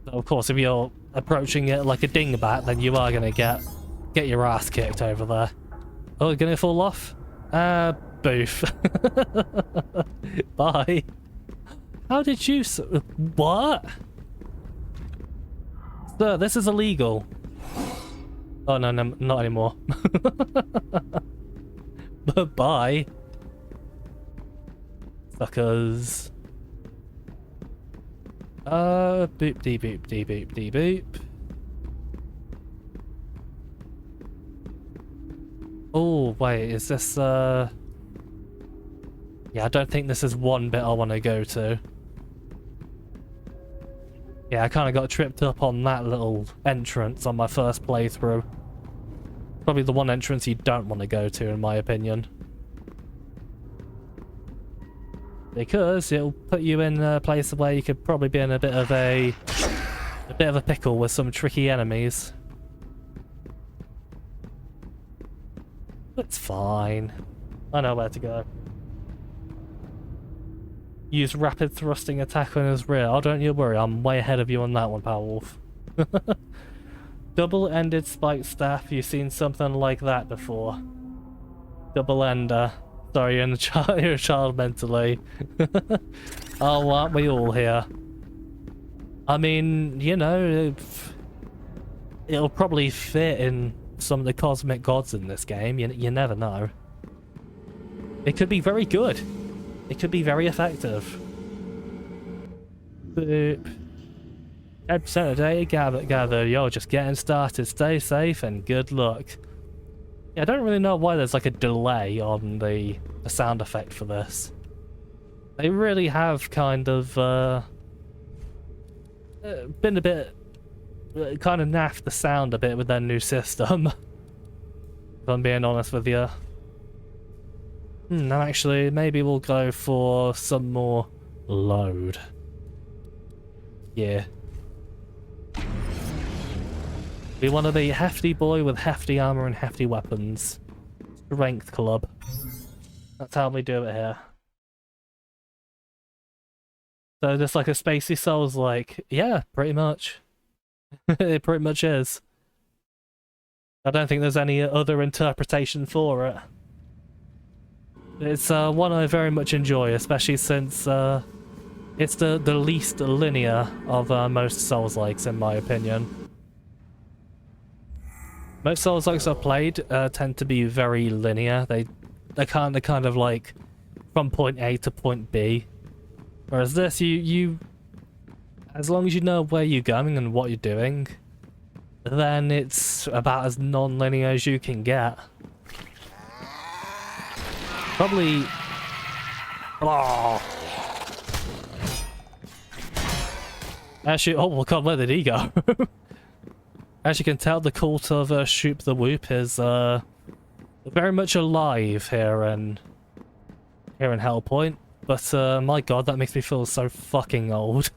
Of course, if you're approaching it like a dingbat, then you are gonna get your ass kicked over there. Oh, you're gonna fall off? Boof. Bye. How did you... What? Sir, this is illegal. Oh, no, not anymore. Bye. Suckers. Boop dee boop dee boop dee boop. Oh, wait, is this, Yeah, I don't think this is one bit I want to go to. Yeah, I kind of got tripped up on that little entrance on my first playthrough. Probably the one entrance you don't want to go to, in my opinion. Because it'll put you in a place where you could probably be in a bit of a pickle with some tricky enemies. It's fine. I know where to go. Use rapid thrusting attack on his rear. Oh, don't you worry, I'm way ahead of you on that one, Powerwolf. Double-ended spiked staff, you've seen something like that before. Double-ender. Sorry, you're a child mentally. Oh, aren't we all here? I mean, you know, it'll probably fit in some of the cosmic gods in this game. You never know. It could be very good. It could be very effective. Boop. 10% of data gathered. You're just getting started. Stay safe and good luck. Yeah, I don't really know why there's like a delay on the sound effect for this. They really have kind of been a bit kind of naffed the sound a bit with their new system. If I'm being honest with you. No, actually, maybe we'll go for some more load. Yeah. We want to be a hefty boy with hefty armor and hefty weapons. Strength club. That's how we do it here. So just like a spacey Souls like, yeah, pretty much. It pretty much is. I don't think there's any other interpretation for it. It's one I very much enjoy, especially since it's the least linear of most Souls-likes, in my opinion. Most Souls-likes I've played tend to be very linear. They're kind of like from point A to point B. Whereas this, you as long as you know where you're going and what you're doing, then it's about as non-linear as you can get. Probably... Oh. Actually, oh my god, where did he go? As you can tell, the cult of Shoop the Whoop is very much alive here in Hellpoint. But my god, that makes me feel so fucking old.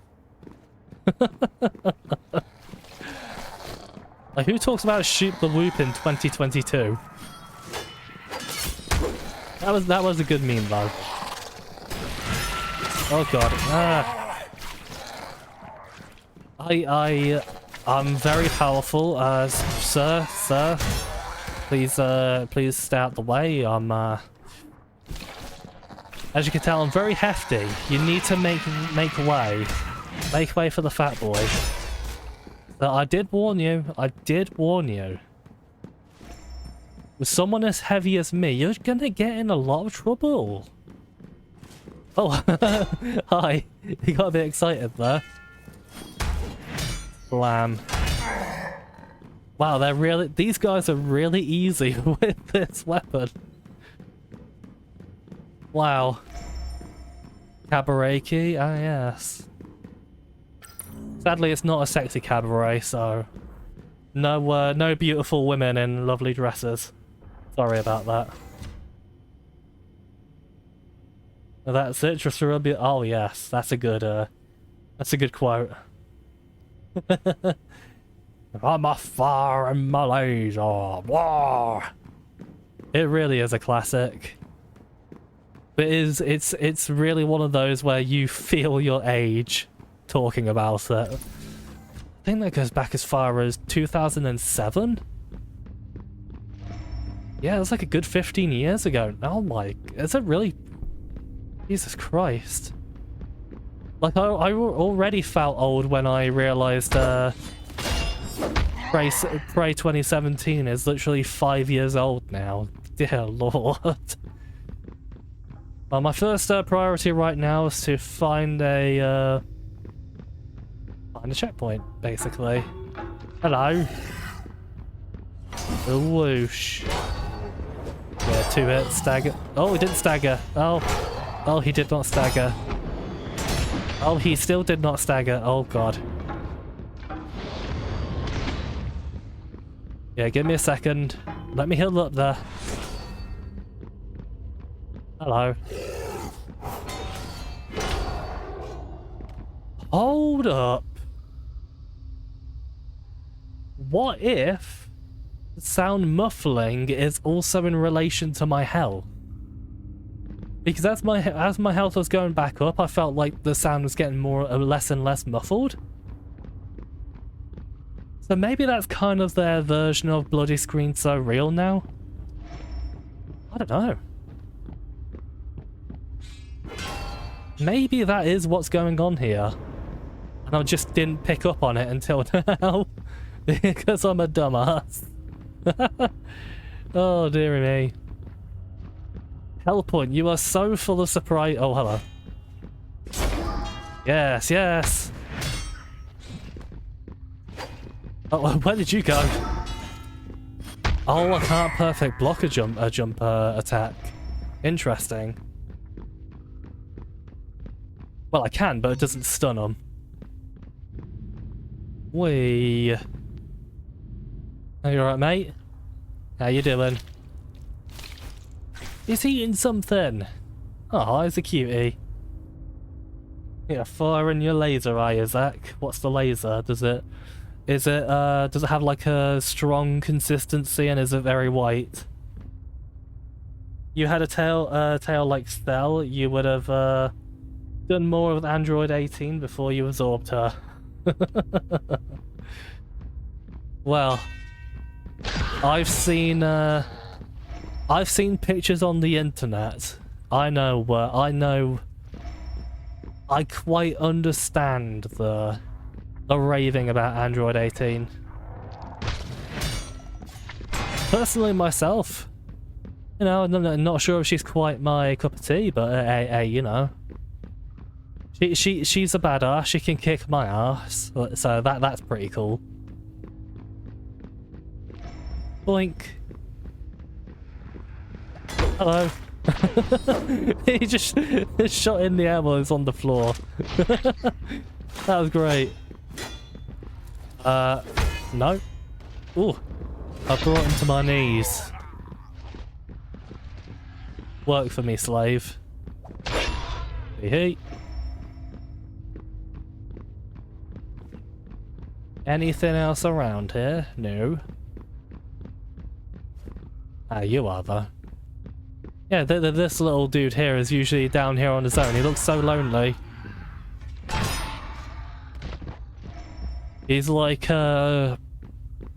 Like, who talks about Shoop the Whoop in 2022? That was a good meme though. Oh god. I'm very powerful, sir. Please stay out the way. As you can tell, I'm very hefty. You need to make way. Make way for the fat boy. But I did warn you. I did warn you. With someone as heavy as me, you're gonna get in a lot of trouble. Oh, hi. You got a bit excited there. Blam. Wow, these guys are really easy with this weapon. Wow. Cabaret key? Ah, yes. Sadly, it's not a sexy cabaret, so... No beautiful women in lovely dresses. Sorry about that. That's it, just a bit. Oh yes, that's a good quote. I'm a fire in my laser. War. It really is a classic. But it's really one of those where you feel your age talking about it. I think that goes back as far as 2007. Yeah, it's like a good 15 years ago. Oh my, is it really? Jesus Christ. Like, I already felt old when I realized Prey 2017 is literally 5 years old now. Dear Lord. Well, my first priority right now is to find a checkpoint, basically. Hello. A whoosh. Yeah, 2 hits, stagger. Oh, he didn't stagger. Oh, he did not stagger. Oh, he still did not stagger. Oh, God. Yeah, give me a second. Let me heal up there. Hello. Hold up. What if sound muffling is also in relation to my health? Because as my health was going back up, I felt like the sound was getting less and less muffled. So maybe that's kind of their version of Bloody Screen So Real now? I don't know. Maybe that is what's going on here. And I just didn't pick up on it until now. Because I'm a dumbass. Oh, dearie me. Hellpoint, you are so full of surprise. Oh, hello. Yes, yes. Oh, where did you go? Oh, I can't perfect block a jump attack. Interesting. Well, I can, but it doesn't stun them. Whee. Are you alright, mate? How you doing? He's eating something. Oh, he's a cutie. Yeah, firing your laser eye, Zach. What's the laser? does it have like a strong consistency, and is it very white? You had a tail like Stell, you would have done more with Android 18 before you absorbed her. Well, I've seen pictures on the internet. I quite understand the raving about Android 18. Personally, myself, you know, I'm not sure if she's quite my cup of tea, but hey, you know, she's a badass. She can kick my ass, so that's pretty cool. Boink. Hello. He just shot in the air while it's on the floor. That was great. No. Ooh. I brought him to my knees. Work for me, slave. Hey. Anything else around here? No. Ah, you are, though. Yeah, this little dude here is usually down here on his own. He looks so lonely. He's like,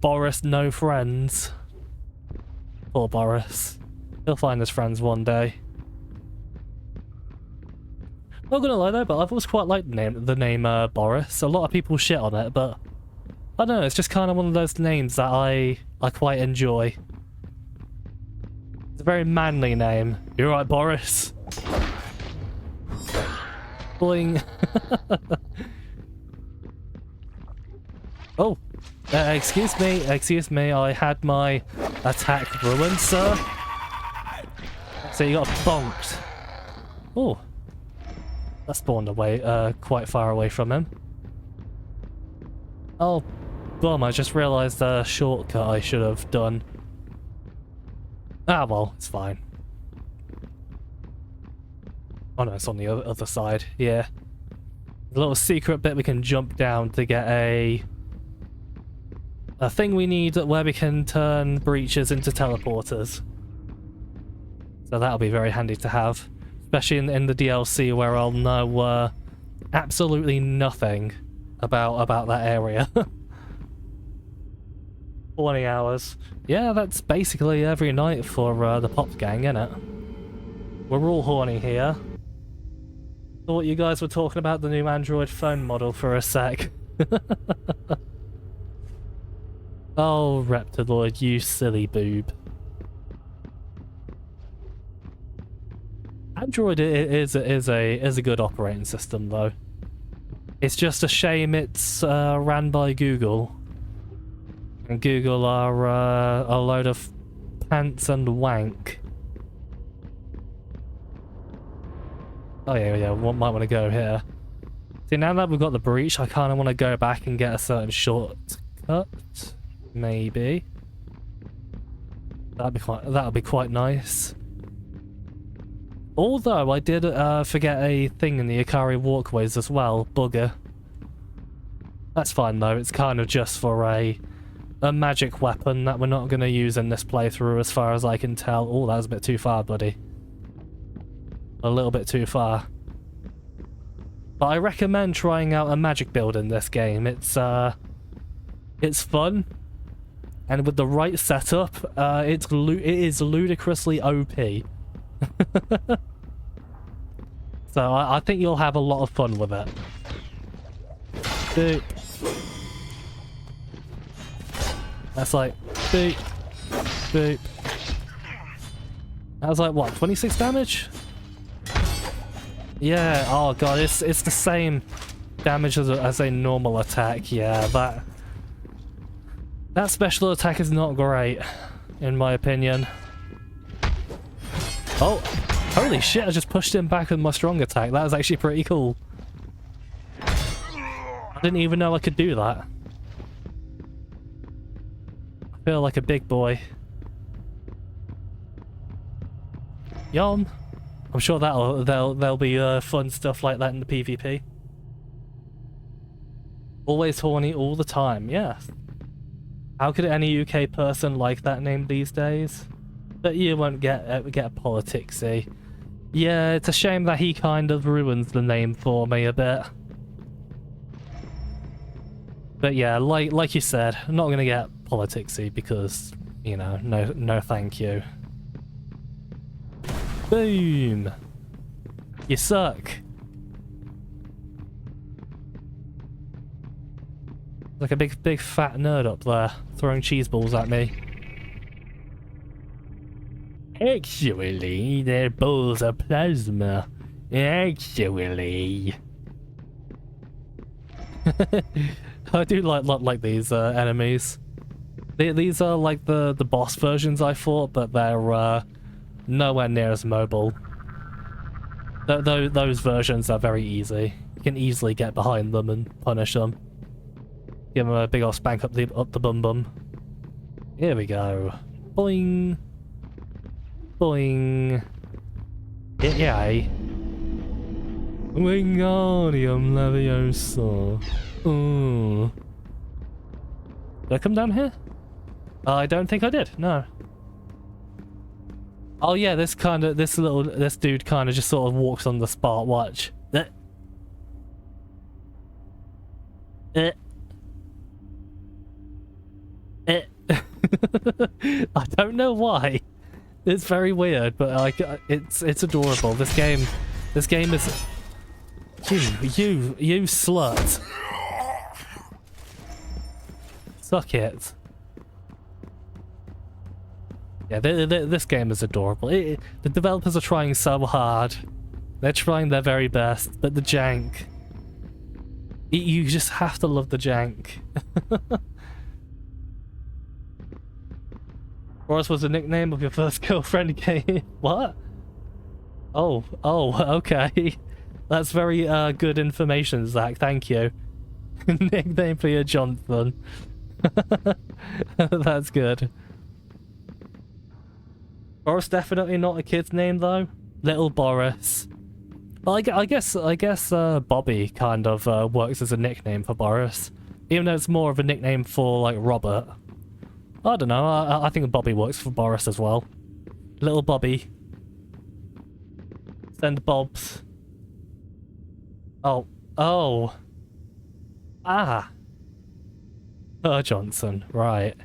Boris, no friends. Poor Boris. He'll find his friends one day. Not gonna lie though, but I've always quite liked the name Boris. A lot of people shit on it, but I don't know, it's just kind of one of those names that I quite enjoy. It's a very manly name. You're right, Boris. Boing. Oh, excuse me, I had my attack ruined, sir. So you got bonked. Oh, that spawned away, quite far away from him. Oh, bum, I just realised a shortcut I should have done. Ah, well, it's fine. Oh no, it's on the other side, yeah. A little secret bit we can jump down to get a thing we need where we can turn breaches into teleporters. So that'll be very handy to have. Especially in the DLC where I'll know absolutely nothing about that area. 20 hours. Yeah, that's basically every night for the Pop Gang, innit? We're all horny here. Thought you guys were talking about the new Android phone model for a sec. Oh, Reptiloid, you silly boob. Android is a good operating system, though. It's just a shame it's ran by Google. And Google are a load of pants and wank. Oh yeah, one might want to go here. See, now that we've got the breach, I kind of want to go back and get a certain shortcut. Maybe. That'd be quite nice. Although I did forget a thing in the Ikari walkways as well, bugger. That's fine though, it's kind of just for a magic weapon that we're not going to use in this playthrough as far as I can tell. Oh, that was a bit too far, buddy. A little bit too far. But I recommend trying out a magic build in this game. It's fun. And with the right setup, it is ludicrously OP. So I think you'll have a lot of fun with it. Boop. That's like boop, boop. That was like what, 26 damage? Yeah. Oh god, it's the same damage as a normal attack. Yeah, that special attack is not great, in my opinion. Oh, holy shit! I just pushed him back with my strong attack. That was actually pretty cool. I didn't even know I could do that. I feel like a big boy. Yum. I'm sure there'll be fun stuff like that in the PvP. Always horny all the time. Yes. How could any UK person like that name these days? But you won't get politicsy. Yeah, it's a shame that he kind of ruins the name for me a bit. But yeah, like you said, I'm not gonna get politicsy because, you know, no thank you. Boom! You suck. Like a big fat nerd up there, throwing cheese balls at me. Actually, they're balls of plasma. Actually. I do like these enemies. These are like the boss versions I fought, but they're nowhere near as mobile. Those versions are very easy. You can easily get behind them and punish them. Give them a big old spank up the bum bum. Here we go. Boing. Boing. Yay. Wingardium Leviosa. Ooh. Did I come down here? I don't think I did. No. Oh yeah, this dude kind of just sort of walks on the spot. Watch. I don't know why. It's very weird, but like it's adorable. This game is you slut. Suck it. Yeah, this game is adorable. The developers are trying so hard. They're trying their very best, but the jank. You just have to love the jank. Boris was the nickname of your first girlfriend game. What? Oh, okay. That's very good information, Zach. Thank you. Nickname for your Johnson. That's good. Boris definitely not a kid's name though. Little Boris. Well, I guess Bobby kind of works as a nickname for Boris, even though it's more of a nickname for like Robert. I don't know. I think Bobby works for Boris as well. Little Bobby. Send Bobs. Oh. Ah. Johnson. Right.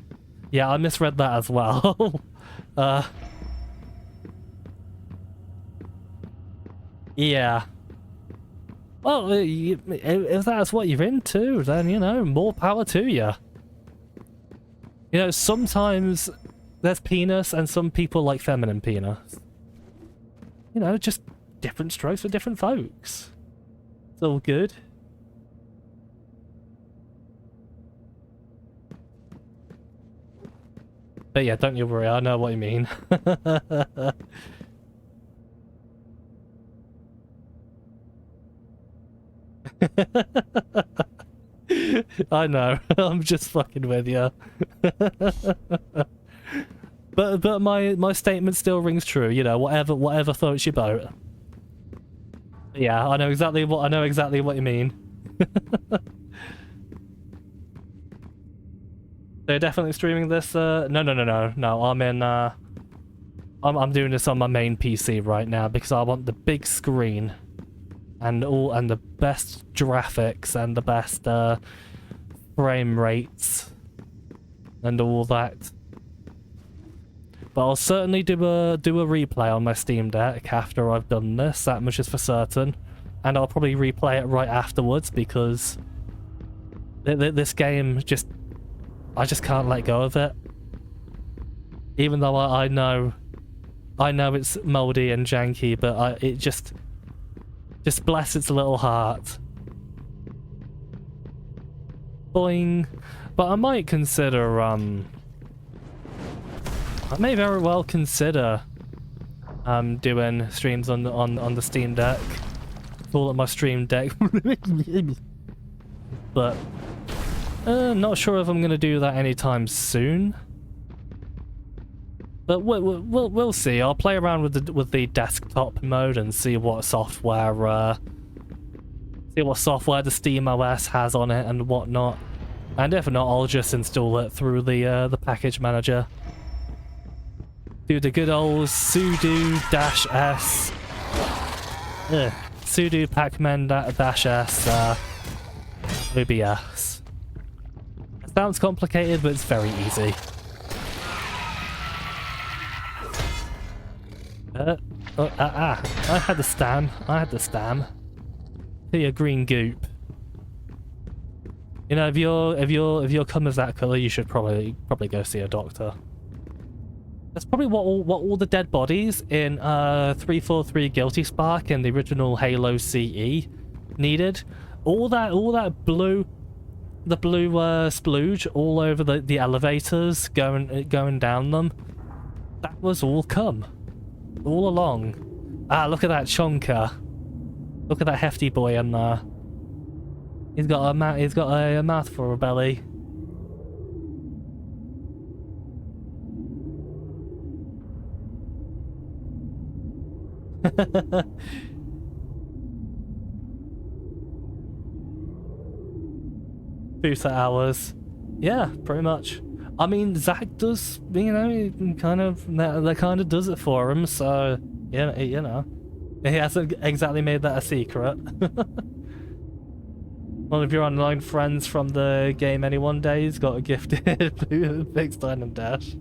Yeah, I misread that as well. Yeah. Well, if that's what you're into, then, you know, more power to you. You know, sometimes there's penis and some people like feminine penis. You know, just different strokes for different folks. It's all good. But yeah, don't you worry, I know what you mean. I know. I'm just fucking with you. but my statement still rings true. You know, whatever floats your boat. Yeah, I know exactly what you mean. They're definitely streaming this. No. I'm doing this on my main PC right now because I want the big screen. And the best graphics and the best frame rates and all that. But I'll certainly do a replay on my Steam Deck after I've done this, that much is for certain. And I'll probably replay it right afterwards because this game I just can't let go of it. Even though I know it's moldy and janky, but it just bless its little heart. Boing. But I might consider I may very well consider doing streams on the Steam Deck. Call it my Stream Deck. But not sure if I'm gonna do that anytime soon. But we'll see. I'll play around with the desktop mode and see what software the Steam OS has on it and whatnot. And if not, I'll just install it through the package manager. Do the good old sudo -s sudo pacman -s OBS. It sounds complicated, but it's very easy. I had the stam. See a green goop. You know, if your cum is that color, you should probably go see a doctor. That's probably what all the dead bodies in 343 Guilty Spark and the original Halo CE needed. All that blue, the blue splooge all over the elevators going down them. That was all cum, all along. Ah, look at that chonker. Look at that hefty boy in there. He's got a mouth for a belly. Booster hours. Yeah, pretty much. I mean, Zach does, you know, that kind of does it for him, so, yeah, you know. He hasn't exactly made that a secret. One of your online friends from the Game Anyone days got a gifted Big Stein and Dash.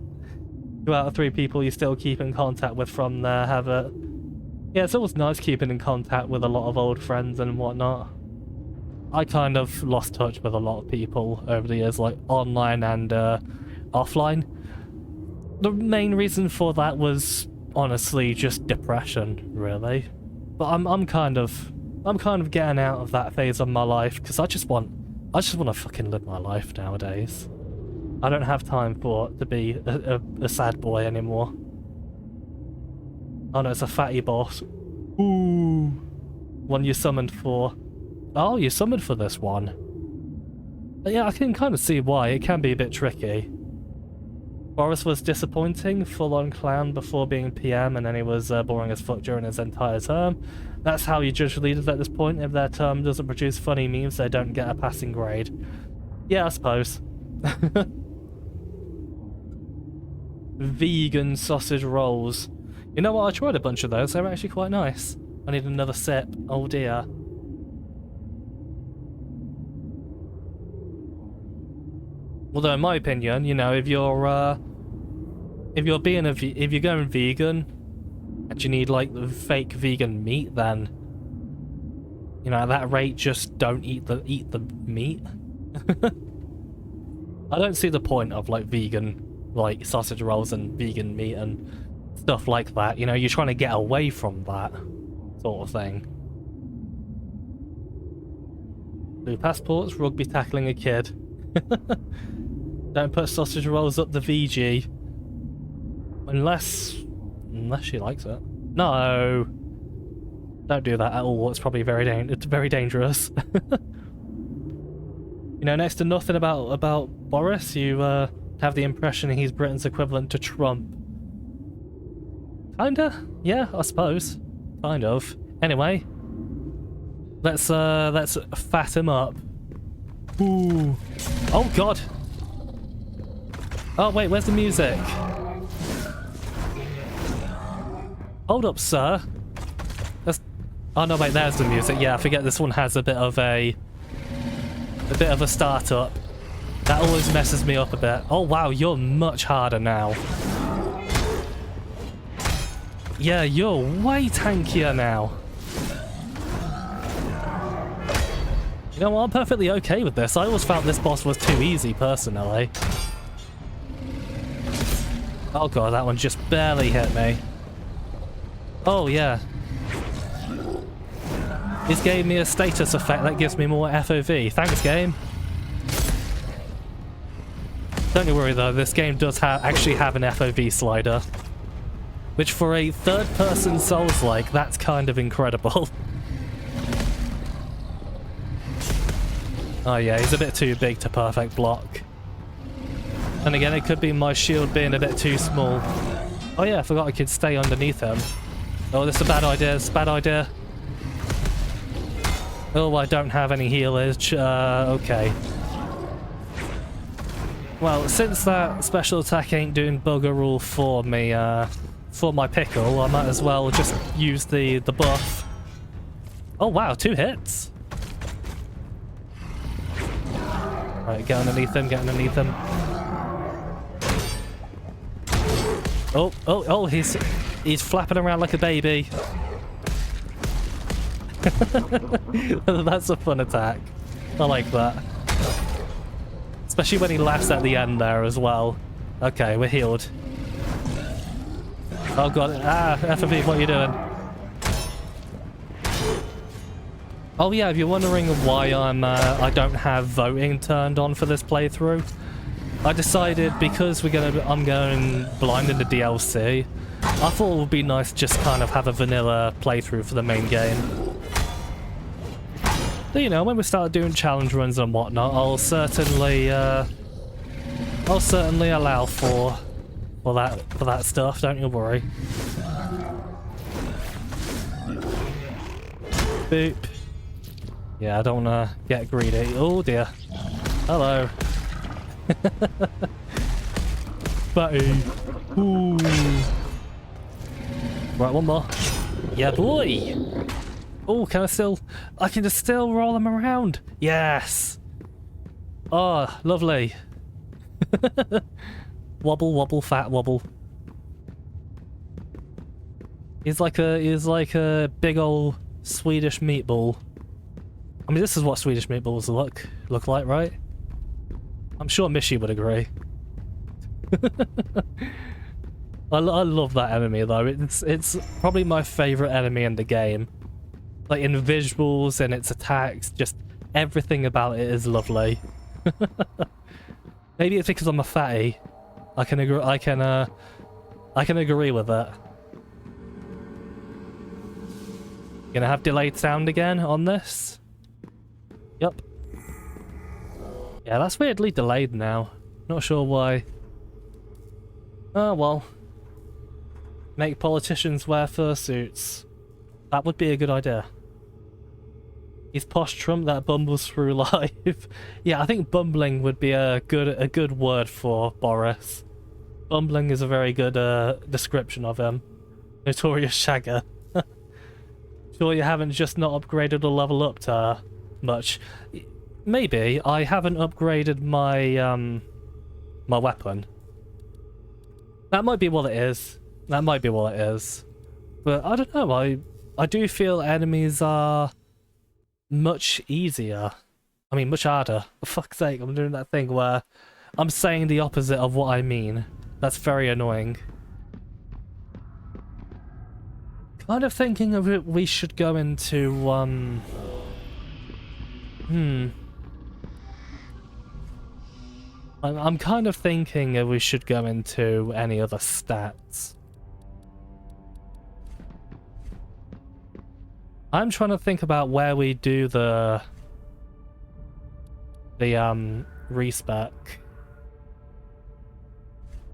2 out of 3 people you still keep in contact with from there have it. Yeah, it's always nice keeping in contact with a lot of old friends and whatnot. I kind of lost touch with a lot of people over the years, like online and offline. The main reason for that was honestly just depression, really. But I'm kind of getting out of that phase of my life because I just want to fucking live my life nowadays. I don't have time to be a sad boy anymore. Oh no, it's a fatty boss. Ooh, one you summoned for. Oh, you summoned for this one. But yeah, I can kind of see why. It can be a bit tricky. Boris was disappointing, full-on clown before being PM, and then he was boring as fuck during his entire term. That's how you judge leaders at this point. If their term doesn't produce funny memes, they don't get a passing grade. Yeah, I suppose. Vegan sausage rolls. You know what? I tried a bunch of those. They were actually quite nice. I need another sip. Oh dear. Although in my opinion, you know, if you're going vegan and you need like the fake vegan meat, then you know at that rate just don't eat the meat. I don't see the point of like vegan like sausage rolls and vegan meat and stuff like that. You know, you're trying to get away from that sort of thing. Blue passports, rugby tackling a kid. Don't put sausage rolls up the VG. Unless she likes it. No! Don't do that at all, it's probably very dangerous. You know, next to nothing about Boris, you have the impression he's Britain's equivalent to Trump. Kinda? Yeah, I suppose. Kind of. Anyway. Let's fat him up. Ooh. Oh god! Oh wait, where's the music? Hold up, sir. Oh no, wait, there's the music. Yeah, I forget this one has a bit of a startup. That always messes me up a bit. Oh wow, you're much harder now. Yeah, you're way tankier now. You know what? I'm perfectly okay with this. I always felt this boss was too easy, personally. Oh god, that one just barely hit me. Oh yeah. This gave me a status effect that gives me more FOV. Thanks, game. Don't you worry though, this game does actually have an FOV slider. Which for a third-person Souls-like, that's kind of incredible. Oh yeah, he's a bit too big to perfect block. And again, it could be my shield being a bit too small. Oh yeah, I forgot I could stay underneath him. Oh, this is a bad idea, it's a bad idea. Oh, I don't have any healage. Okay. Well, since that special attack ain't doing bugger all for me, for my pickle, I might as well just use the buff. Oh wow, 2 hits. Right, get underneath him, get underneath him. Oh, he's flapping around like a baby. That's a fun attack. I like that. Especially when he laughs at the end there as well. Okay, we're healed. Oh god, FMV, what are you doing? Oh yeah, if you're wondering why I don't have voting turned on for this playthrough, I decided because I'm going blind in the DLC, I thought it would be nice to just kind of have a vanilla playthrough for the main game. But, you know, when we start doing challenge runs and whatnot, I'll certainly allow for that stuff. Don't you worry. Boop. Yeah, I don't want to get greedy. Oh dear. Hello. Batty. Ooh. Right, one more. Yeah, boy. Oh, I can just still roll them around. Yes. Oh, lovely. Wobble, wobble, fat wobble. He's like a big old Swedish meatball. I mean, this is what Swedish meatballs look like, right? I'm sure Mishi would agree. I love that enemy though. It's probably my favorite enemy in the game. Like in visuals and its attacks, just everything about it is lovely. Maybe it's because I'm a fatty. I can agree with that. Gonna have delayed sound again on this. Yup. Yeah, that's weirdly delayed now. Not sure why. Oh well. Make politicians wear fursuits. That would be a good idea. He's posh Trump that bumbles through life. Yeah, I think bumbling would be a good word for Boris. Bumbling is a very good description of him. Notorious shagger. Sure you haven't just not upgraded or level up to much. Maybe I haven't upgraded my my weapon. That might be what it is. That might be what it is. But I don't know, I do feel enemies are much easier. I mean, much harder. For fuck's sake, I'm doing that thing where I'm saying the opposite of what I mean. That's very annoying. Kind of thinking of it, we should go into, I'm kind of thinking we should go into any other stats. I'm trying to think about where we do the respec.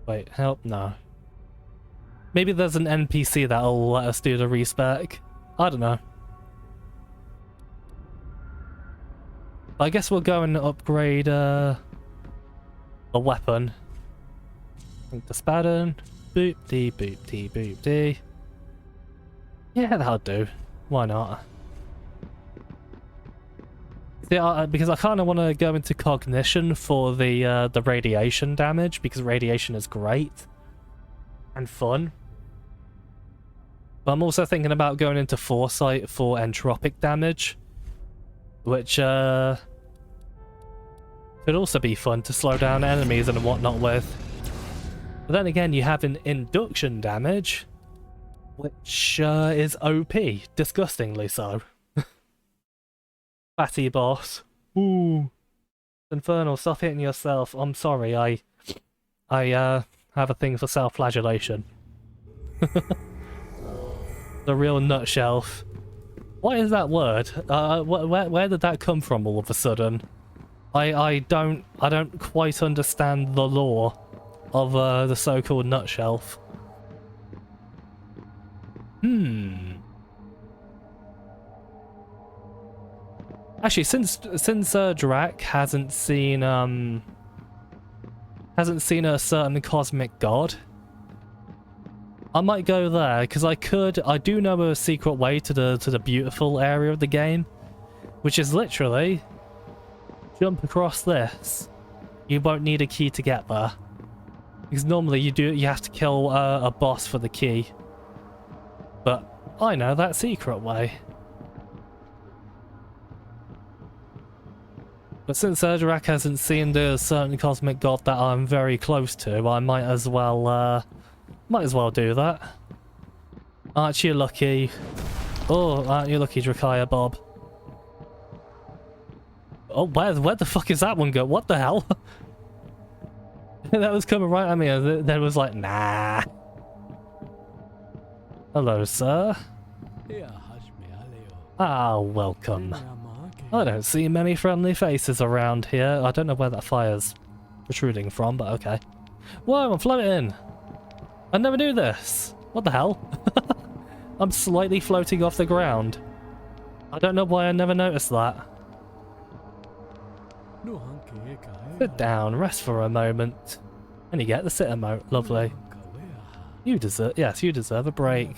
Wait, help? No. Maybe there's an NPC that'll let us do the respec. I don't know. I guess we'll go and upgrade a weapon. Link to Spadon. Boop dee boop dee boop dee. Yeah, that'll do. Why not? See, because I kind of want to go into cognition for the radiation damage, because radiation is great and fun. But I'm also thinking about going into Foresight for entropic damage, which could also be fun to slow down enemies and whatnot with. But then again, you have an induction damage, which is OP, disgustingly so. Fatty boss. Ooh. Infernal, stop hitting yourself. I'm sorry, I have a thing for self-flagellation. The real nut shelf. What is that word? Where did that come from all of a sudden? I don't quite understand the lore of the so-called nut shelf. Actually, since Drac hasn't seen a certain cosmic god, I might go there because I do know a secret way to the beautiful area of the game, which is literally jump across this. You won't need a key to get there, because normally you have to kill a boss for the key. But I know that secret way. But since Drac hasn't seen the certain cosmic god that I'm very close to, I might as well do that. Aren't you lucky? Oh, aren't you lucky, Drakaya Bob? Oh, where the fuck is that one go? What the hell? That was coming right at me, and then it was like, nah. Hello, sir. Ah, welcome. I don't see many friendly faces around here. I don't know where that fire's protruding from, but okay. Whoa, I'm floating! I never knew this! What the hell? I'm slightly floating off the ground. I don't know why I never noticed that. Sit down, rest for a moment. And you get the sit emote. Lovely. You deserve a break.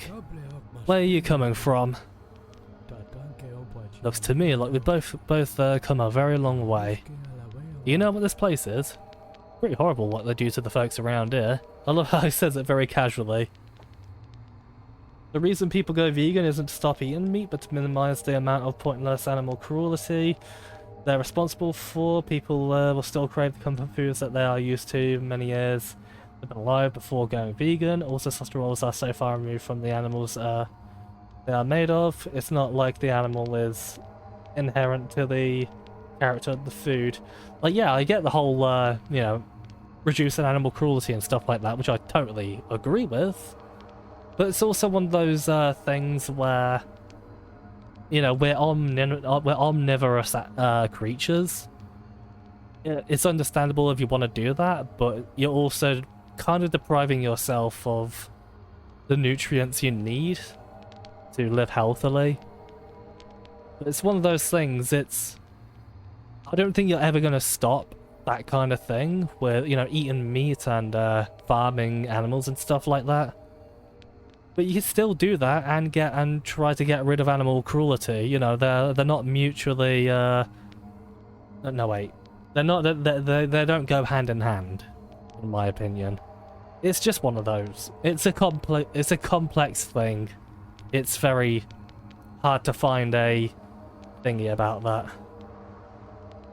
Where are you coming from? Looks to me like we both come a very long way. You know what this place is? Pretty horrible what they do to the folks around here. I love how he says it very casually. The reason people go vegan isn't to stop eating meat, but to minimize the amount of pointless animal cruelty they're responsible for. People will still crave the comfort foods that they are used to. Many years they've been alive before going vegan. Also, such rolls are so far removed from the animals they are made of. It's not like the animal is inherent to the character of the food. Like, yeah, I get the whole, you know, reducing animal cruelty and stuff like that, which I totally agree with. But it's also one of those things where, you know, we're omnivorous creatures. It's understandable if you want to do that, but you're also kind of depriving yourself of the nutrients you need to live healthily. But it's one of those things, I don't think you're ever going to stop that kind of thing, where, you know, eating meat and farming animals and stuff like that. But you can still do that and try to get rid of animal cruelty. You know, they're not mutually no wait. They don't go hand in hand, in my opinion. It's just one of those. It's a complex thing. It's very hard to find a thingy about that.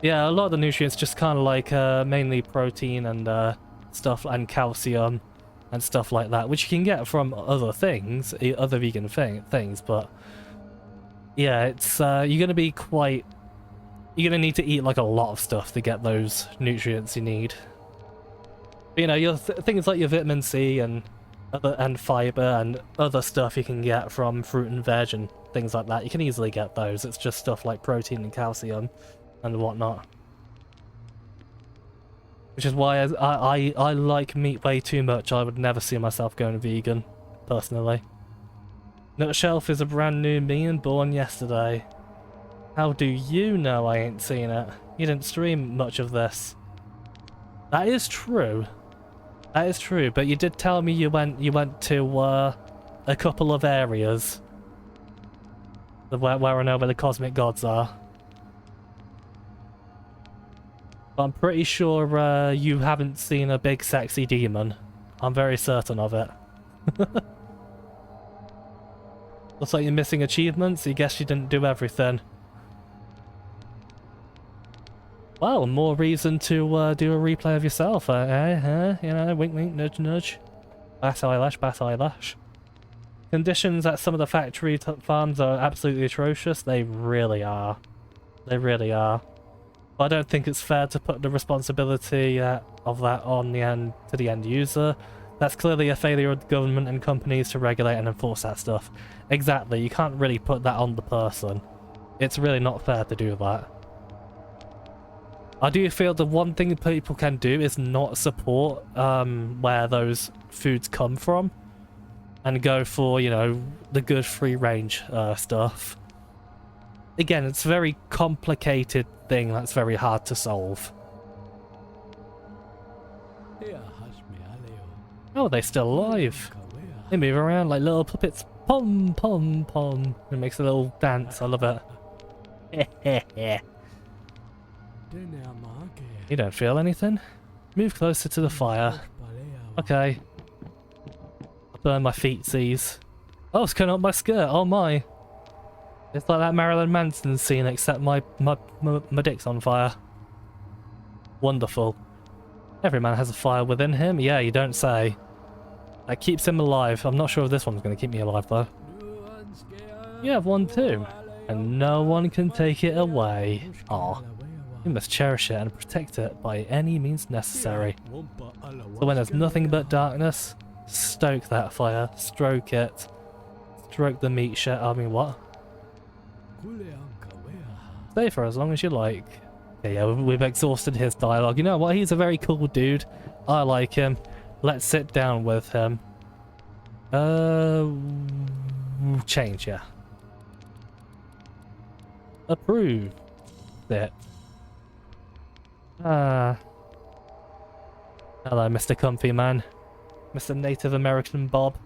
Yeah, a lot of the nutrients just kind of like mainly protein and stuff, and calcium and stuff like that, which you can get from other things, other vegan things, but yeah, it's you're gonna need to eat like a lot of stuff to get those nutrients you need. But, you know, your things like your vitamin C and fiber and other stuff you can get from fruit and veg and things like that. You can easily get those. It's just stuff like protein and calcium and whatnot. Which is why I like meat way too much. I would never see myself going vegan, personally. Nutshelf is a brand new me and born yesterday. How do you know I ain't seen it? You didn't stream much of this. That is true. That is true, but you did tell me you went to a couple of areas where I know where the cosmic gods are. But I'm pretty sure you haven't seen a big sexy demon. I'm very certain of it. Looks like you're missing achievements. I guess you didn't do everything. Well, more reason to do a replay of yourself. You know, wink wink, nudge nudge. Bat eyelash, bat eyelash. Conditions at some of the factory farms are absolutely atrocious. They really are. They really are. But I don't think it's fair to put the responsibility of that on the end to the end user. That's clearly a failure of the government and companies to regulate and enforce that stuff. Exactly, you can't really put that on the person. It's really not fair to do that. I do feel the one thing people can do is not support where those foods come from. And go for, you know, the good free range stuff. Again, it's a very complicated thing that's very hard to solve. Oh, they're still alive. They move around like little puppets. Pom, pom, pom. It makes a little dance. I love it. You don't feel anything? Move closer to the fire. Okay. I'll burn my feetsies. Oh, it's coming up my skirt. Oh my. It's like that Marilyn Manson scene, except my dick's on fire. Wonderful. Every man has a fire within him. Yeah, you don't say. That keeps him alive. I'm not sure if this one's going to keep me alive, though. You have one too. And no one can take it away. Aw. You must cherish it and protect it by any means necessary. So when there's nothing but darkness, stoke that fire. Stroke it. Stroke the meat shit. I mean, what? Stay for as long as you like. Okay, yeah, we've exhausted his dialogue. You know what? He's a very cool dude. I like him. Let's sit down with him. Change, yeah. Approve. It. Hello, Mr. Comfy Man. Mr. Native American Bob.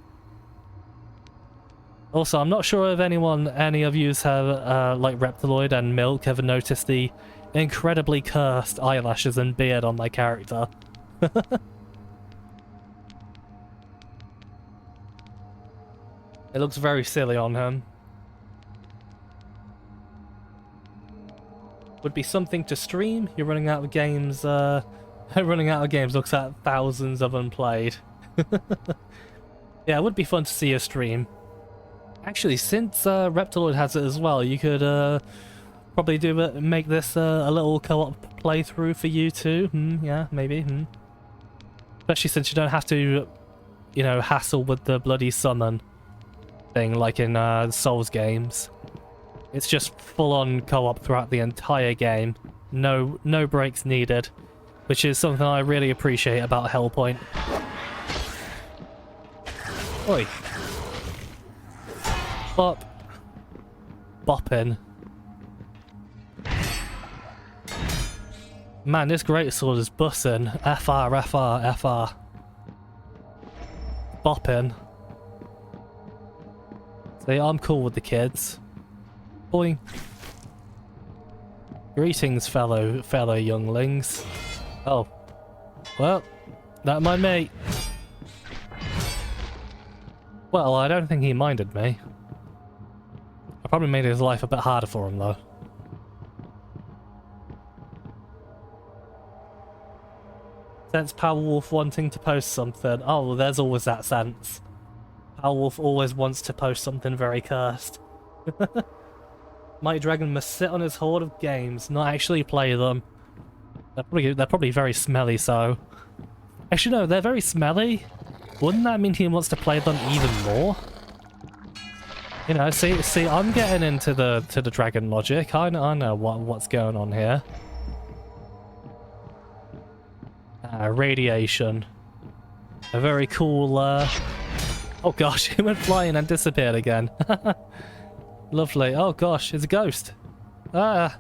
Also, I'm not sure if any of you have, like Reptiloid and Milk, ever noticed the incredibly cursed eyelashes and beard on my character. It looks very silly on him. Would be something to stream. You're running out of games, running out of games looks at thousands of unplayed. Yeah, it would be fun to see a stream. Actually, since Reptiloid has it as well, you could probably make this a little co-op playthrough for you too. Yeah, maybe. Especially since you don't have to, you know, hassle with the bloody summon thing like in Souls games. It's just full-on co-op throughout the entire game. No breaks needed, which is something I really appreciate about Hellpoint. Oi. Bop. Boppin'. Man, this greatsword is bussin'. FR, FR, FR. Boppin'. See, I'm cool with the kids. Boing. Greetings, fellow younglings. Oh. Well, that my mate. Well, I don't think he minded me. I probably made his life a bit harder for him, though. Sense Powerwolf wanting to post something. Oh, well, there's always that sense. Powerwolf always wants to post something very cursed. Mighty Dragon must sit on his hoard of games, not actually play them. They're probably very smelly, so... Actually, no, they're very smelly. Wouldn't that mean he wants to play them even more? You know, see, I'm getting into the dragon logic. I know what's going on here. Radiation. A very cool, Oh gosh, he went flying and disappeared again. Lovely. Oh gosh, it's a ghost. Ah.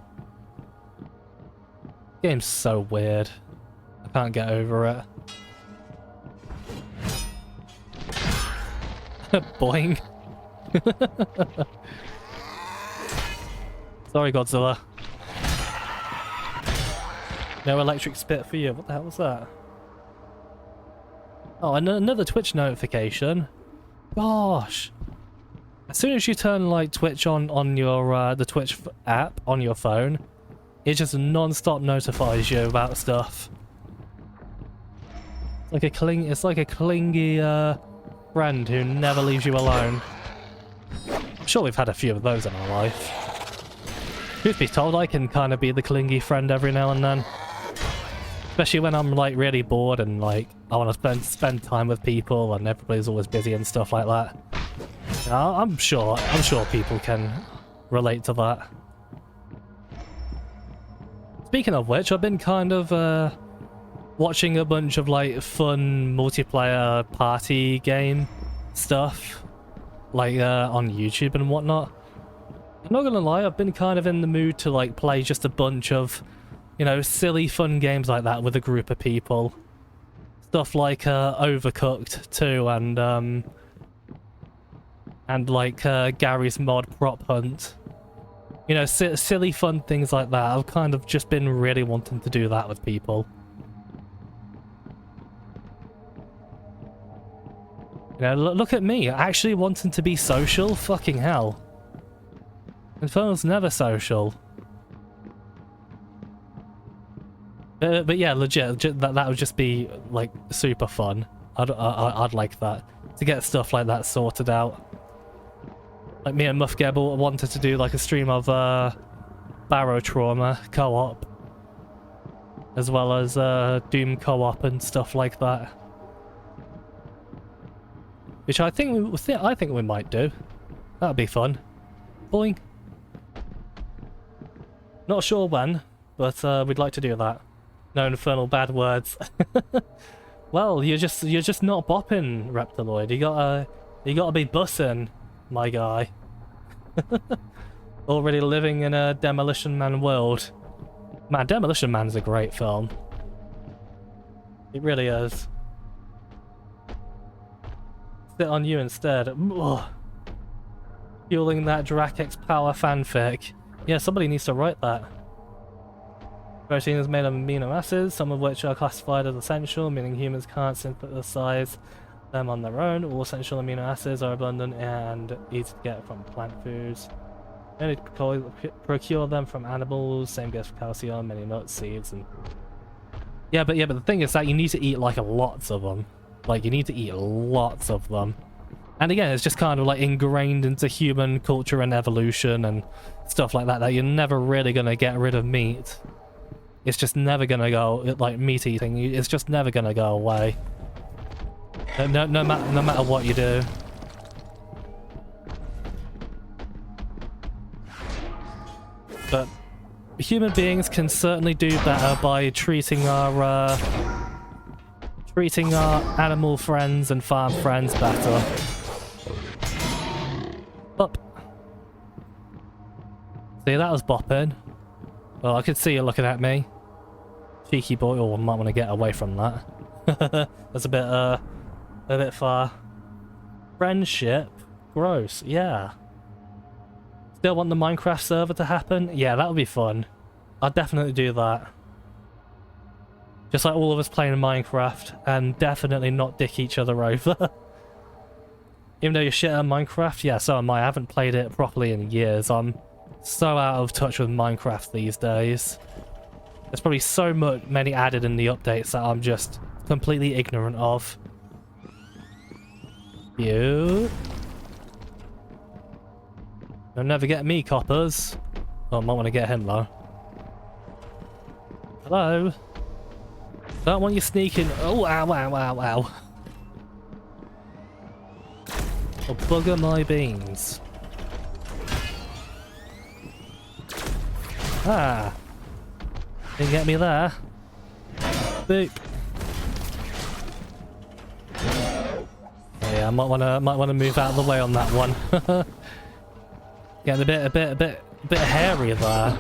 Game's so weird. I can't get over it. Boing. Sorry, Godzilla. No electric spit for you. What the hell was that? Oh, another Twitch notification. Gosh. As soon as you turn like Twitch on your the Twitch app on your phone, it just non-stop notifies you about stuff. It's like a clingy friend who never leaves you alone. I'm sure we've had a few of those in our life. Truth be told, I can kind of be the clingy friend every now and then. Especially when I'm like really bored and like I want to spend time with people and everybody's always busy and stuff like that. I'm sure people can relate to that. Speaking of which, I've been kind of watching a bunch of like fun multiplayer party game stuff, like on YouTube and whatnot. I'm not gonna lie, I've been kind of in the mood to like play just a bunch of, you know, silly fun games like that with a group of people. Stuff like Overcooked 2 and like Gary's Mod Prop Hunt. You know, silly fun things like that. I've kind of just been really wanting to do that with people. You know, look at me, actually wanting to be social. Fucking hell. Infernal's never social. But yeah, legit, that would just be like super fun. I'd like that, to get stuff like that sorted out. Like me and Muff Gebel wanted to do like a stream of Barrow Trauma co-op, as well as Doom co-op and stuff like that. Which I think we might do. That'd be fun. Boing. Not sure when, but we'd like to do that. No infernal bad words. Well, you're just not bopping, Reptiloid. You gotta be bussing, my guy. Already living in a Demolition Man world. Man, Demolition Man's a great film. It really is. Sit on you instead. Ugh. Fueling that Drakex power fanfic. Yeah, somebody needs to write that. Protein is made of amino acids, some of which are classified as essential, meaning humans can't synthesize them on their own. All essential amino acids are abundant and easy to get from plant foods. You need to procure them from animals. Same goes for calcium, many nuts, seeds, and yeah, but the thing is that you need to eat like lots of them. Like you need to eat lots of them. And again, it's just kind of like ingrained into human culture and evolution and stuff like that, that you're never really gonna get rid of meat. It's just never gonna go, like meat eating, it's just never gonna go away. No matter what you do. But human beings can certainly do better by treating our animal friends and farm friends better. Up. See, that was bopping. Well, I could see you looking at me. Cheeky boy. Oh, I might want to get away from that. That's a bit far. Friendship? Gross, yeah. Still want the Minecraft server to happen? Yeah, that would be fun. I'd definitely do that. Just like all of us playing Minecraft, and definitely not dick each other over. Even though you're shit at Minecraft, yeah, so am I. I haven't played it properly in years. I'm so out of touch with Minecraft these days. There's probably so many added in the updates that I'm just completely ignorant of. You. You'll never get me, coppers. Oh, I might want to get him though. Hello? Don't want you sneaking. Oh, ow, ow, ow, ow. Oh, bugger my beans. Ah. Didn't get me there. Boop. Yeah, I might wanna move out of the way on that one. Getting a bit hairy there.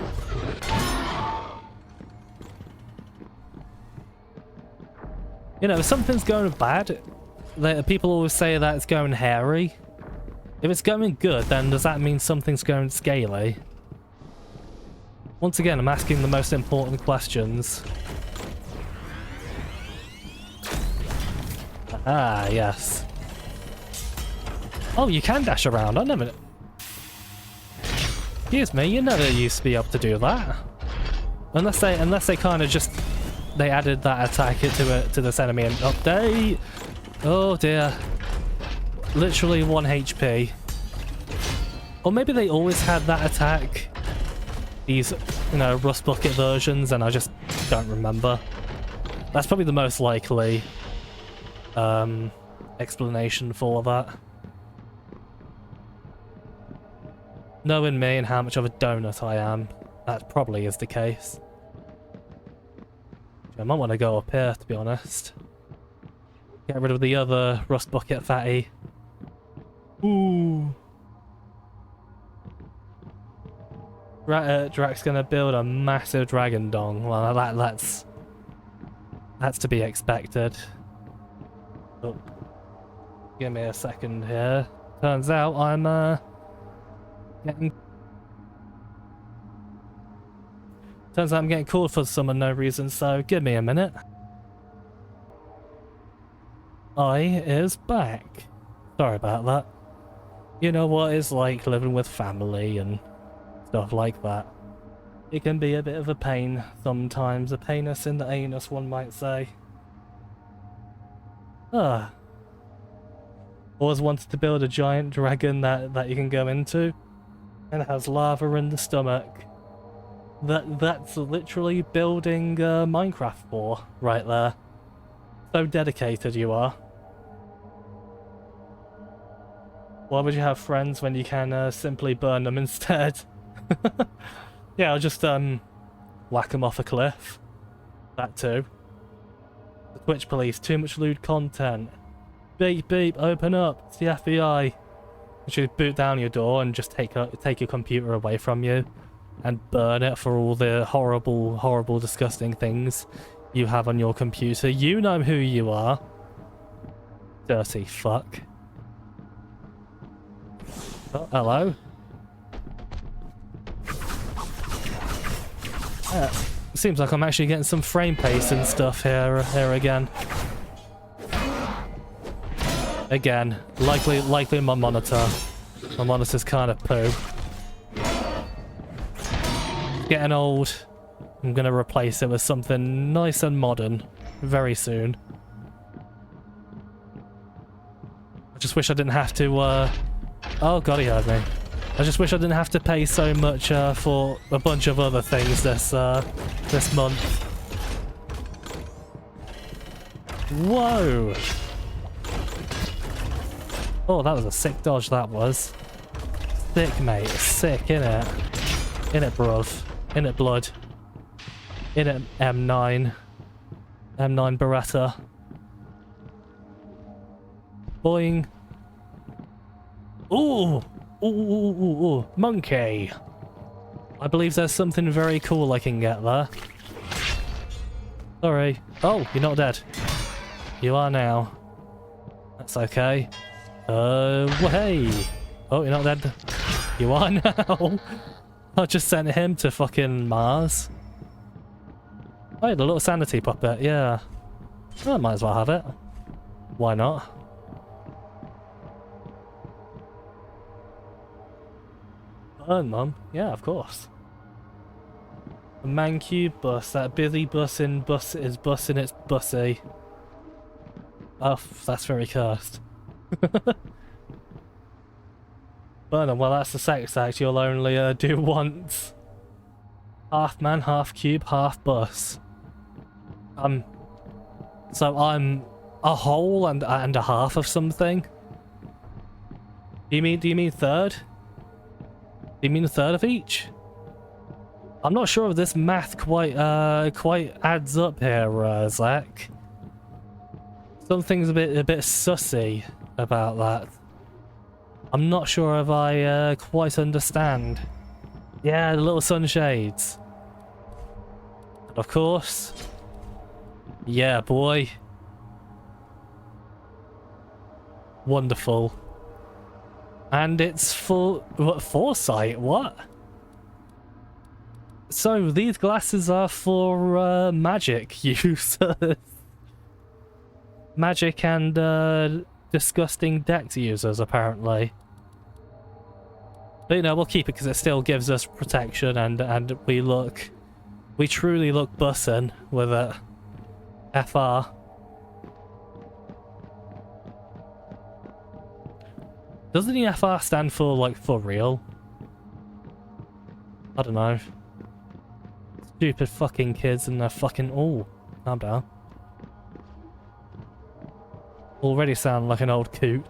You know, if something's going bad, people always say that it's going hairy. If it's going good, then does that mean something's going scaly? Once again, I'm asking the most important questions. Ah, yes. Oh, you can dash around. I never... Excuse me, you never used to be able to do that. Unless they kind of just... They added that attack to this enemy and update. Oh dear. Literally 1 HP. Or maybe they always had that attack. These, you know, Rust Bucket versions, and I just don't remember. That's probably the most likely explanation for that. Knowing me and how much of a donut I am, that probably is the case. I might want to go up here, to be honest. Get rid of the other Rust Bucket fatty. Ooh. Drak's gonna build a massive dragon dong. Well, that's to be expected. Oh. Give me a second here. Turns out I'm getting called for some unknown reason, so give me a minute. I is back. Sorry about that. You know what it's like living with family and stuff like that. It can be a bit of a pain sometimes, a painus in the anus, one might say. Always wanted to build a giant dragon that you can go into and has lava in the stomach. That's literally building Minecraft for right there. So dedicated you are. Why would you have friends when you can simply burn them instead? Yeah, I'll just whack them off a cliff. That too. The Twitch police, too much lewd content. Beep beep, open up, it's the FBI. You should boot down your door and just take your computer away from you and burn it for all the horrible, horrible, disgusting things you have on your computer. You know who you are. Dirty fuck. Oh, hello. Seems like I'm actually getting some frame pace and stuff here again. Again, likely my monitor. My monitor's kind of poo. Getting old. I'm gonna replace it with something nice and modern very soon. I just wish I didn't have to, oh god, he heard me. I just wish I didn't have to pay so much for a bunch of other things this month. Whoa! Oh, that was a sick dodge, that was. Sick, mate. Sick, innit? Innit, bruv. Innit, blood. Innit, M9. M9 Beretta. Boing. Ooh! Ooh, monkey. I believe there's something very cool I can get there. Sorry. Oh, you're not dead. You are now. That's okay. Hey. Oh, you're not dead. You are now. I just sent him to fucking Mars. Oh, the little sanity puppet, yeah. I might as well have it. Why not? Mum. Yeah, of course. A Mancube bus. That busy bus is bussing its bussy. Oh, that's very cursed. Burnham, well that's the sex act you'll only do once. Half man, half cube, half bus. So I'm a whole and a half of something? Do you mean third? Do you mean a third of each? I'm not sure if this math quite adds up here, Zach. Something's a bit sussy about that. I'm not sure if I quite understand. Yeah, the little sunshades. And of course. Yeah, boy. Wonderful. And it's full... What? Foresight? What? So, these glasses are for magic use. Magic and disgusting Dex users, apparently. But you know, we'll keep it because it still gives us protection, and we truly look bussin' with it. FR. Doesn't the FR stand for, like, for real? I don't know. Stupid fucking kids and their fucking... Oh, calm down. Already sound like an old coot.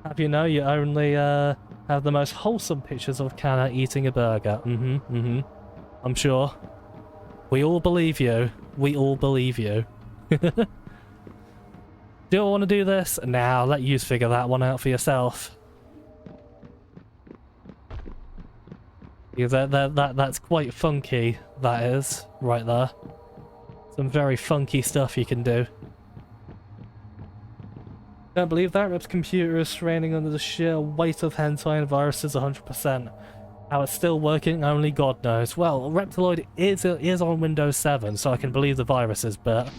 Have you know you only have the most wholesome pictures of Canna eating a burger? I'm sure. We all believe you. We all believe you. Do I want to do this? Nah, let you figure that one out for yourself. Yeah, that's quite funky, that is, right there. Some very funky stuff you can do. Can't believe that Rip's computer is straining under the sheer weight of hentai and viruses 100%. How it's still working, only God knows. Well, Reptiloid is on Windows 7, so I can believe the viruses, but...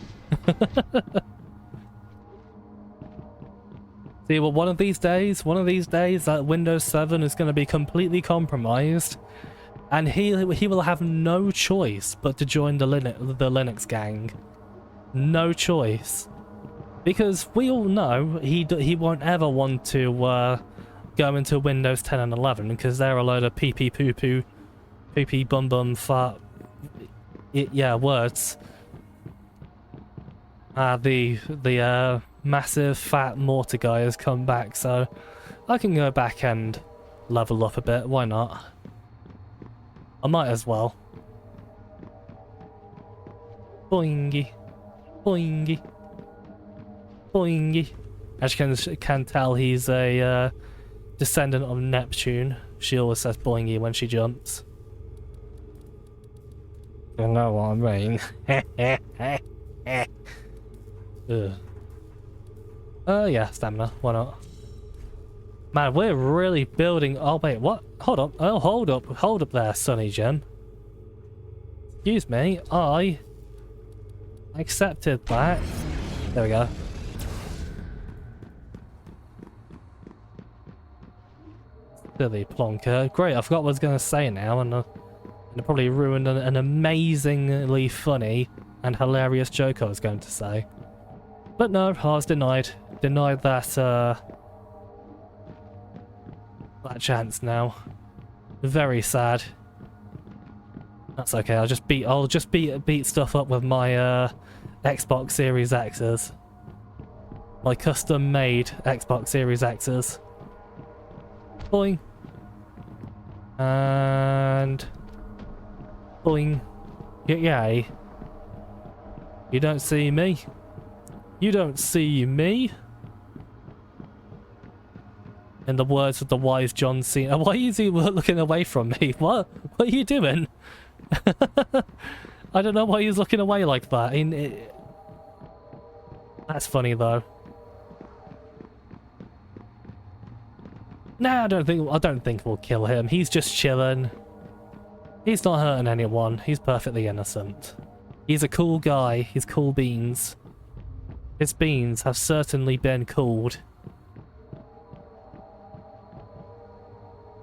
See, well, one of these days, that Windows 7 is going to be completely compromised, and he will have no choice but to join the Linux gang. No choice. Because we all know he won't ever want to go into Windows 10 and 11 because they're a load of pee-pee poo-poo, poo-pee bum-bum fart, yeah, words. The massive fat mortar guy has come back, so I can go back and level up a bit. Why not? I might as well. Boingy, boingy, boingy. As you can tell, he's a descendant of Neptune. She always says boingy when she jumps. You know what I mean? Yeah, stamina. Why not? Man, we're really building... Oh, wait, what? Hold up. Oh, hold up there, Sonny Jim. Excuse me, I accepted that. There we go. Silly plonker. Great, I forgot what I was going to say now, and I probably ruined an amazingly funny and hilarious joke I was going to say. But no, I was denied. Denied that chance now. Very sad. That's okay. I'll just beat stuff up with my Xbox Series X's. My custom-made Xbox Series X's. Boing. And boing. Yay. You don't see me. You don't see me. In the words of the wise John Cena. Why is he looking away from me? What are you doing? I don't know why he's looking away like that. I mean, that's funny though. Nah, I don't think we'll kill him. He's just chilling. He's not hurting anyone. He's perfectly innocent. He's a cool guy. He's cool beans. His beans have certainly been cooled.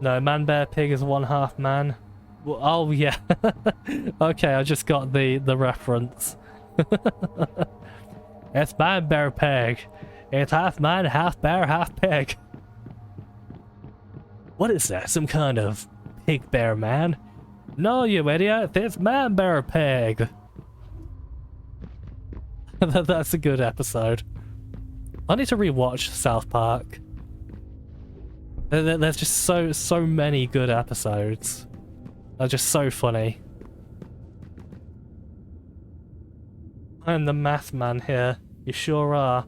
No, man, bear, pig is one half man. Well, oh yeah. Okay, I just got the reference. It's man, bear, pig. It's half man, half bear, half pig. What is that? Some kind of pig bear man? No, you idiot. It's man, bear, pig. That's a good episode. I need to rewatch South Park. There's just so many good episodes. They're just so funny. I'm the math man here. You sure are.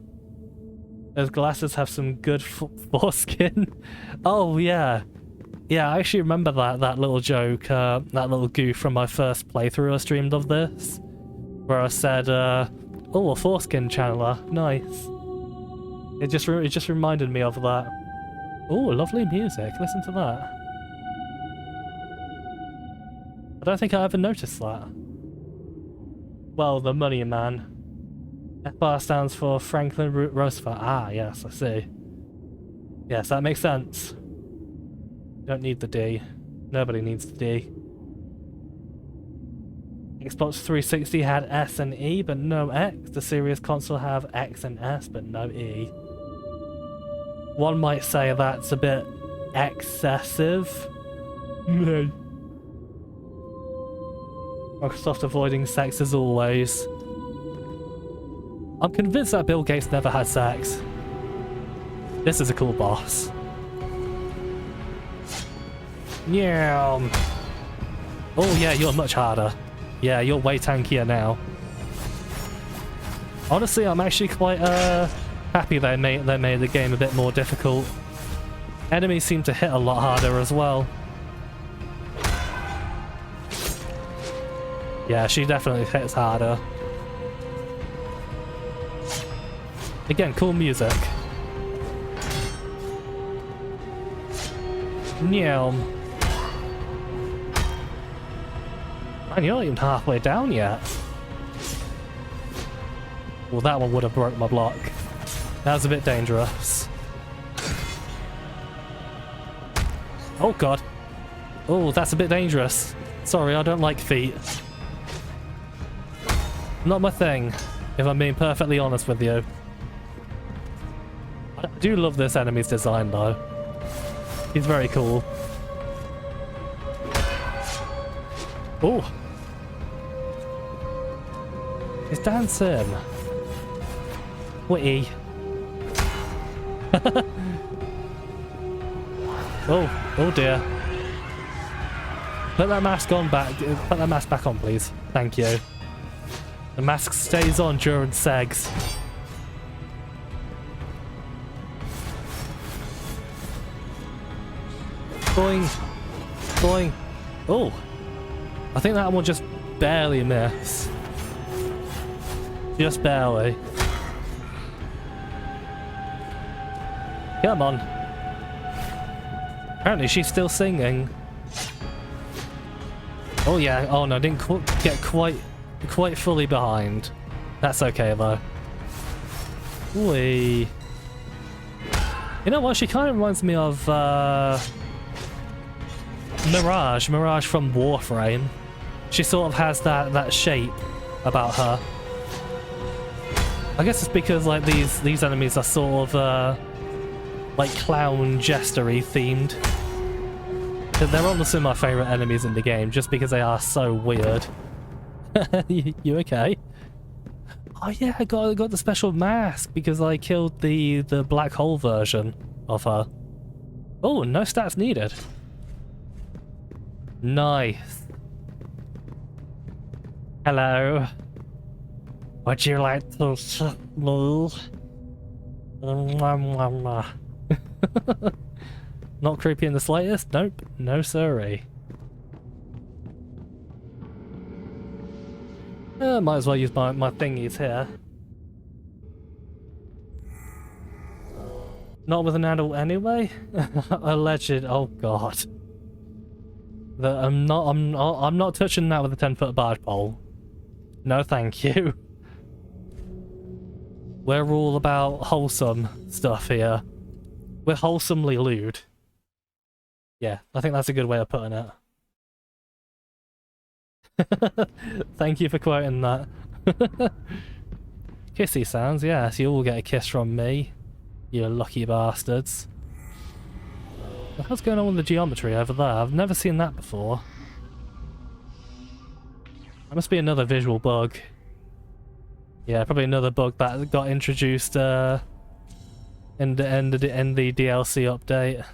Those glasses have some good foreskin. Oh yeah. Yeah, I actually remember that little joke, that little goof from my first playthrough I streamed of this. Where I said, oh, a foreskin channeler. Nice. It just reminded me of that. Oh, lovely music. Listen to that. I don't think I ever noticed that. Well, the money man. FR stands for Franklin Roosevelt. Ah, yes, I see. Yes, that makes sense. Don't need the D. Nobody needs the D. Xbox 360 had S and E, but no X. The Series console have X and S, but no E. One might say that's a bit excessive. Microsoft avoiding sex as always. I'm convinced that Bill Gates never had sex. This is a cool boss. Yeah. Oh yeah, you're much harder. Yeah, you're way tankier now. Honestly, I'm actually quite happy they made the game a bit more difficult. Enemies seem to hit a lot harder as well. Yeah, she definitely hits harder. Again, cool music. Meow. Man, you're not even halfway down yet. Well, that one would have broke my block. That was a bit dangerous. Oh god. Oh, that's a bit dangerous. Sorry, I don't like feet. Not my thing, if I'm being perfectly honest with you. I do love this enemy's design though. He's very cool. Oh! He's dancing. Witty. Oh dear. Put that mask on back. Put that mask back on, please. Thank you. The mask stays on during segs. Boing. Boing. Oh. I think that one just barely missed. Just barely. Come on. Apparently she's still singing. Oh yeah. Oh no, didn't get quite fully behind. That's okay though. Wee. You know what? She kind of reminds me of Mirage from Warframe. She sort of has that shape about her. I guess it's because like these enemies are sort of like clown jestery themed. They're honestly my favorite enemies in the game just because they are so weird. You okay? Oh yeah, I got the special mask because I killed the black hole version of her. Oh, no stats needed. Nice. Hello. Would you like to move? Not creepy in the slightest? Nope. No siree. Might as well use my thingies here. Not with an adult anyway? Alleged. Oh god. I'm not touching that with a 10-foot barge pole. No thank you. We're all about wholesome stuff here. We're wholesomely lewd. Yeah, I think that's a good way of putting it. Thank you for quoting that. Kissy sounds, yes, you all get a kiss from me. You lucky bastards. What's going on with the geometry over there? I've never seen that before. That must be another visual bug. Yeah, probably another bug that got introduced in the DLC update.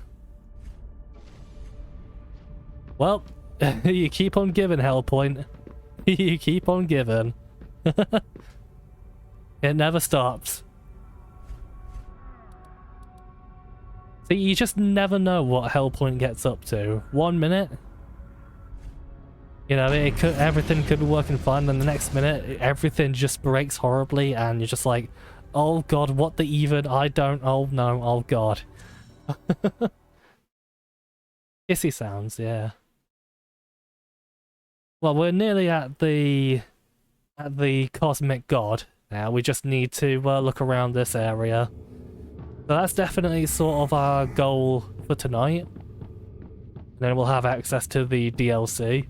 Well, you keep on giving, Hellpoint. You keep on giving. It never stops. See, you just never know what Hellpoint gets up to. 1 minute, you know, everything could be working fine, then the next minute, everything just breaks horribly, and you're just like, oh god, what the even? I don't. Oh no. Oh god. Kissy sounds, yeah. Well, we're nearly at the cosmic god now. We just need to look around this area. So that's definitely sort of our goal for tonight. And then we'll have access to the DLC.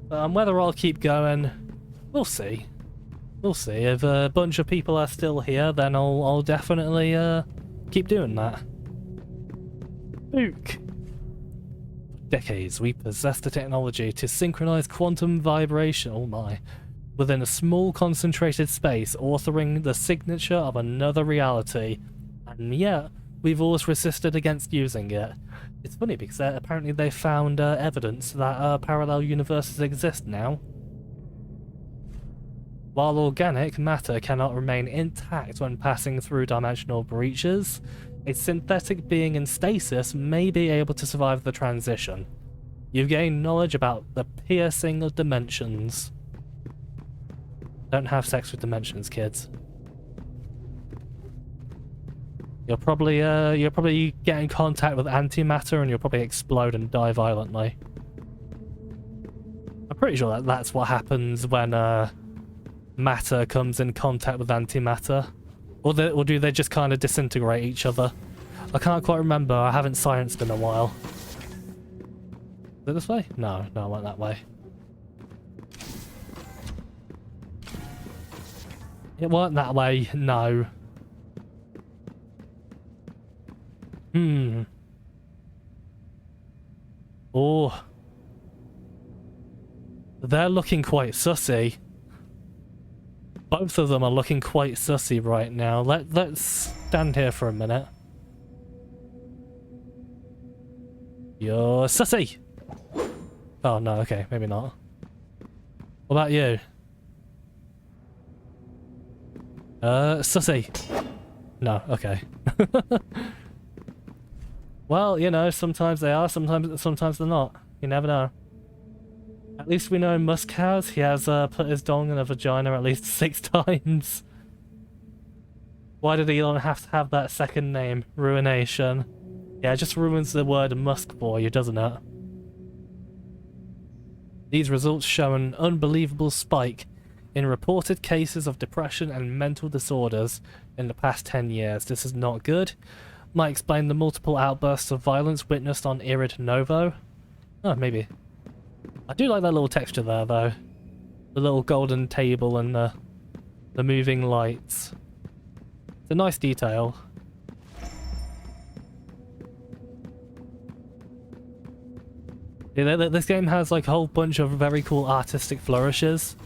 Whether I'll keep going, we'll see. We'll see. If a bunch of people are still here, then I'll definitely keep doing that. Spook. For decades, we possessed the technology to synchronize quantum vibration, oh my, within a small concentrated space, authoring the signature of another reality. And yet, we've always resisted against using it. It's funny because apparently they found evidence that parallel universes exist now. While organic matter cannot remain intact when passing through dimensional breaches, a synthetic being in stasis may be able to survive the transition. You've gained knowledge about the piercing of dimensions. Don't have sex with dimensions, kids. You'll probably get in contact with antimatter and you'll probably explode and die violently. I'm pretty sure that's what happens when matter comes in contact with antimatter. Or do they just kind of disintegrate each other? I can't quite remember. I haven't scienced in a while. Is it this way? No, I went that way. It weren't that way, no. Oh. They're looking quite sussy. Both of them are looking quite sussy right now. Let's stand here for a minute. You're sussy! Oh no, okay, maybe not. What about you? Sussy. No, okay. Well, you know, sometimes they are, sometimes they're not. You never know. At least we know Musk has. He has put his dong in a vagina at least 6 times. Why did Elon have to have that second name? Ruination. Yeah, it just ruins the word Musk for you, doesn't it? These results show an unbelievable spike in reported cases of depression and mental disorders in the past 10 years. This is not good. Might explain the multiple outbursts of violence witnessed on Irid Novo. Oh, maybe. I do like that little texture there, though. The little golden table and the moving lights. It's a nice detail. Yeah, this game has like a whole bunch of very cool artistic flourishes.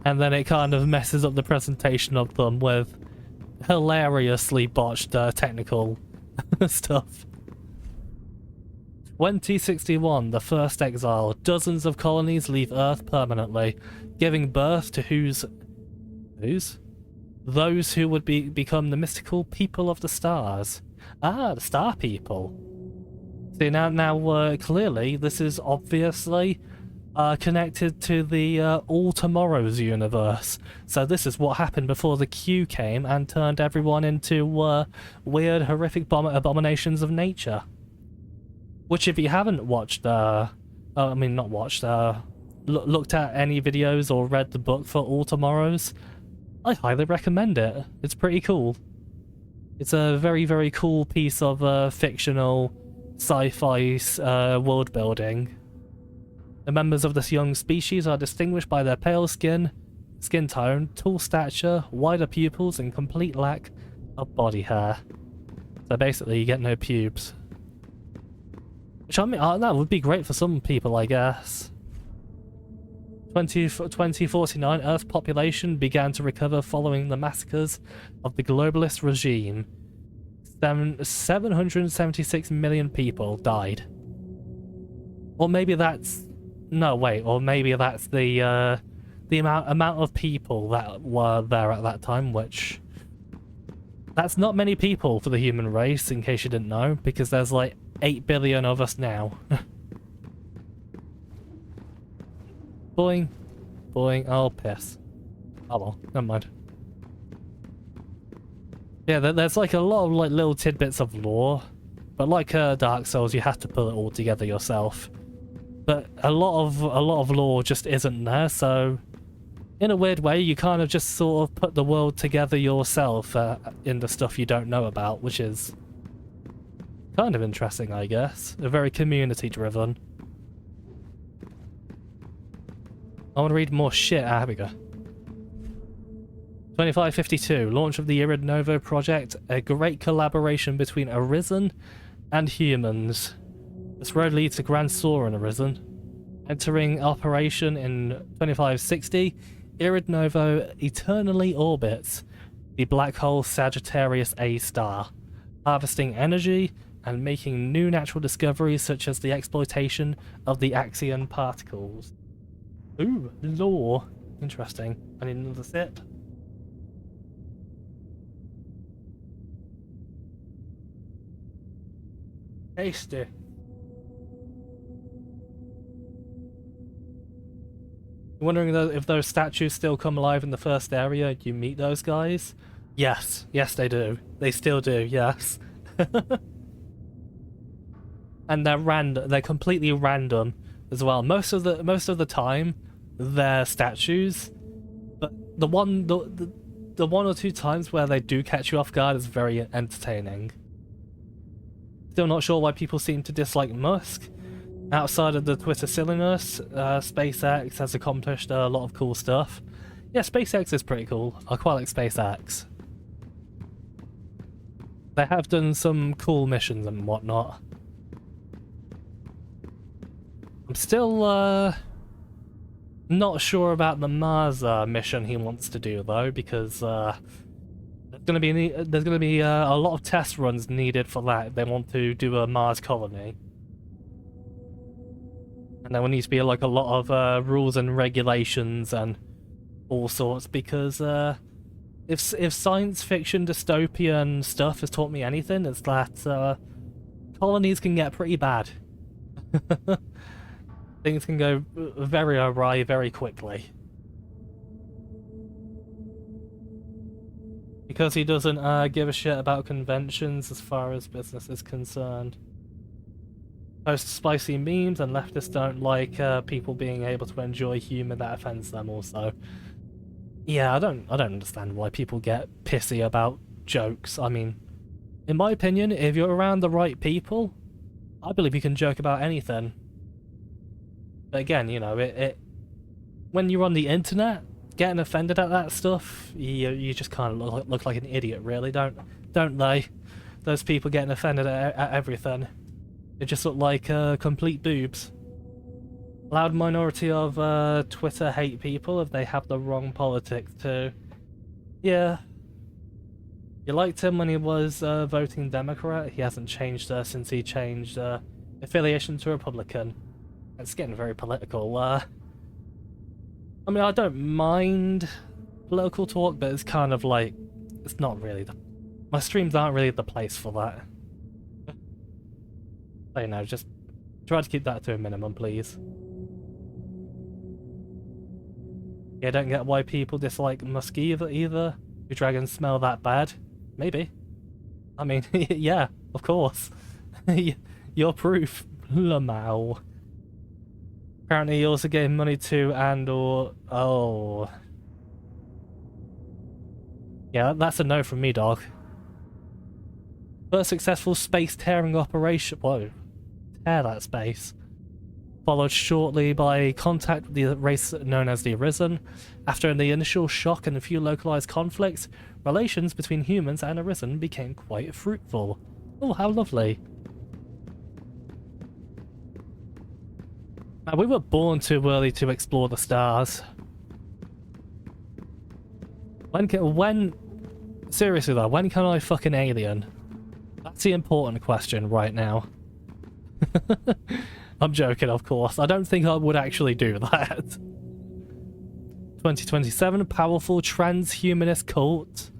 And then it kind of messes up the presentation of them with hilariously botched technical stuff. 2061, the first exile. Dozens of colonies leave Earth permanently, giving birth to whose? Those who would become the mystical people of the stars. Ah, the star people. See, now clearly, this is obviously connected to the All Tomorrows universe. So this is what happened before the Q came and turned everyone into weird, horrific abominations of nature. Which, if you haven't watched, looked at any videos or read the book for All Tomorrows, I highly recommend it. It's pretty cool. It's a very, very cool piece of fictional sci-fi world building. The members of this young species are distinguished by their pale skin tone, tall stature, wider pupils, and complete lack of body hair. So basically, you get no pubes. Which, I mean, that would be great for some people, I guess. 2049, Earth's population began to recover following the massacres of the globalist regime. 776 million people died. Or maybe that's... No, wait, or maybe that's the amount of people that were there at that time, which... That's not many people for the human race, in case you didn't know, because there's like 8 billion of us now. Boing. Boing. Oh, piss. Oh well, never mind. Yeah, there's like a lot of like little tidbits of lore, but like Dark Souls, you have to pull it all together yourself. but a lot of lore just isn't there, so in a weird way you kind of just sort of put the world together yourself in the stuff you don't know about, which is kind of interesting, I guess. They're very community driven. I want to read more shit. Ah, here we go. 2552, launch of the Irid Novo project, a great collaboration between Arisen and humans. This road leads to Grand Soren Arisen. Entering operation in 2560, Irid Novo eternally orbits the black hole Sagittarius A star, harvesting energy and making new natural discoveries such as the exploitation of the axion particles. Ooh, lore. Interesting. I need another sip. Tasty. You're wondering if those statues still come alive in the first area you meet those guys? Yes. Yes, they do. They still do, yes. And they're random. They're completely random as well. Most of the time, they're statues, but the one or two times where they do catch you off guard is very entertaining. Still not sure why people seem to dislike Musk. Outside of the Twitter silliness, SpaceX has accomplished a lot of cool stuff. Yeah, SpaceX is pretty cool. I quite like SpaceX. They have done some cool missions and whatnot. I'm still not sure about the Mars mission he wants to do though, because there's gonna be a lot of test runs needed for that if they want to do a Mars colony, and there will need to be like a lot of rules and regulations and all sorts, because if science fiction dystopian stuff has taught me anything, it's that colonies can get pretty bad. Things can go very awry very quickly. Because he doesn't give a shit about conventions as far as business is concerned. Posts spicy memes, and leftists don't like people being able to enjoy humour that offends them also. Yeah, I don't understand why people get pissy about jokes. I mean, in my opinion, if you're around the right people, I believe you can joke about anything. But again, you know, when you're on the internet, getting offended at that stuff, you just kind of look like an idiot, really, don't they? Those people getting offended at everything. They just look like complete boobs. Loud minority of Twitter hate people if they have the wrong politics too. Yeah. You liked him when he was voting Democrat. He hasn't changed since he changed affiliation to Republican. It's getting very political. I mean, I don't mind political talk, but it's kind of like, it's not really my streams aren't really the place for that. So, you know, just try to keep that to a minimum, please. Yeah, I don't get why people dislike Musk either. Do dragons smell that bad? Maybe. I mean, yeah, of course. You're proof. Lamau. Apparently he also gave money to oh. Yeah, that's a no from me, dog. First successful space tearing operation. Whoa. Tear that space. Followed shortly by contact with the race known as the Arisen. After the initial shock and a few localized conflicts, relations between humans and Arisen became quite fruitful. Oh, how lovely. We were born too early to explore the stars. Seriously though, when can I fuck an alien? That's the important question right now. I'm joking, of course. I don't think I would actually do that. 2027, powerful transhumanist cult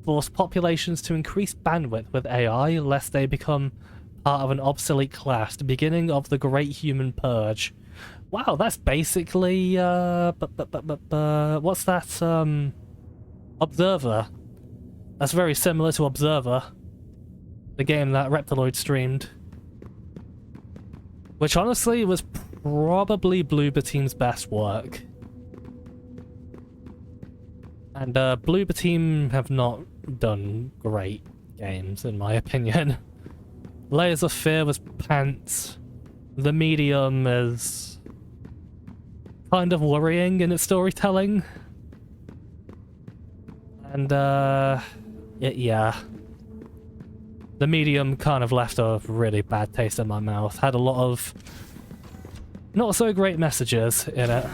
force populations to increase bandwidth with AI lest they become part of an obsolete class. The beginning of the Great Human Purge. Wow, that's basically what's that? Observer. That's very similar to Observer, the game that Reptiloid streamed, which honestly was probably Bloober Team's best work. And Bloober Team have not done great games, in my opinion. Layers of Fear was pants. The Medium is kind of worrying in its storytelling. And, yeah. The Medium kind of left a really bad taste in my mouth. Had a lot of not so great messages in it.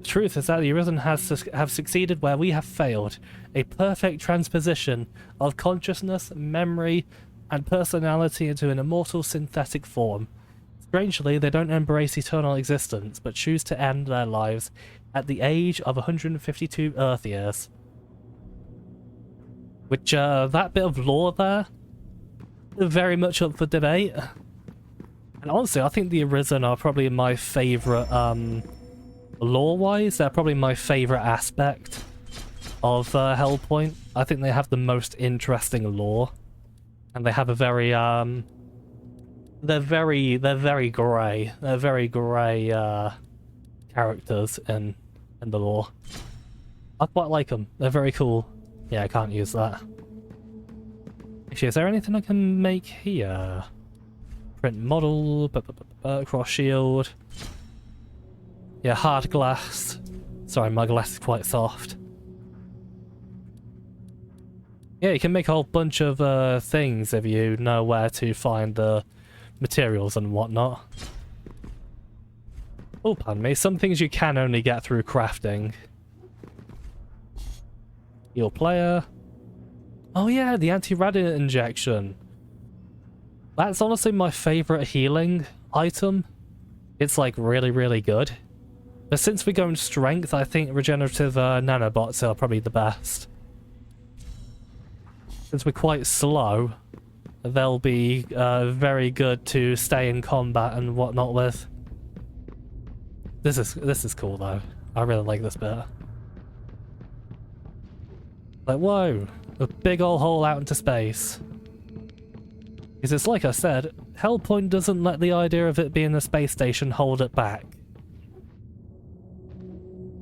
The truth is that the Arisen have succeeded where we have failed. A perfect transposition of consciousness, memory, and personality into an immortal synthetic form. Strangely, they don't embrace eternal existence, but choose to end their lives at the age of 152 Earth years. Which, that bit of lore there, very much up for debate. And honestly, I think the Arisen are probably my favourite, lore-wise, they're probably my favourite aspect of Hellpoint. I think they have the most interesting lore. And they have a very, they're very grey. They're very grey, characters in the lore. I quite like them. They're very cool. Yeah, I can't use that. Actually, is there anything I can make here? Print model, cross shield. Yeah, hard glass. Sorry, my glass is quite soft. Yeah, you can make a whole bunch of things if you know where to find the materials and whatnot. Oh, pardon me. Some things you can only get through crafting. Heal player. Oh yeah, the anti-radiant injection. That's honestly my favourite healing item. It's like really, really good. But since we're going strength, I think regenerative nanobots are probably the best. Since we're quite slow, they'll be very good to stay in combat and whatnot with. This is cool though. I really like this bit. Like, whoa, a big old hole out into space. Because it's like I said, Hellpoint doesn't let the idea of it being a space station hold it back.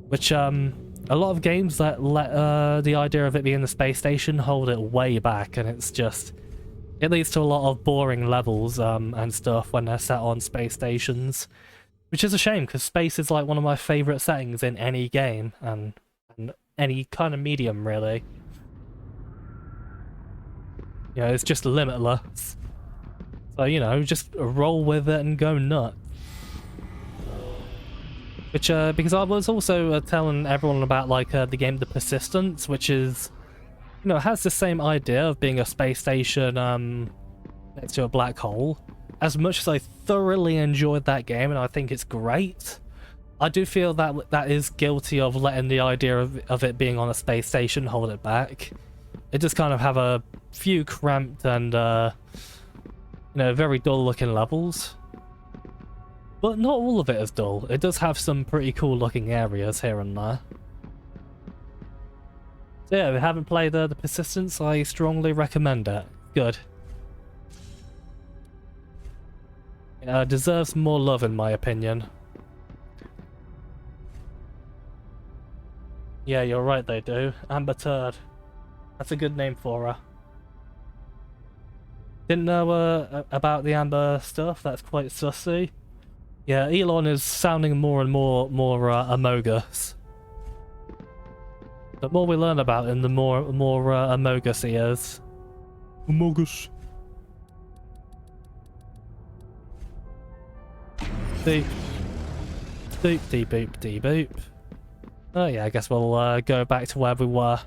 Which, a lot of games that let the idea of it being a space station hold it way back, and it's just... It leads to a lot of boring levels and stuff when they're set on space stations. Which is a shame, because space is like one of my favourite settings in any game, and any kind of medium, really. You know, it's just limitless. So, you know, just roll with it and go nuts. Which, because I was also telling everyone about, like, the game The Persistence, which is, you know, it has the same idea of being a space station next to a black hole. As much as I thoroughly enjoyed that game, and I think it's great, I do feel that that is guilty of letting the idea of it being on a space station hold it back. It just kind of have a few cramped and, you know, very dull-looking levels. But not all of it is dull. It does have some pretty cool-looking areas here and there. So yeah, if you haven't played The Persistence, I strongly recommend it. Good. It deserves more love, in my opinion. Yeah, you're right, they do. Amber Turd. That's a good name for her. Didn't know about the Amber stuff. That's quite sussy. Yeah, Elon is sounding more and more Amogus. The more we learn about him, the more Amogus he is. Amogus. Deep. Deep, deep, boop, deep, boop. Oh yeah, I guess we'll go back to where we were.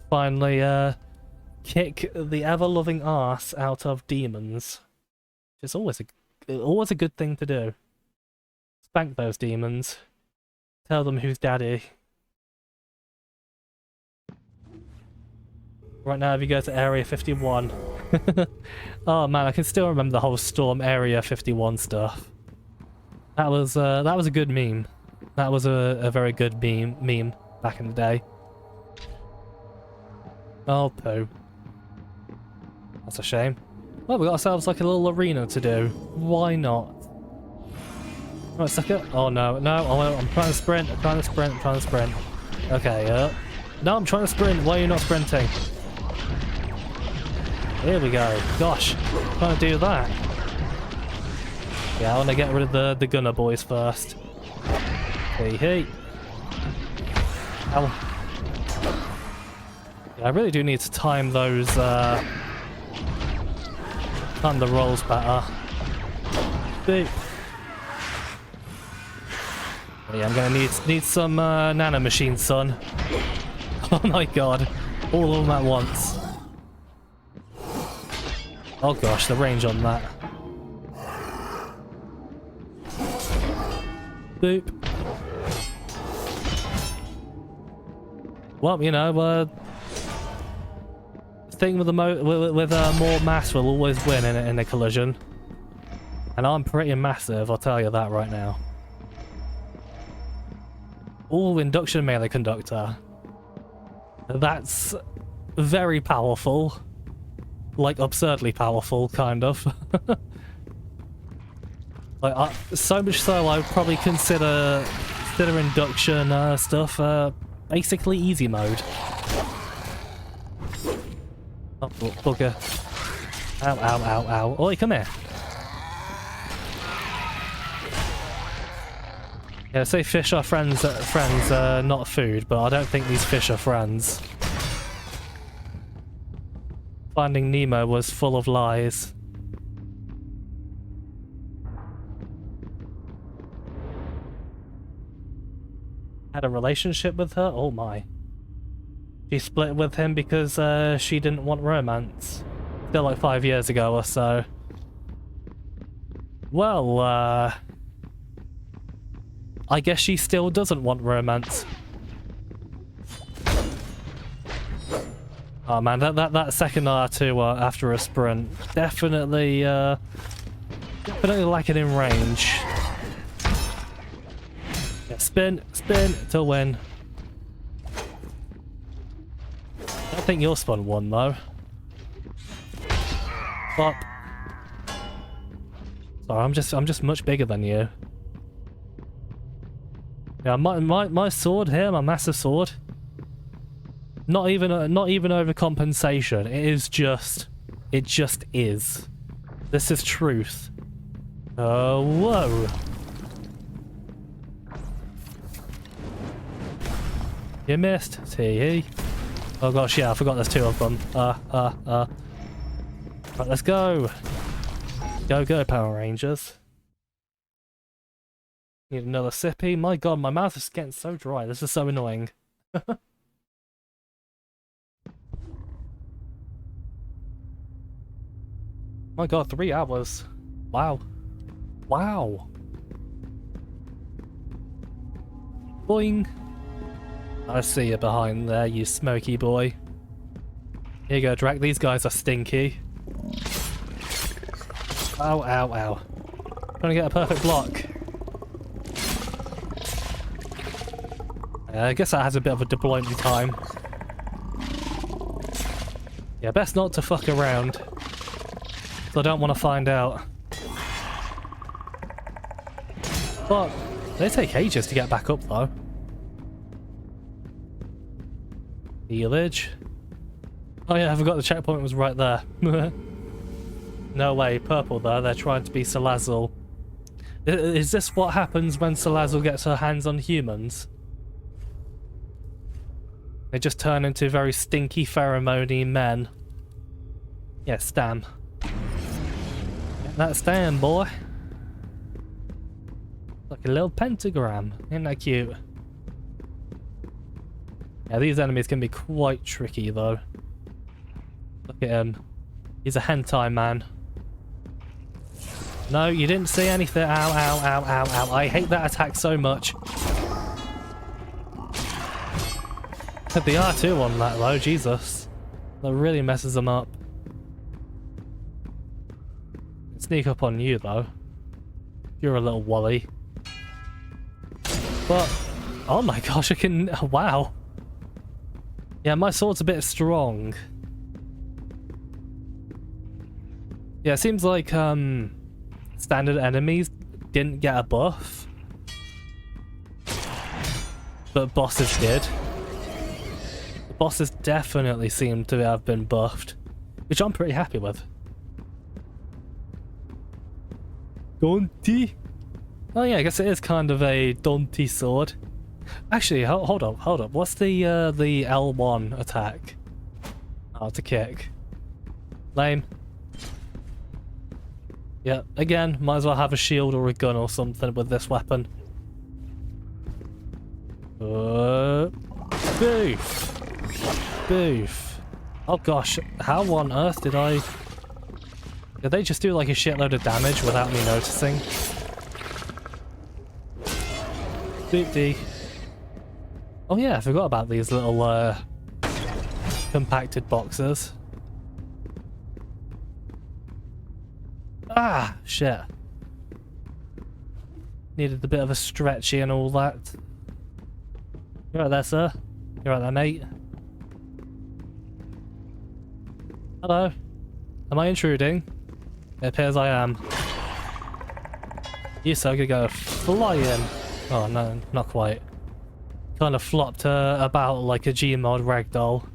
Finally, kick the ever-loving arse out of demons. It's always a good thing to do. Spank those demons. Tell them who's daddy. Right now, if you go to Area 51. Oh man, I can still remember the whole Storm Area 51 stuff. That was a good meme. That was a very good meme back in the day. Oh, poo. That's a shame. Well, we got ourselves like a little arena to do. Why not? Right, sucker. Oh no, no, I'm trying to sprint, I'm trying to sprint, I'm trying to sprint. Okay, no, I'm trying to sprint. Why are you not sprinting? Here we go. Gosh, I'm trying to do that. Yeah, I want to get rid of the gunner boys first. Hey, hey. Ow. Yeah, I really do need to time those, time the rolls better. Boop. Yeah, I'm gonna need some nano machines, son. Oh my god, all of them at once. Oh gosh, the range on that. Boop. Well, you know, the thing with the more mass will always win in a collision, and I'm pretty massive. I'll tell you that right now. Ooh, induction melee conductor. That's very powerful. Like, absurdly powerful, kind of. Like, so much so I would probably consider induction stuff basically easy mode. Oh, bugger. Ow, ow, ow, ow. Oi, come here. Yeah, say fish are friends, not food, but I don't think these fish are friends. Finding Nemo was full of lies. Had a relationship with her? Oh my. She split with him because she didn't want romance. Still like 5 years ago or so. Well, I guess she still doesn't want romance. Oh man, that second R2 after a sprint definitely lacking in range. Yeah, spin to win. I don't think your spawn won though. Bop. Sorry, I'm just much bigger than you. Yeah, my sword here, my massive sword. Not even overcompensation. It just is. This is truth. Whoa. You missed, Tee. Oh gosh, yeah, I forgot there's two of them. Right, let's go. Go, Power Rangers. Need another sippy. My god, my mouth is getting so dry. This is so annoying. My god, 3 hours. Wow. Wow. Boing. I see you behind there, you smoky boy. Here you go, Drac. These guys are stinky. Ow, ow, ow. Trying to get a perfect block. I guess that has a bit of a deployment time. Yeah, best not to fuck around. So I don't want to find out. But they take ages to get back up though. Healage. Oh yeah, I forgot the checkpoint was right there. No way, purple though, they're trying to be Salazzle. Is this what happens when Salazzle gets her hands on humans? They just turn into very stinky, pheromone-y men. Yeah, Stam. Get that Stam, boy. Like a little pentagram. Isn't that cute? Yeah, these enemies can be quite tricky, though. Look at him. He's a hentai man. No, you didn't see anything. Ow, ow, ow, ow, ow. I hate that attack so much. Had the R2 on that though, Jesus. That really messes them up. Sneak up on you though. You're a little wally. But, oh my gosh, I can, wow. Yeah, my sword's a bit strong. Yeah, it seems like standard enemies didn't get a buff, but bosses did. The bosses definitely seem to have been buffed, which I'm pretty happy with. Daunty? Oh yeah, I guess it is kind of a daunty sword. Actually, hold up. What's the L1 attack? Oh, it's a kick. Lame. Yeah, again, might as well have a shield or a gun or something with this weapon. Boof. Boof. Oh gosh, how on earth did they just do like a shitload of damage without me noticing? Boop-dee. Oh yeah, I forgot about these little compacted boxes. Ah, shit. Needed a bit of a stretchy and all that. You right there, sir? You right there, mate? Hello? Am I intruding? It appears I am. You sir could go flying. Oh no, not quite. Kind of flopped about like a Gmod ragdoll.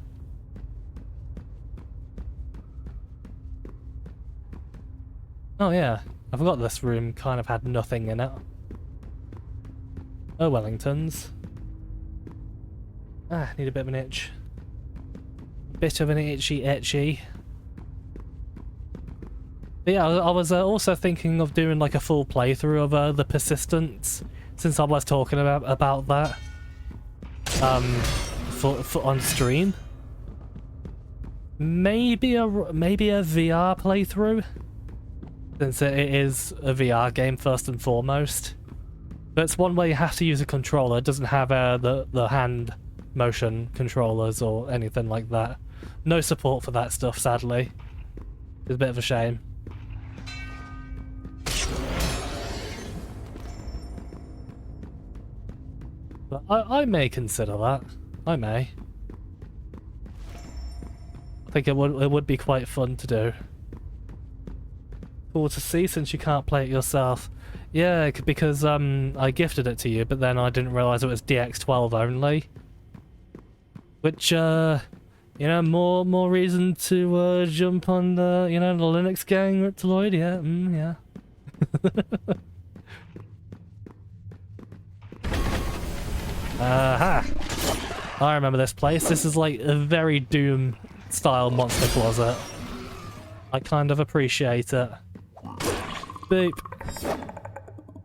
Oh yeah, I forgot this room kind of had nothing in it. Oh, Wellingtons. Ah, need a bit of an itch. Bit of an itchy. But yeah, I was also thinking of doing like a full playthrough of the Persistence, since I was talking about that for on stream. Maybe a VR playthrough, since it is a VR game first and foremost. But it's one where you have to use a controller. It doesn't have the hand motion controllers or anything like that. No support for that stuff, sadly. It's a bit of a shame. But I may consider that. I may. I think it would be quite fun to do. Cool to see, since you can't play it yourself. Yeah, because I gifted it to you, but then I didn't realise it was DX12 only. Which, you know, more reason to jump on the, you know, the Linux gang, Reptiloid. Yeah, yeah. Aha! I remember this place. This is like a very Doom-style monster closet. I kind of appreciate it. Boop.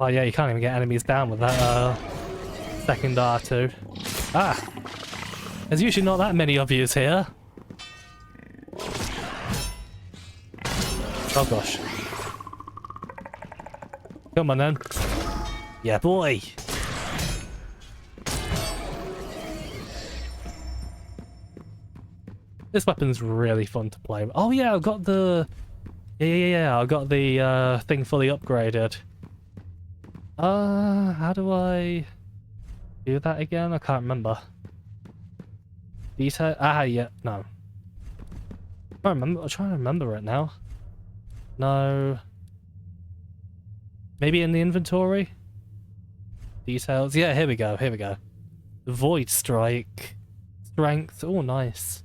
Oh yeah, you can't even get enemies down with that second R2. Ah! There's usually not that many of yous here. Oh gosh. Come on then. Yeah boy! This weapon's really fun to play with. Oh yeah, I've got the... Yeah, I got the thing fully upgraded. How do I do that again? I can't remember. Detail? Ah, yeah, no. I'm trying to remember it now. No. Maybe in the inventory? Details? Yeah, here we go. Void Strike. Strength. Oh, nice.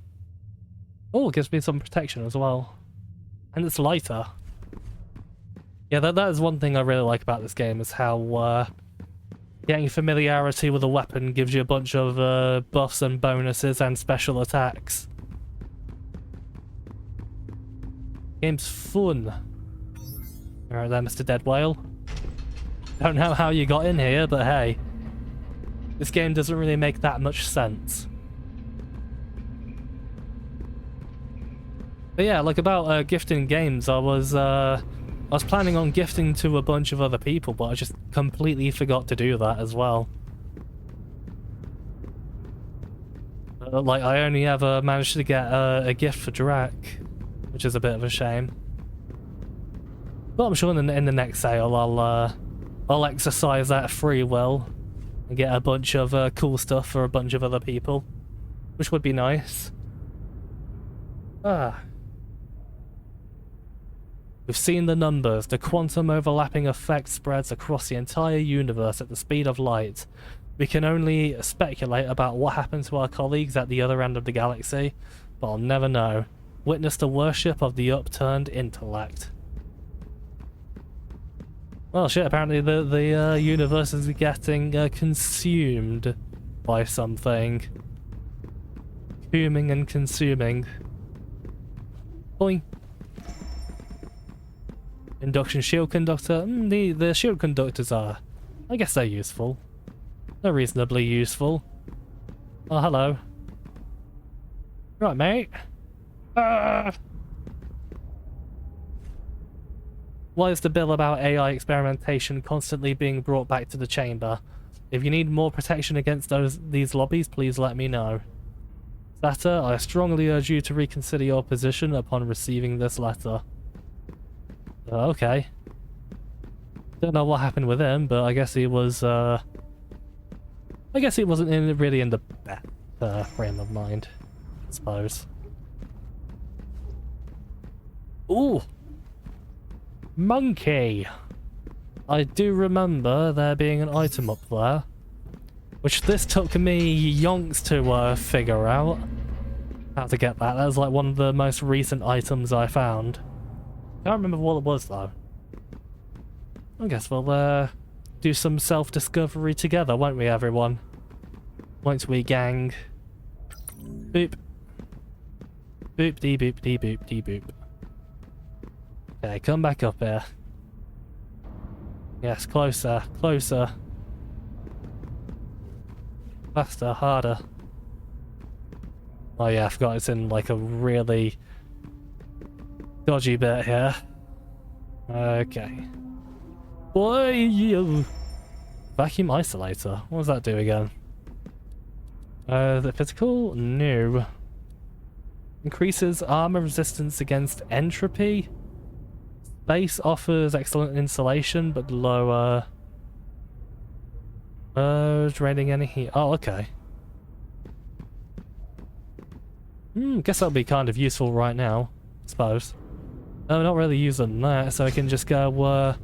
Oh, it gives me some protection as well. And it's lighter. Yeah, that is one thing I really like about this game, is how getting familiarity with a weapon gives you a bunch of buffs and bonuses and special attacks. Game's fun. Alright there, Mr. Dead Whale. Don't know how you got in here, but hey. This game doesn't really make that much sense. But yeah, like about gifting games, I was planning on gifting to a bunch of other people, but I just completely forgot to do that as well. Like, I only ever managed to get a gift for Drac, which is a bit of a shame. But I'm sure in the next sale I'll exercise that free will and get a bunch of cool stuff for a bunch of other people, which would be nice. Ah. We've seen the numbers. The quantum overlapping effect spreads across the entire universe at the speed of light. We can only speculate about what happened to our colleagues at the other end of the galaxy, but I'll never know. Witness the worship of the upturned intellect. Well, shit, apparently the universe is getting consumed by something. Consuming and consuming. Boing. Induction shield conductor. The shield conductors are... I guess they're useful. They're reasonably useful. Oh, hello. Right, mate. Why is the bill about AI experimentation constantly being brought back to the chamber? If you need more protection against these lobbies, please let me know. Satter, I strongly urge you to reconsider your position upon receiving this letter. Okay. Don't know what happened with him, but I guess he was, I guess he wasn't really in the best frame of mind, I suppose. Ooh! Monkey! I do remember there being an item up there, which this took me yonks to figure out how to get that. That was like one of the most recent items I found. Can't remember what it was though. I guess we'll do some self-discovery together, won't we, everyone? Won't we, gang? Boop. Boop dee boop dee boop dee boop. Okay, come back up here. Yes, closer, closer. Faster, harder. Oh yeah, I forgot it's in like a really dodgy bit here. Okay. Boy, you. Vacuum isolator. What does that do again? The physical? No. Increases armor resistance against entropy. Base offers excellent insulation, but lower. Draining any heat. Oh, okay. Guess that'll be kind of useful right now, I suppose. No, not really using that, so I can just go,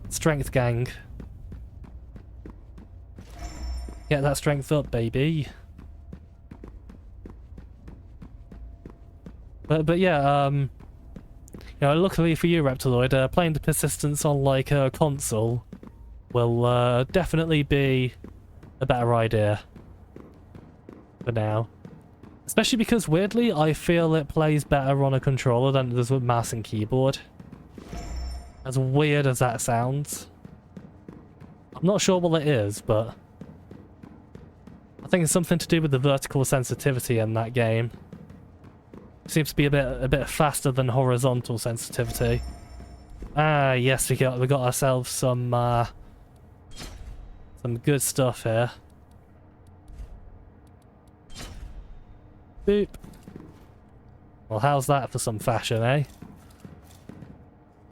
strength gang. Get that strength up, baby. But yeah, you know, luckily for you, Reptiloid, playing the Persistence on, like, a console will, definitely be a better idea. For now. Especially because, weirdly, I feel it plays better on a controller than it does with mouse and keyboard. As weird as that sounds. I'm not sure what it is, but I think it's something to do with the vertical sensitivity in that game. Seems to be a bit faster than horizontal sensitivity. Ah, yes, we got ourselves some good stuff here. Boop. Well, how's that for some fashion, eh?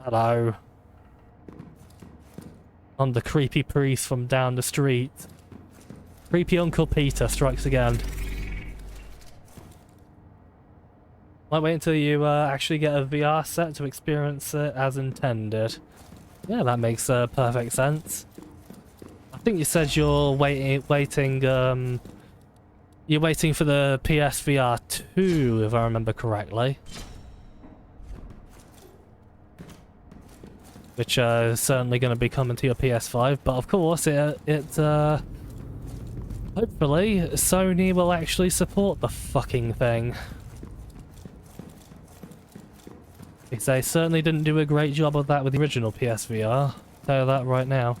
Hello. I'm the creepy priest from down the street. Creepy Uncle Peter strikes again. Might wait until you actually get a VR set to experience it as intended. Yeah, that makes perfect sense. I think you said you're waiting for the PSVR 2, if I remember correctly. Which is certainly going to be coming to your PS5, but of course hopefully Sony will actually support the fucking thing. Because they certainly didn't do a great job of that with the original PSVR. I'll tell you that right now.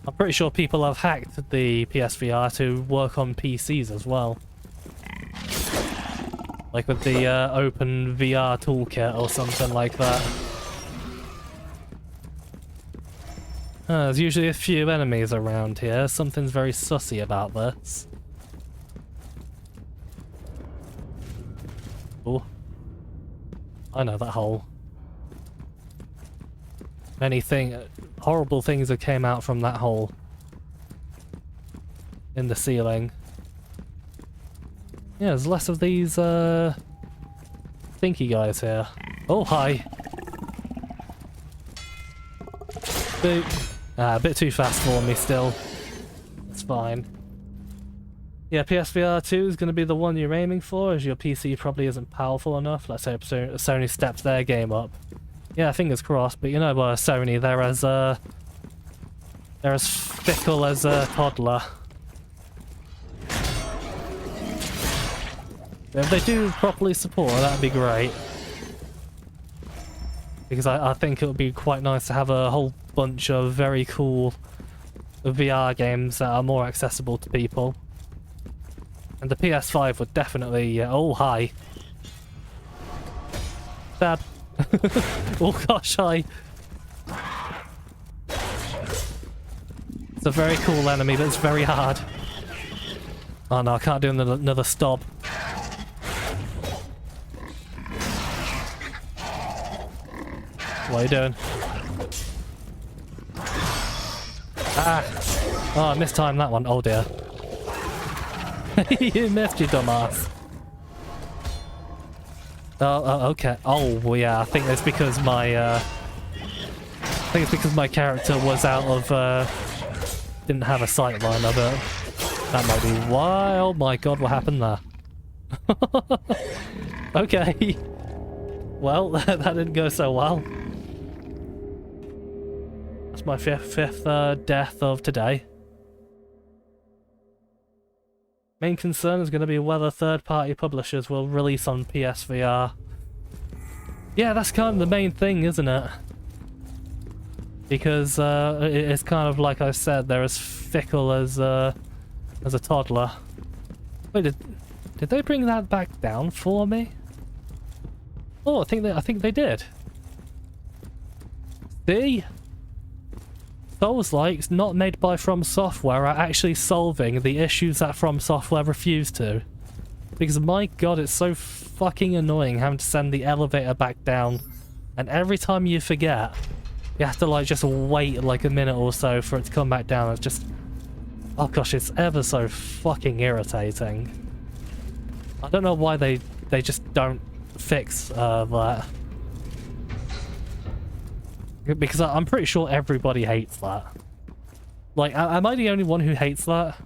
I'm pretty sure people have hacked the PSVR to work on PCs as well. Like with the Open VR toolkit or something like that. There's usually a few enemies around here. Something's very sussy about this. Oh. I know that hole. Horrible things that came out from that hole. In the ceiling. Yeah, there's less of these, stinky guys here. Oh, hi. Boop. A bit too fast for me still. It's fine. Yeah, PSVR 2 is going to be the one you're aiming for, as your PC probably isn't powerful enough. Let's hope Sony steps their game up. Yeah, fingers crossed, but you know what, Sony, they're as fickle as a toddler. If they do properly support, that'd be great. Because I think it would be quite nice to have a whole bunch of very cool VR games that are more accessible to people. And the PS5 would definitely... oh, hi. Dad. Oh gosh, hi. It's a very cool enemy, but it's very hard. Oh no, I can't do another stomp. What are you doing? Ah! Oh, I mistimed that one. Oh dear. You missed, you dumbass. Oh, okay. Oh, yeah. I think it's because my character was out of didn't have a sight line of it. That might be why. Oh my god, what happened there? Okay. Well, that didn't go so well. That's my fifth death of today. Main concern is going to be whether third-party publishers will release on PSVR. Yeah, that's kind of the main thing, isn't it? Because it's kind of like I said, they're as fickle as a toddler. Wait, did they bring that back down for me? Oh, I think they did. See? Souls-likes not made by From Software are actually solving the issues that From Software refused to. Because my god, it's so fucking annoying having to send the elevator back down, and every time you forget, you have to like just wait like a minute or so for it to come back down. It's just... oh gosh, it's ever so fucking irritating. I don't know why they just don't fix that. Because I'm pretty sure everybody hates that. Like, am I the only one who hates that?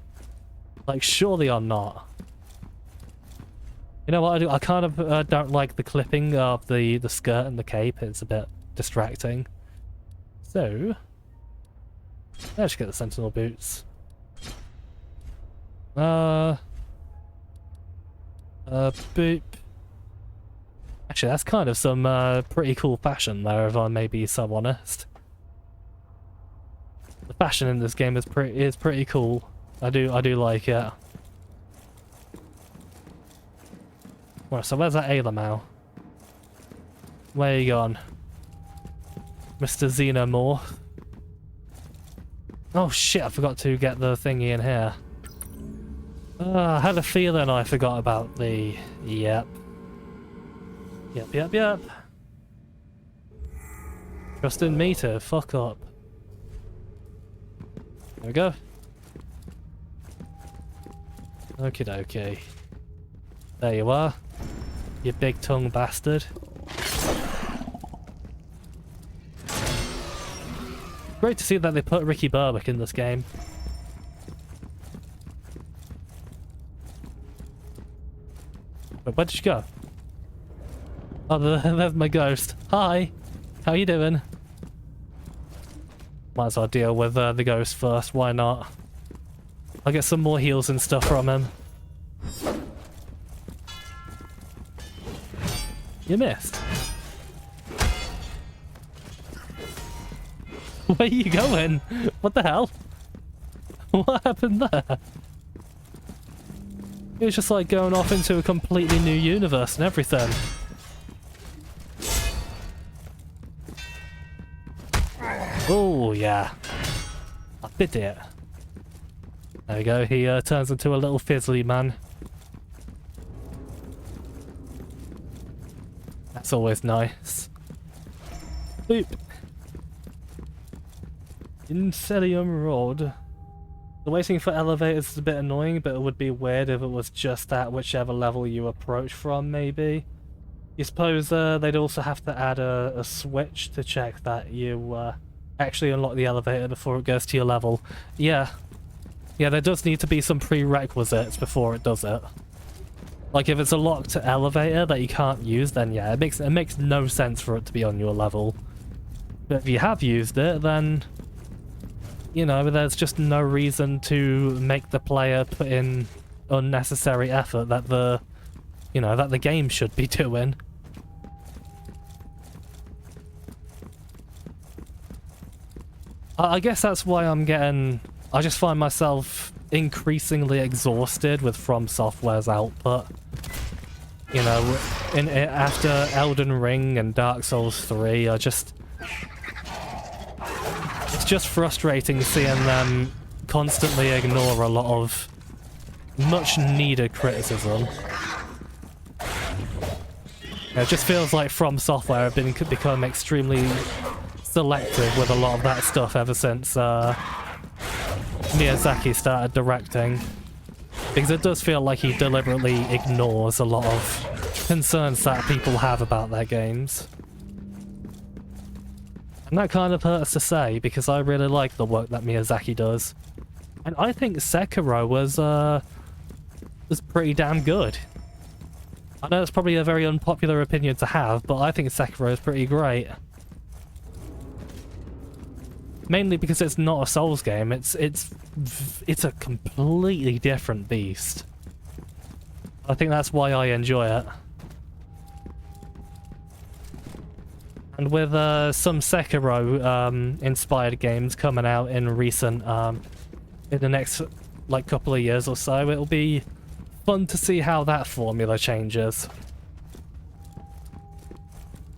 Like, surely I'm not. You know what I do? I kind of don't like the clipping of the skirt and the cape. It's a bit distracting. So, let's get the Sentinel boots. Boop. Actually, that's kind of some pretty cool fashion there, if I may be so honest. The fashion in this game is pretty cool. I do like it. Right, so where's that Alamau? Where you gone? Mr. Xenomorph. Oh shit, I forgot to get the thingy in here. I had a feeling I forgot about the... Yep. Yep. Trust in me to fuck up. There we go. Okie dokie. There you are. You big tongue bastard. Great to see that they put Ricky Burbick in this game. But where did you go? Oh, there's my ghost. Hi! How you doing? Might as well deal with the ghost first, why not? I'll get some more heals and stuff from him. You missed. Where are you going? What the hell? What happened there? It was just like going off into a completely new universe and everything. Oh, yeah. I did it. There we go, he turns into a little fizzly man. That's always nice. Boop. Incelium Rod. The waiting for elevators is a bit annoying, but it would be weird if it was just at whichever level you approach from, maybe. You suppose they'd also have to add a switch to check that you actually unlock the elevator before it goes to your level. Yeah. Yeah, there does need to be some prerequisites before it does it. Like, if it's a locked elevator that you can't use, then yeah, it makes no sense for it to be on your level. But if you have used it, then, you know, there's just no reason to make the player put in unnecessary effort that the, you know, that the game should be doing. I guess that's why I just find myself increasingly exhausted with From Software's output. You know, after Elden Ring and Dark Souls 3, it's just frustrating seeing them constantly ignore a lot of much needed criticism. It just feels like From Software have become extremely selective with a lot of that stuff ever since Miyazaki started directing, because it does feel like he deliberately ignores a lot of concerns that people have about their games. And that kind of hurts to say, because I really like the work that Miyazaki does. And I think Sekiro was pretty damn good. I know it's probably a very unpopular opinion to have, but I think Sekiro is pretty great. Mainly because it's not a Souls game, it's a completely different beast. I think that's why I enjoy it. And with some Sekiro inspired games coming out in the next like couple of years or so, it'll be fun to see how that formula changes.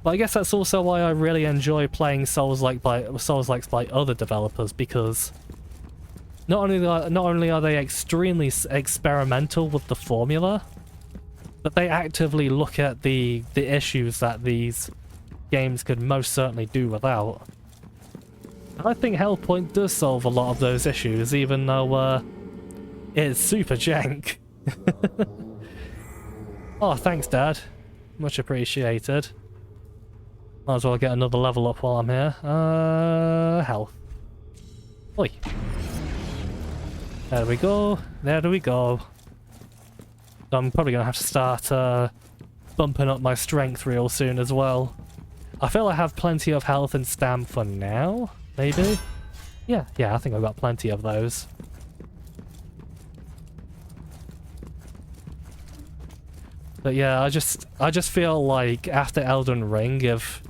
But I guess that's also why I really enjoy playing Souls-likes by other developers, because not only are they extremely experimental with the formula, but they actively look at the issues that these games could most certainly do without. And I think Hellpoint does solve a lot of those issues, even though it's super jank. Oh, thanks, Dad. Much appreciated. Might as well get another level up while I'm here. Health. Oi. There we go. There we go. So I'm probably going to have to start bumping up my strength real soon as well. I feel I have plenty of health and stam for now, maybe? Yeah, I think I've got plenty of those. But yeah, I just feel like after Elden Ring, if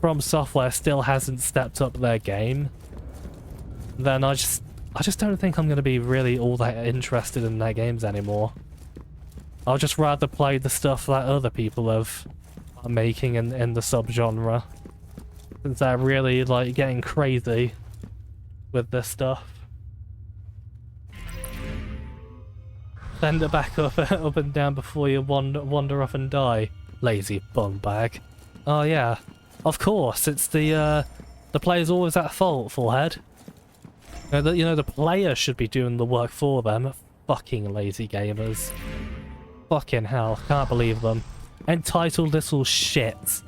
From Software still hasn't stepped up their game, then I just don't think I'm going to be really all that interested in their games anymore. I'll just rather play the stuff that other people are making in the subgenre, since they're really like getting crazy with this stuff. Bend it back up and down before you wander off and die, lazy bum bag. Oh yeah. Of course, it's the player's always at fault, forehead. You know, the player should be doing the work for them. Fucking lazy gamers. Fucking hell, can't believe them. Entitled little shit.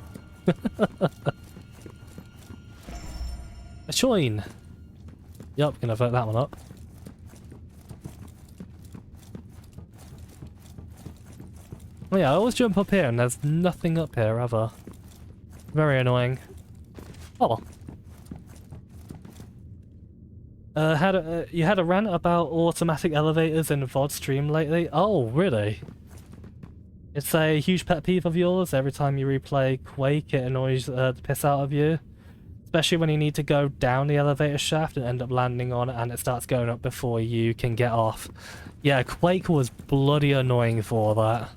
A choin. Yup, gonna vote that one up. Oh yeah, I always jump up here and there's nothing up here ever. Very annoying. Oh. You had a rant about automatic elevators in VOD stream lately? Oh, really? It's a huge pet peeve of yours. Every time you replay Quake, it annoys the piss out of you. Especially when you need to go down the elevator shaft and end up landing on it and it starts going up before you can get off. Yeah, Quake was bloody annoying for that.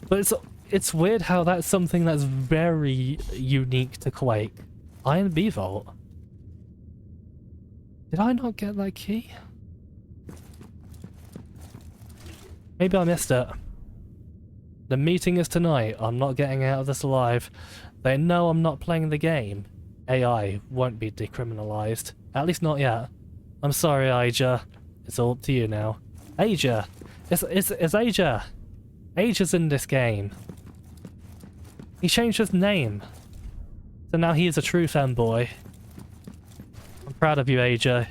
But it's weird how that's something that's very unique to Quake. Iron B Vault. Did I not get that key? Maybe I missed it. The meeting is tonight. I'm not getting out of this alive. They know I'm not playing the game. AI won't be decriminalized. At least not yet. I'm sorry, Aja. It's all up to you now. Aja! It's Aja! Aja's in this game. He changed his name. So now he is a true fanboy. I'm proud of you, AJ.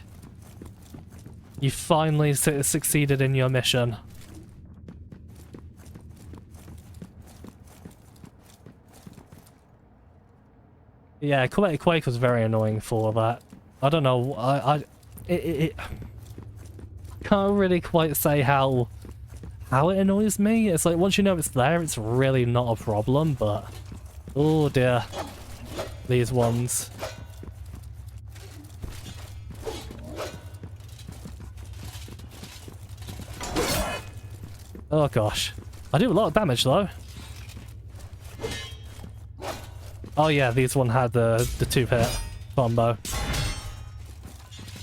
You finally succeeded in your mission. Yeah, Quake was very annoying for that. I don't know, it can't really quite say how it annoys me. It's like, once you know it's there, it's really not a problem, but... Oh dear. These ones. Oh gosh. I do a lot of damage though. Oh yeah, these one had the 2-hit combo.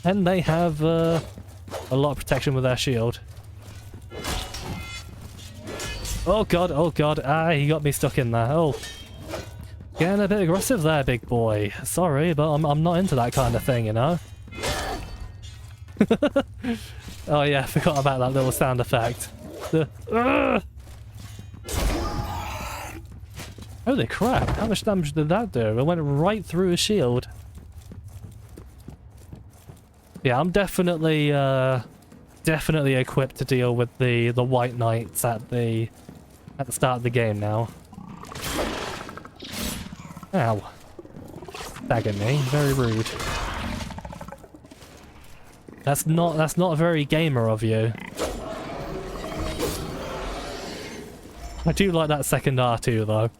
And they have a lot of protection with their shield. Oh god, ah, he got me stuck in there. Oh. Getting a bit aggressive there, big boy. Sorry, but I'm not into that kind of thing, you know? Oh yeah, I forgot about that little sound effect. Holy crap, how much damage did that do? It went right through his shield. Yeah, I'm definitely equipped to deal with the white knights at the start of the game now. Ow. Stagging me, very rude. That's not very gamer of you. I do like that second R2 though.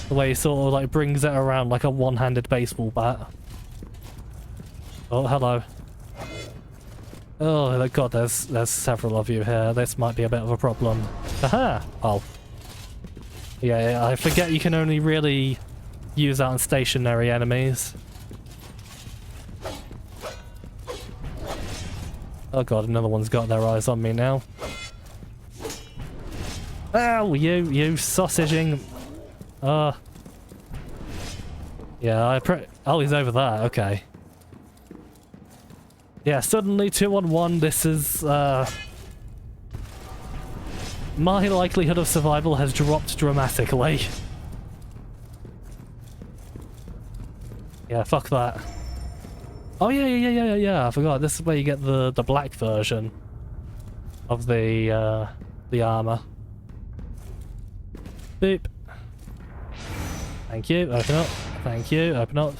The way he sort of like brings it around like a one-handed baseball bat. Oh, hello. Oh god, there's several of you here. This might be a bit of a problem. Aha! Oh. Yeah, I forget you can only really use that on stationary enemies. Oh god, another one's got their eyes on me now. Ow, you sausaging. Yeah, oh, he's over there, okay. Yeah, suddenly 2-on-1, this is, my likelihood of survival has dropped dramatically. Yeah, fuck that. Oh yeah, I forgot, this is where you get the black version of the armor. Boop. Thank you, open up. Thank you, open up.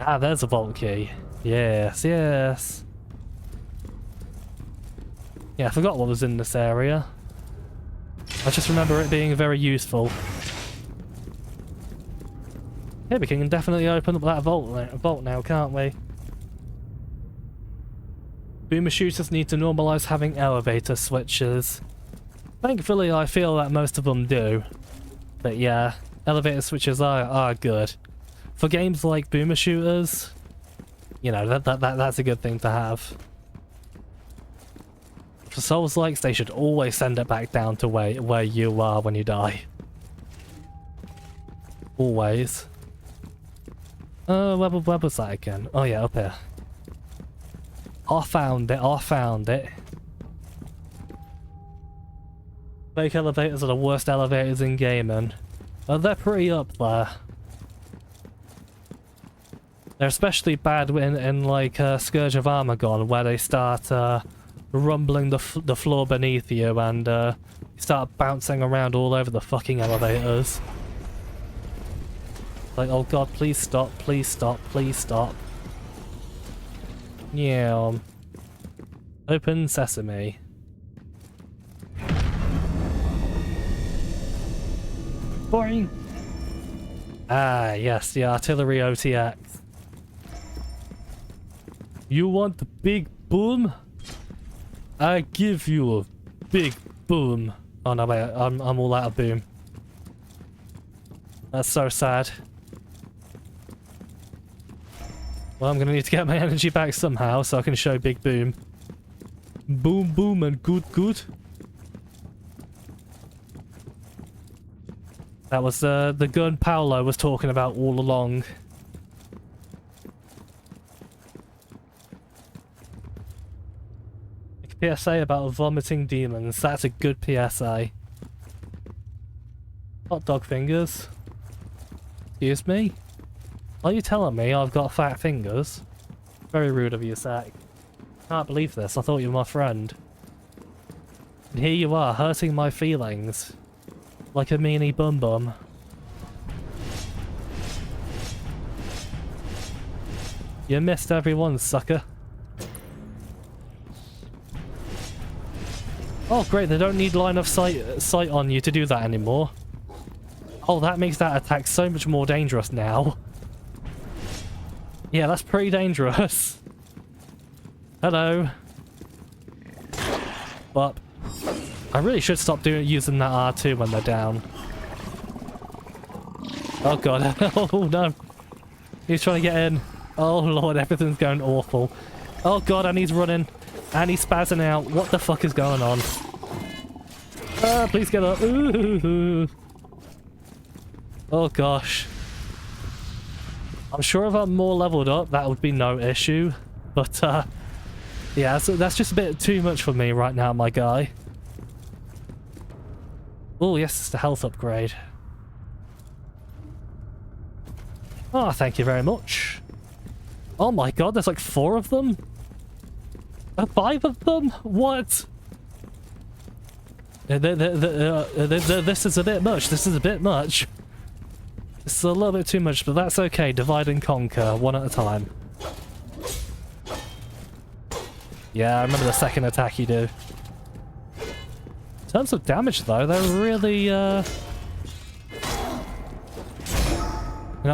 Ah, there's a vault key. Yes, yes. Yeah, I forgot what was in this area. I just remember it being very useful. Yeah, we can definitely open up that vault now, can't we? Boomer shooters need to normalize having elevator switches. Thankfully, I feel that most of them do. But yeah, elevator switches are good. For games like boomer shooters, you know, that's a good thing to have. For Souls-likes, they should always send it back down to where you are when you die. Always. Where was that again? Oh yeah, up here. I found it. Fake elevators are the worst elevators in gaming. They're pretty up there. They're especially bad in like Scourge of Armagon, where they start rumbling the floor beneath you and you start bouncing around all over the fucking elevators. Like, oh god, please stop, please stop, please stop. Yeah. Open sesame. Boring. Ah, yes, the artillery OTX. You want a big boom? I give you a big boom. Oh no, wait, I'm all out of boom. That's so sad. Well, I'm gonna need to get my energy back somehow so I can show big boom. Boom, boom, and good, good. That was the gun Paolo was talking about all along. A PSA about vomiting demons. That's a good PSA. Hot dog fingers. Excuse me? Are you telling me I've got fat fingers? Very rude of you, Zach. Can't believe this. I thought you were my friend. And here you are, hurting my feelings. Like a meanie bum bum. You missed everyone, sucker. Oh great, they don't need line of sight on you to do that anymore. Oh, that makes that attack so much more dangerous now. Yeah, that's pretty dangerous. Hello. But I really should stop using that R2 when they're down. Oh god. Oh no. He's trying to get in. Oh lord, everything's going awful. Oh god, and he's running. And he's spazzing out. What the fuck is going on? Please get up. Ooh. Oh gosh. I'm sure if I'm more leveled up, that would be no issue. But, yeah, so that's just a bit too much for me right now, my guy. Oh, yes, it's the health upgrade. Oh, thank you very much. Oh my god, there's like 4 of them? 5 of them? What? This is a bit much. This is a bit much. This is a little bit too much, but that's okay. Divide and conquer, one at a time. Yeah, I remember the second attack you do. In terms of damage, though, they're really, I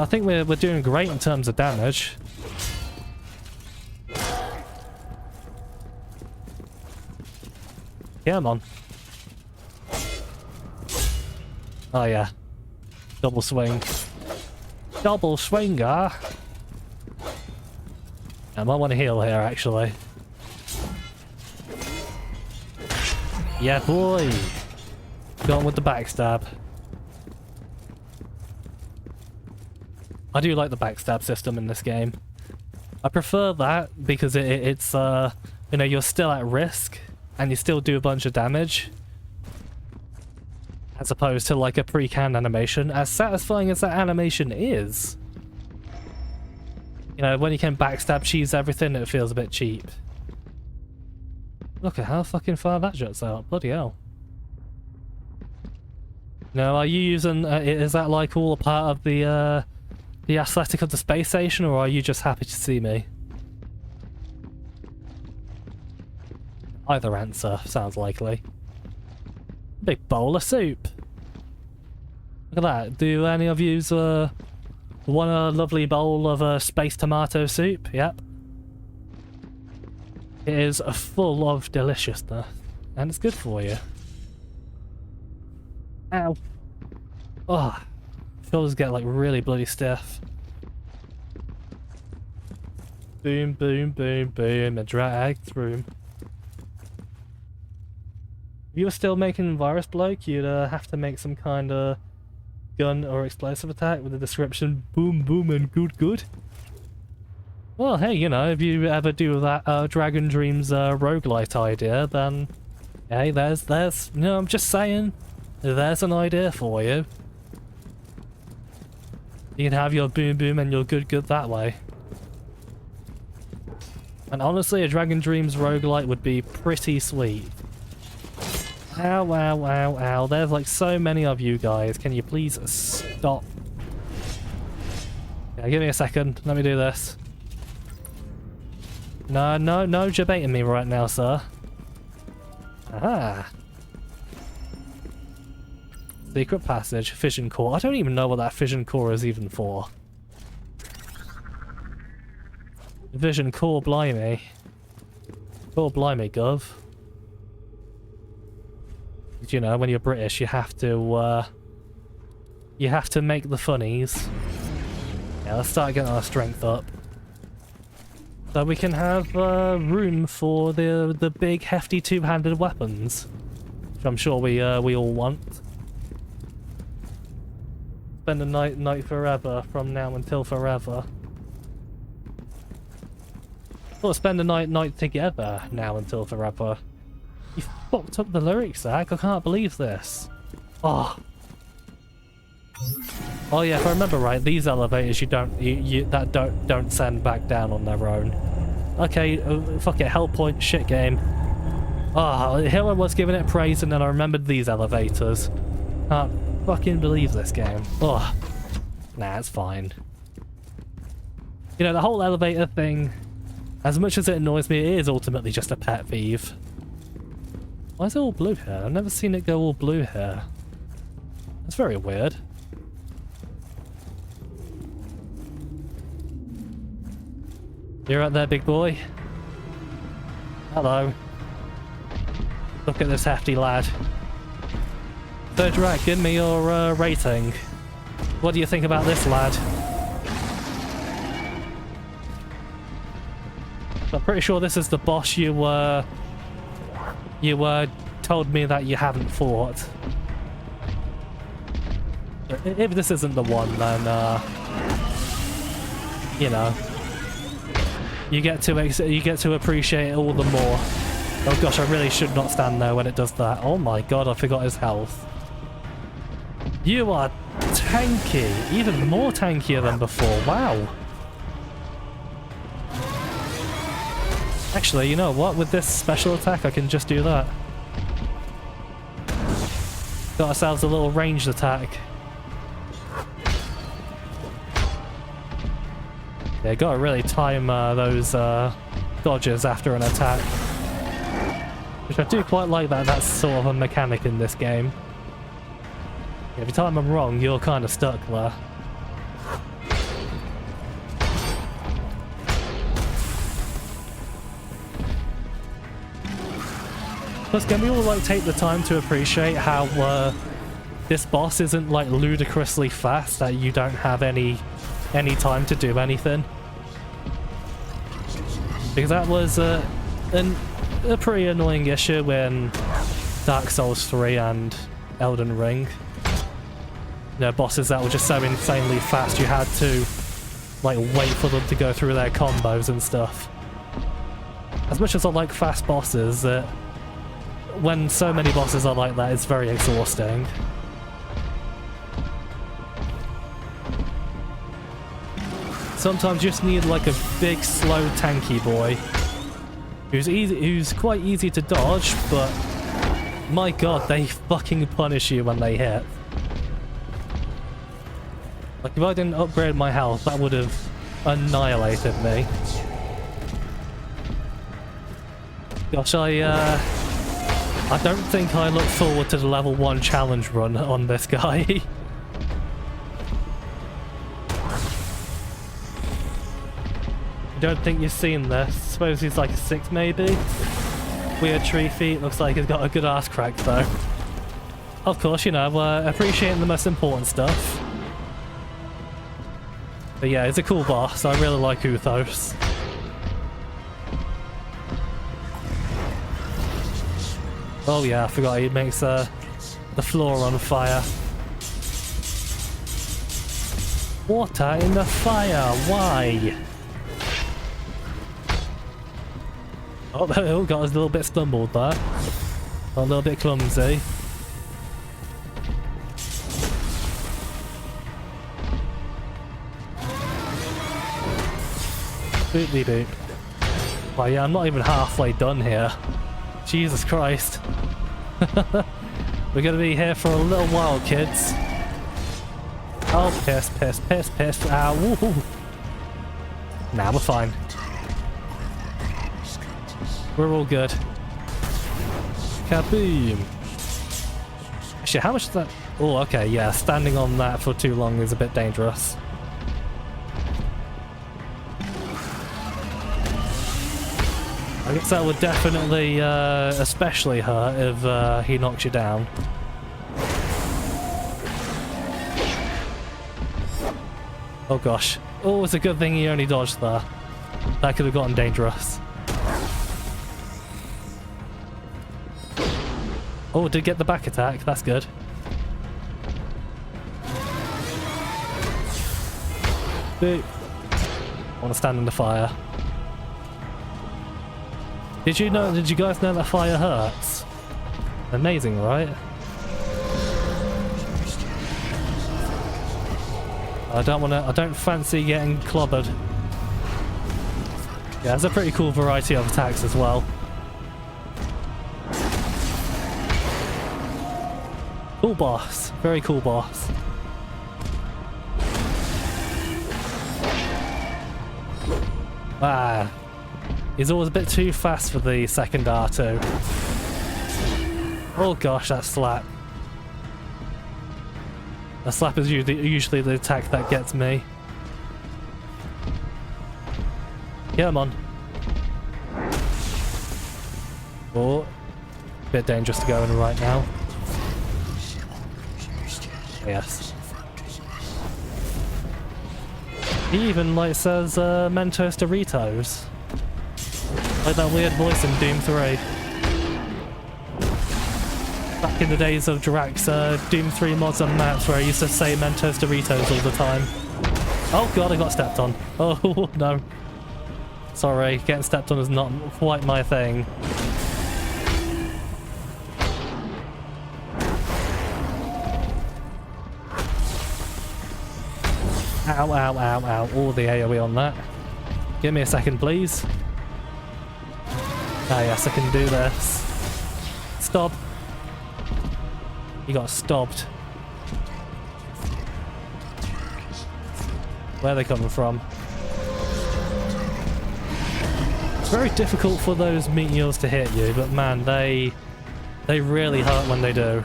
think we're doing great in terms of damage. Come on. Oh yeah. Double swing. Double swinger. I might want to heal here, actually. Yeah, boy. Gone with the backstab. I do like the backstab system in this game. I prefer that because it's you know, you're still at risk and you still do a bunch of damage, as opposed to like a pre-canned animation. As satisfying as that animation is, you know, when you can backstab cheese everything, it feels a bit cheap. Look at how fucking far that juts out. Bloody hell. Now, are you using, is that like all a part of the aesthetic of the space station, or are you just happy to see me? Either answer sounds likely. Big bowl of soup. Look at that. Do any of yous want a lovely bowl of space tomato soup? Yep. It is full of deliciousness, and it's good for you. Ow. Oh, shoulders get like really bloody stiff. Boom, boom, boom, boom, and drag through. If you were still making Virus Bloke, you'd have to make some kind of gun or explosive attack with the description boom, boom, and good, good. Well, hey, you know, if you ever do that Dragon Dreams roguelite idea, then hey, there's, you know, I'm just saying, there's an idea for you. You can have your boom boom and your good good that way. And honestly, a Dragon Dreams roguelite would be pretty sweet. Ow, ow, ow, ow. There's like so many of you guys. Can you please stop? Yeah, give me a second. Let me do this. No, no, no debating me right now, sir. Aha. Secret passage, fission core. I don't even know what that fission core is even for. Vision core, blimey. Core, blimey, gov. You know, when you're British, you have to make the funnies. Yeah, let's start getting our strength up. So we can have room for the big hefty two-handed weapons, which I'm sure we all want. Spend the night forever from now until forever. Or spend the night together now until forever. You fucked up the lyrics, Zach. I can't believe this. Oh. Oh yeah, if I remember right, these elevators don't send back down on their own. Okay, fuck it, Hellpoint, shit game. Ah, here I was giving it praise and then I remembered these elevators. Can't fucking believe this game. Oh, nah, it's fine. You know, the whole elevator thing, as much as it annoys me, it is ultimately just a pet peeve. Why is it all blue here? I've never seen it go all blue here. That's very weird. You're right there, big boy. Hello. Look at this hefty lad. So, Drac, give me your rating. What do you think about this lad? I'm pretty sure this is the boss you told me that you haven't fought. If this isn't the one, then you know, you get to appreciate it all the more. Oh gosh, I really should not stand there when it does that. Oh my god, I forgot his health. You are tanky, even more tankier than before. Wow. Actually, you know what? With this special attack, I can just do that. Got ourselves a little ranged attack. Yeah, gotta really time those dodges after an attack. Which I do quite like that. That's sort of a mechanic in this game. Every time I'm wrong, you're kind of stuck there. Plus, can we all like take the time to appreciate how this boss isn't like ludicrously fast, that you don't have any time to do anything? Because that was a pretty annoying issue in Dark Souls 3 and Elden Ring. You know, bosses that were just so insanely fast you had to like wait for them to go through their combos and stuff. As much as I like fast bosses, when so many bosses are like that, it's very exhausting. Sometimes you just need like a big, slow, tanky boy who's quite easy to dodge, but my god, they fucking punish you when they hit. Like, if I didn't upgrade my health, that would have annihilated me. Gosh, I don't think I look forward to the level 1 challenge run on this guy. Don't think you've seen this. Suppose he's like a 6 maybe? Weird tree feet, looks like he's got a good ass crack though. Of course, you know, appreciating the most important stuff. But yeah, it's a cool boss, I really like Uthos. Oh yeah, I forgot he makes the floor on fire. Water in the fire, why? Oh, got us a little bit stumbled there. A little bit clumsy. Boopy boop. Oh yeah, I'm not even halfway done here. Jesus Christ. We're gonna be here for a little while, kids. Oh, piss, piss, piss, piss. Ow, woohoo. Nah, we're fine. We're all good. Kaboom. Actually, how much is that? Oh, okay, yeah, standing on that for too long is a bit dangerous. I guess that would definitely, especially hurt if he knocks you down. Oh gosh. Oh, it's a good thing he only dodged there. That could have gotten dangerous. Oh, did get the back attack. That's good. Boop. I want to stand in the fire. Did you guys know that fire hurts? Amazing, right? I don't fancy getting clobbered. Yeah, there's a pretty cool variety of attacks as well. Cool boss. Very cool boss. Ah. He's always a bit too fast for the second R2. Oh gosh, that slap. A slap is usually the attack that gets me. Come on. Oh, bit dangerous to go in right now. Yes. He even like says Mentos Doritos. Like that weird voice in Doom 3. Back in the days of Drax, Doom 3 mods and maps where I used to say Mentos Doritos all the time. Oh god, I got stepped on. Oh no. Sorry, getting stepped on is not quite my thing. Ow, ow, ow, ow. All the AoE on that. Give me a second, please. Ah, yes, I can do this. Stop. You got stopped. Where are they coming from? It's very difficult for those meteors to hit you, but man, they really hurt when they do.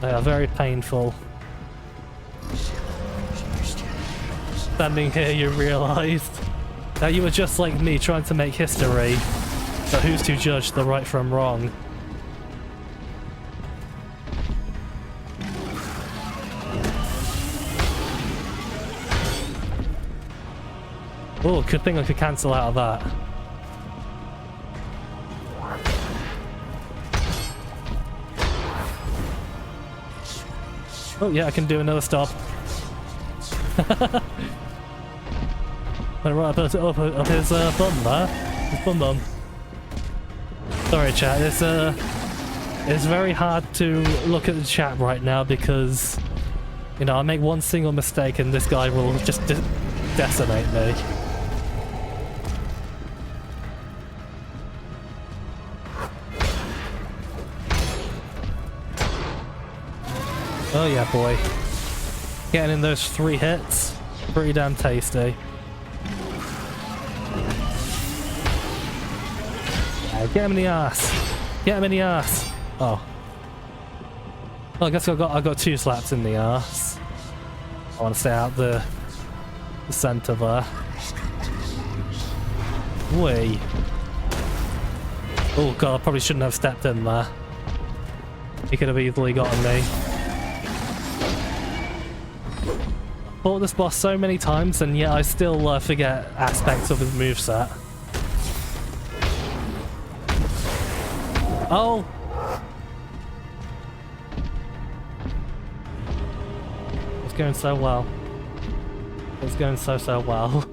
They are very painful. Standing here, you realised that you were just like me, trying to make history. But who's to judge the right from wrong? Oh, good thing I could cancel out of that. Oh yeah, I can do another stop. Went right up his bum there. His bum bum. Sorry chat, it's very hard to look at the chat right now because, you know, I make one single mistake and this guy will just decimate me. Oh yeah, boy. Getting in those 3 hits, pretty damn tasty. Yeah, get him in the ass. Get him in the ass. Oh. Well, I guess I got 2 slaps in the ass. I want to stay out the centre there. Whee. Oh god, I probably shouldn't have stepped in there. He could have easily gotten me. Fought this boss so many times and yet I still forget aspects of his moveset. Oh! It's going so well. It's going so well.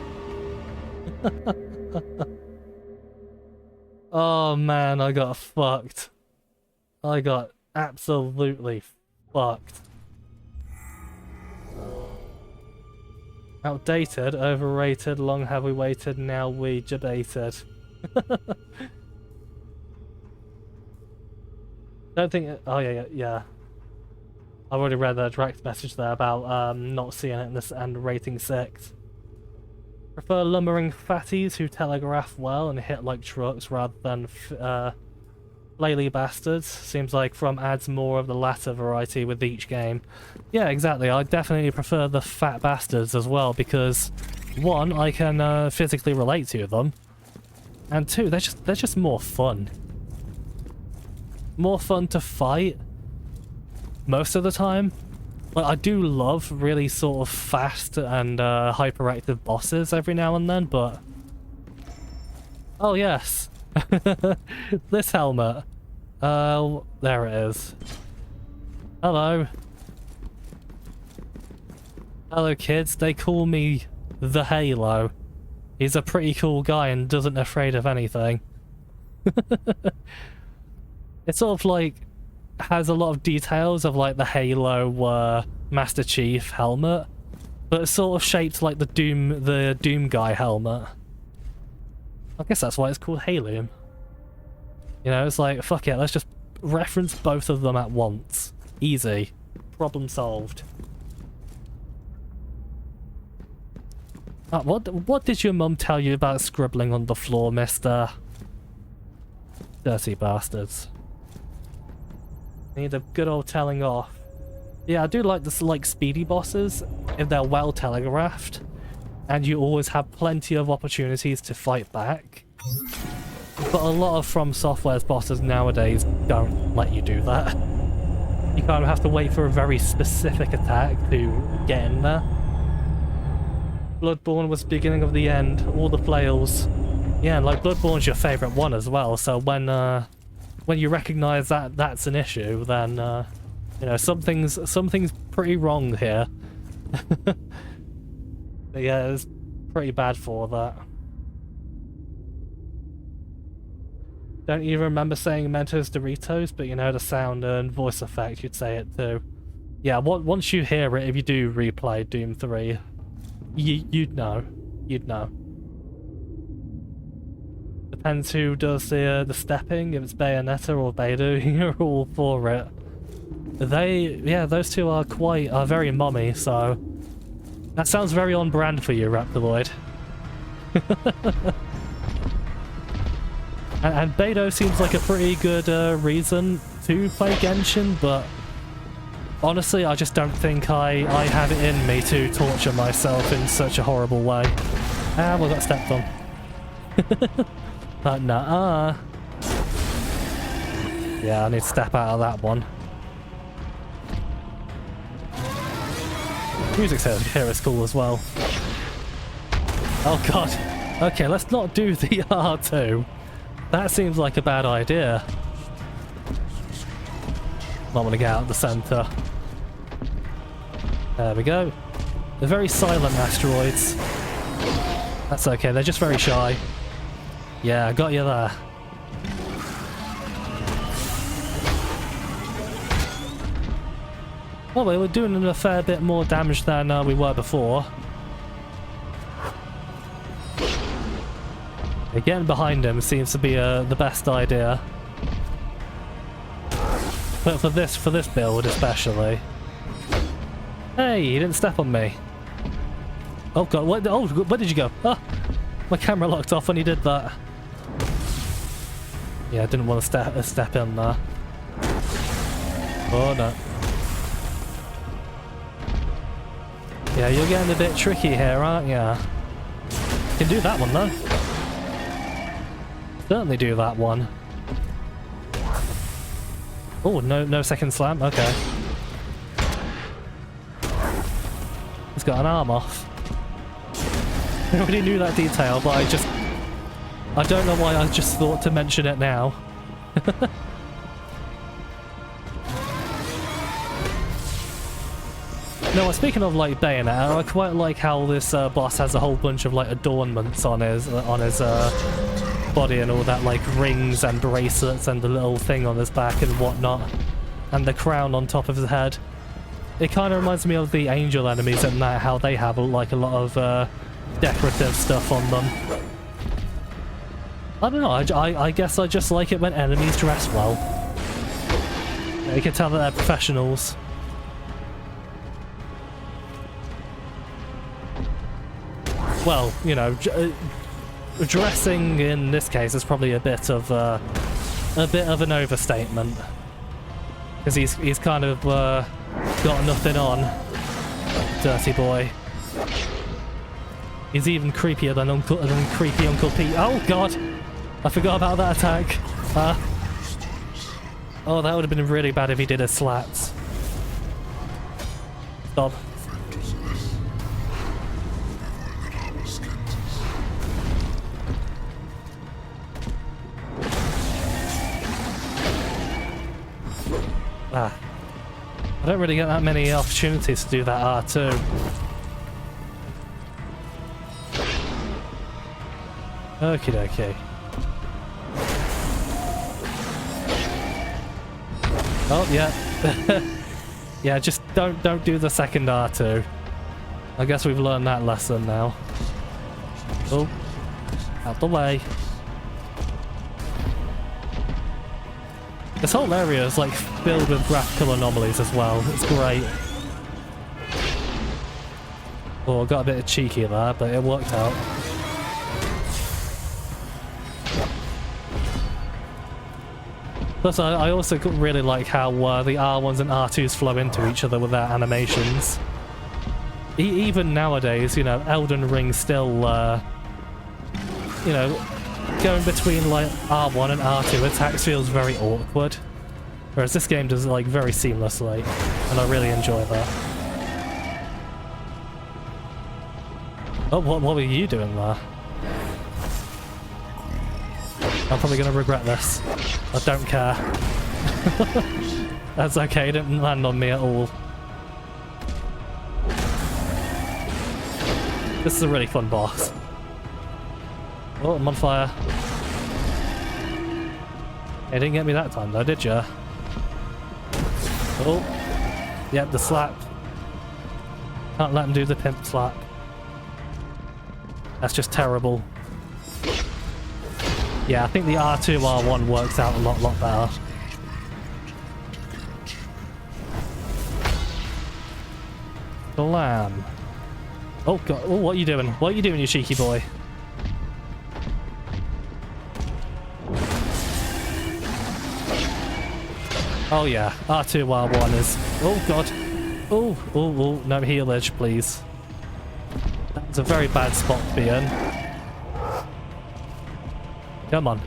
Oh man, I got fucked. I got absolutely fucked. Outdated, overrated, long have we waited, now we debated. Don't think... Oh yeah. I've already read the direct message there about not seeing it in this and rating 6. Prefer lumbering fatties who telegraph well and hit like trucks rather than flaily bastards. Seems like From adds more of the latter variety with each game. Yeah, exactly. I definitely prefer the fat bastards as well because 1, I can physically relate to them, and 2, they're just more fun. More fun to fight most of the time. Like, I do love really sort of fast and hyperactive bosses every now and then, but oh yes. This helmet. There it is. Hello. Hello kids, they call me the Halo. He's a pretty cool guy and doesn't afraid of anything. It's sort of like has a lot of details of like the Halo Master Chief helmet, but it's sort of shaped like the Doom guy helmet. I guess that's why it's called Halium. You know, it's like, fuck it, let's just reference both of them at once. Easy. Problem solved. What did your mum tell you about scribbling on the floor, mister? Dirty bastards. Need a good old telling off. Yeah, I do like this, like speedy bosses, if they're well telegraphed, and you always have plenty of opportunities to fight back. But a lot of From Software's bosses nowadays don't let you do that. You kind of have to wait for a very specific attack to get in there. Bloodborne was the beginning of the end, all the flails. Yeah, and like Bloodborne's your favourite one as well, so when you recognise that that's an issue, then you know, something's pretty wrong here. Yeah, it's pretty bad for that. Don't even remember saying Mentos Doritos, but you know, the sound and voice effect, you'd say it too. Yeah, once you hear it, if you do replay Doom 3, you'd know. You'd know. Depends who does the stepping, if it's Bayonetta or Beidou, you're all for it. Yeah, those two are very mommy, so that sounds very on brand for you, Raptoloid. and Beidou seems like a pretty good reason to play Genshin, but honestly, I just don't think I have it in me to torture myself in such a horrible way. Ah, we got stepped on. But nah. Yeah, I need to step out of that one. Music's here is cool as well. Oh god. Okay, let's not do the R2. That seems like a bad idea. Might want to get out of the center. There we go. They're very silent asteroids. That's okay, they're just very shy. Yeah, I got you there. Well, we were doing a fair bit more damage than we were before. Getting behind him seems to be the best idea. But for this build especially. Hey, you didn't step on me. Oh god, where did you go? Ah, my camera locked off when he did that. Yeah, I didn't want to step in there. Oh no. Yeah, you're getting a bit tricky here, aren't you? You can do that one though. Certainly do that one. Oh, no second slam? Okay. He's got an arm off. I already knew that detail, but I don't know why I just thought to mention it now. No, speaking of like Bayonetta, I quite like how this boss has a whole bunch of like adornments on his body and all that, like rings and bracelets and the little thing on his back and whatnot, and the crown on top of his head. It kind of reminds me of the angel enemies and that, how they have like a lot of decorative stuff on them. I don't know, I guess I just like it when enemies dress well. Yeah, you can tell that they're professionals. Well, you know, dressing in this case is probably a bit of an overstatement, because he's kind of got nothing on, dirty boy. He's even creepier than creepy Uncle Pete. Oh god, I forgot about that attack. Oh, that would have been really bad if he did his slats. Stop. I don't really get that many opportunities to do that R2. Okie dokie. Oh, yeah. Yeah, just don't do the second R2. I guess we've learned that lesson now. Oh, out the way. This whole area is like filled with graphical anomalies as well. It's great. Oh, I got a bit cheeky there, but it worked out. Plus, I also really like how the R1s and R2s flow into each other with their animations. Even nowadays, you know, Elden Ring still, you know, going between like R1 and R2 attacks feels very awkward. Whereas this game does it like very seamlessly, and I really enjoy that. Oh, what were you doing there? I'm probably going to regret this. I don't care. That's okay, it didn't land on me at all. This is a really fun boss. Oh, I'm on fire. You didn't get me that time though, did ya? Oh. Yep, the slap. Can't let him do the pimp slap. That's just terrible. Yeah, I think the R2, R1 works out a lot better. Blam. Oh god, oh, what are you doing? What are you doing, you cheeky boy? Oh yeah, R2, R1 is... Oh god. Oh, no healage, please. That's a very bad spot to be in. Come on.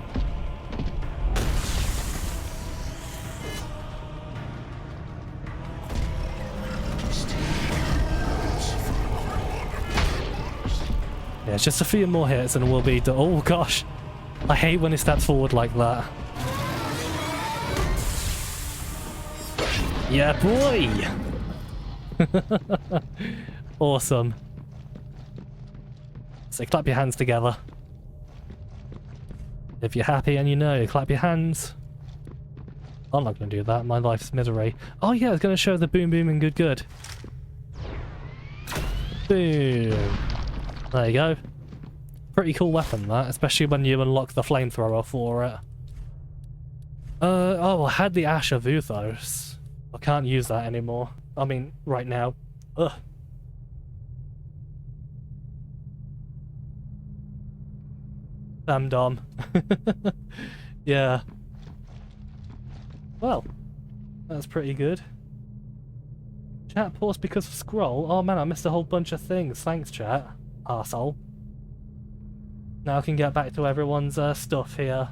Yeah, it's just a few more hits and we'll be done. Oh gosh. I hate when he steps forward like that. Yeah, boy! Awesome. So clap your hands together. If you're happy and you know, clap your hands. I'm not going to do that, my life's misery. Oh yeah, it's going to show the boom boom and good good. Boom. There you go. Pretty cool weapon that, especially when you unlock the flamethrower for it. Oh, I had the Ash of Uthos. I can't use that anymore. I mean, right now. Ugh. Damn Dom. Yeah. Well, that's pretty good. Chat paused because of scroll. Oh man, I missed a whole bunch of things. Thanks, chat. Arsehole. Now I can get back to everyone's stuff here.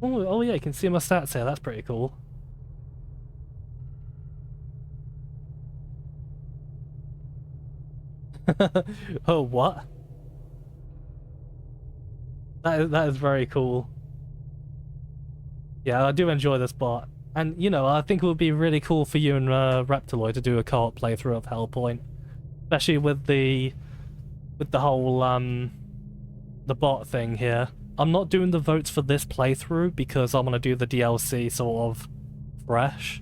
Oh yeah, you can see my stats here. That's pretty cool. Oh, what? That is very cool. Yeah, I do enjoy this bot. And, you know, I think it would be really cool for you and Reptiloid to do a co-op playthrough of Hellpoint. Especially with the whole, the bot thing here. I'm not doing the votes for this playthrough because I'm going to do the DLC sort of fresh.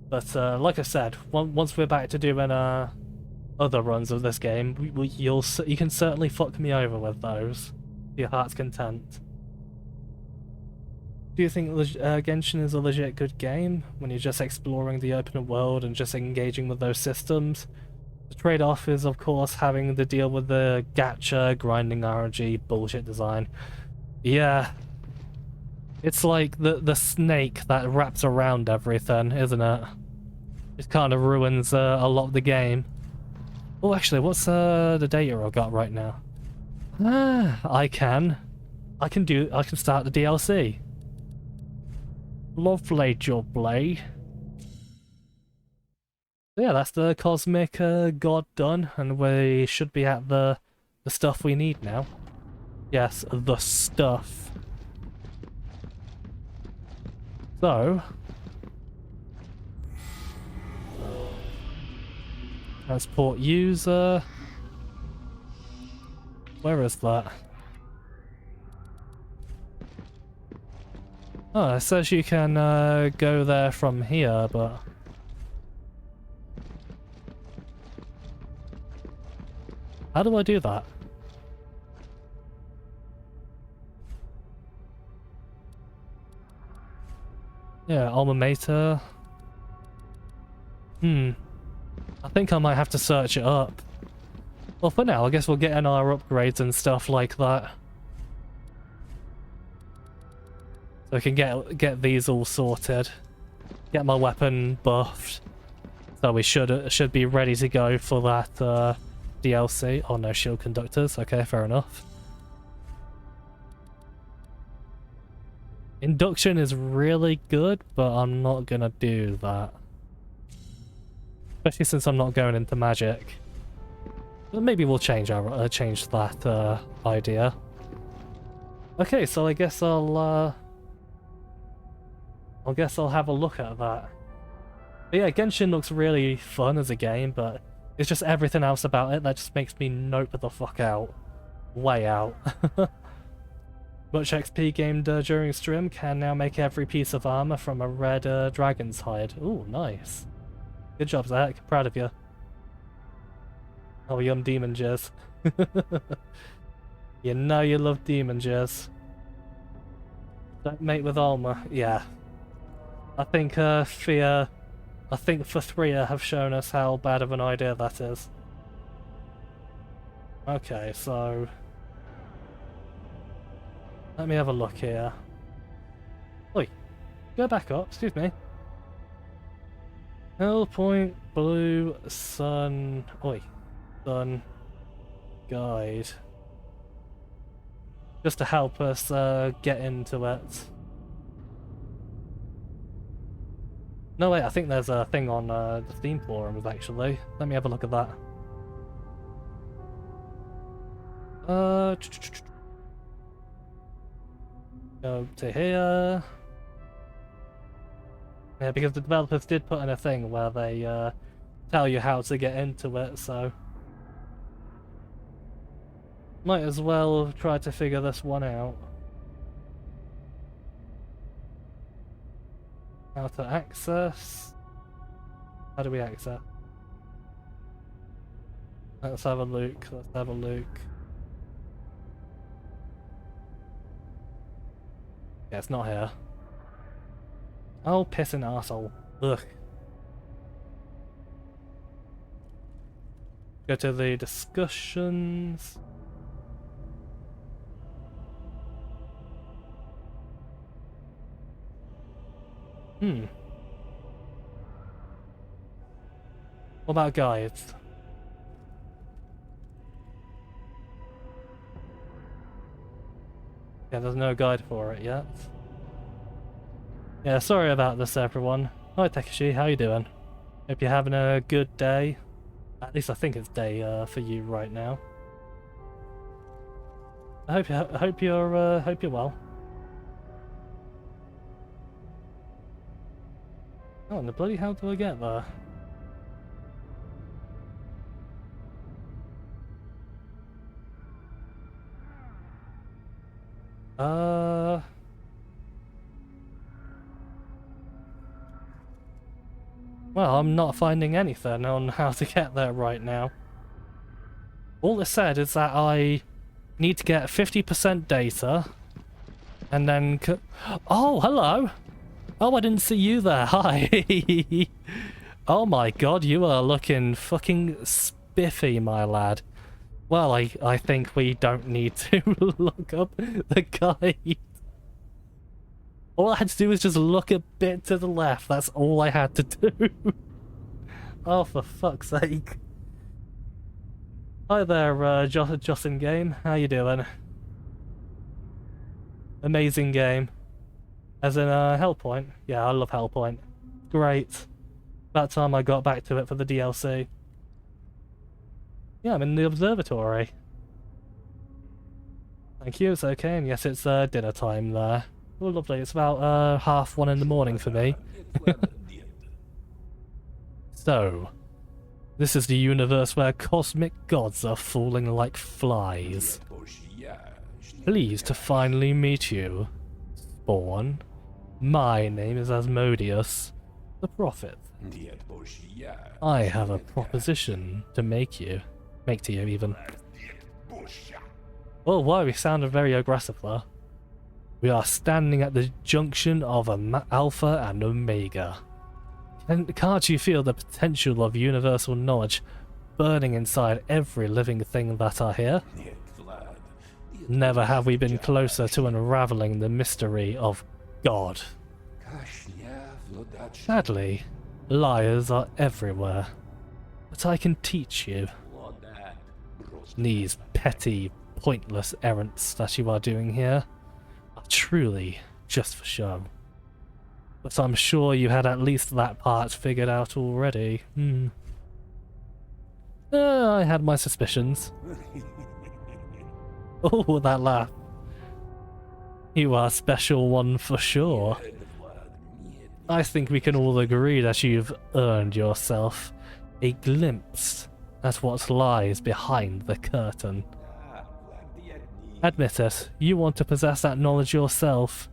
But, like I said, once we're back to doing, other runs of this game, you can certainly fuck me over with those, to your heart's content. Do you think Genshin is a legit good game when you're just exploring the open world and just engaging with those systems? The trade-off is, of course, having to deal with the gacha, grinding RNG, bullshit design. Yeah. It's like the snake that wraps around everything, isn't it? It kind of ruins a lot of the game. Oh, actually, what's the data I've got right now? I can start the DLC. Lovely jubbly. Yeah, that's the cosmic god done, and we should be at the stuff we need now. Yes, the stuff. So, transport user. Where is that? Oh, it says you can go there from here, but... How do I do that? Yeah, alma mater. I think I might have to search it up. Well, for now, I guess we'll get in our upgrades and stuff like that. So I can get these all sorted. Get my weapon buffed. So we should be ready to go for that DLC. Oh no, shield conductors. Okay, fair enough. Induction is really good, but I'm not gonna do that. Especially since I'm not going into magic. But maybe we'll change that idea. Okay, so I guess I'll have a look at that. But yeah, Genshin looks really fun as a game, but it's just everything else about it that just makes me nope the fuck out. Way out. Much XP gained during stream can now make every piece of armor from a red dragon's hide. Ooh, nice. Good job, Zach. Proud of you. Oh, yum demon jizz. You know you love demon jizz. Don't mate with Alma. Yeah. I think Thea have shown us how bad of an idea that is. Okay, so let me have a look here. Oi, go back up, excuse me. Hellpoint, Blue, Sun, Sun, Guide. Just to help us get into it. No wait, I think there's a thing on the Steam forums actually. Let me have a look at that. Go to here. Yeah, because the developers did put in a thing where they tell you how to get into it, so might as well try to figure this one out. How to access? How do we access? Let's have a look. Let's have a look. Yeah, it's not here. Oh, pissing arsehole. Ugh. Go to the discussions. What about guides? Yeah, there's no guide for it yet. Yeah, sorry about this everyone. Hi Takeshi, how you doing? Hope you're having a good day. At least I think it's day for you right now. I hope you're well. Oh, and the bloody hell do I get there? Well, I'm not finding anything on how to get there right now. All it said is that I need to get 50% data, and then oh, hello! Oh, I didn't see you there. Hi! Oh my god, you are looking fucking spiffy, my lad. Well, I think we don't need to look up the guide. All I had to do was just look a bit to the left. That's all I had to do. Oh, for fuck's sake. Hi there, Justin Game. How you doing? Amazing game. As in Hellpoint. Yeah, I love Hellpoint. Great. About time I got back to it for the DLC. Yeah, I'm in the observatory. Thank you, it's okay, and yes, it's dinner time there. Oh, lovely, it's about 1:30 in the morning for me. So, this is the universe where cosmic gods are falling like flies. Pleased to finally meet you, Spawn. My name is Asmodeus, the Prophet. I have a proposition to make to you even. Oh, whoa, we sounded very aggressive there. We are standing at the junction of Alpha and Omega. Can't you feel the potential of universal knowledge burning inside every living thing that are here? Never have we been closer to unraveling the mystery of God. Sadly, liars are everywhere, but I can teach you. These petty, pointless errands that you are doing here are truly just for show. But I'm sure you had at least that part figured out already. I had my suspicions. Oh, that laugh. You are a special one for sure. I think we can all agree that you've earned yourself a glimpse at what lies behind the curtain. Admit it, you want to possess that knowledge yourself,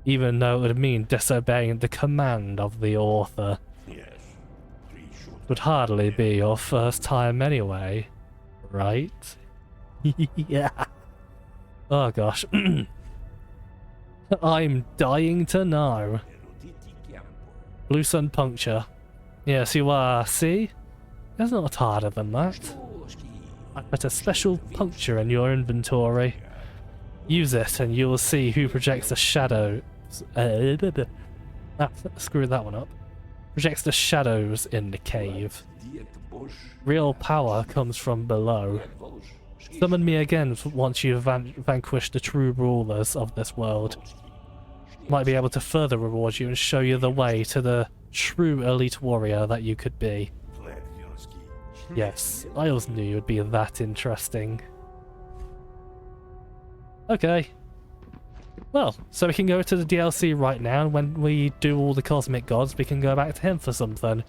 even though it would mean disobeying the command of the author. Would hardly be your first time anyway, right? Yeah. Oh gosh. I'm dying to know. Blue sun puncture. Yes, you are. See? It's not harder than that. I put a special puncture in your inventory. Use it and you will see who projects the shadow. Screw that one up. Projects the shadows in the cave. Real power comes from below. Summon me again once you've vanquished the true rulers of this world. Might be able to further reward you and show you the way to the true elite warrior that you could be. Yes, I always knew you would be that interesting. Okay. Well, so we can go to the DLC right now, and when we do all the cosmic gods, we can go back to him for something.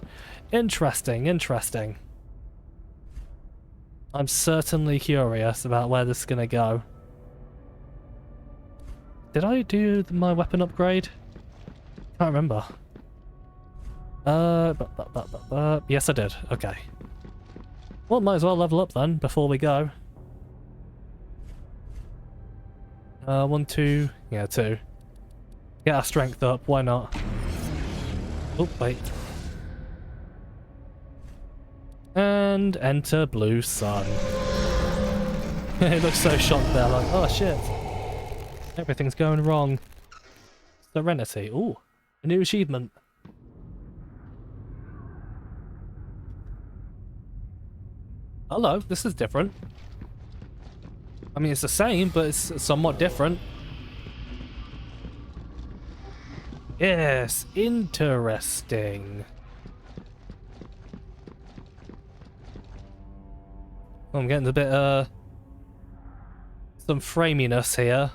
Interesting, interesting. I'm certainly curious about where this is going to go. Did I do my weapon upgrade? Can't remember. Yes I did, okay. Well, might as well level up then, before we go. 1, 2, yeah, 2. Get our strength up, why not? Oh, wait. And enter Blue Sun. It looks so shocked there, like, oh shit. Everything's going wrong. Serenity, ooh, a new achievement. Hello, this is different. I mean, it's the same, but it's somewhat different. Yes, interesting. I'm getting a bit, some framiness here.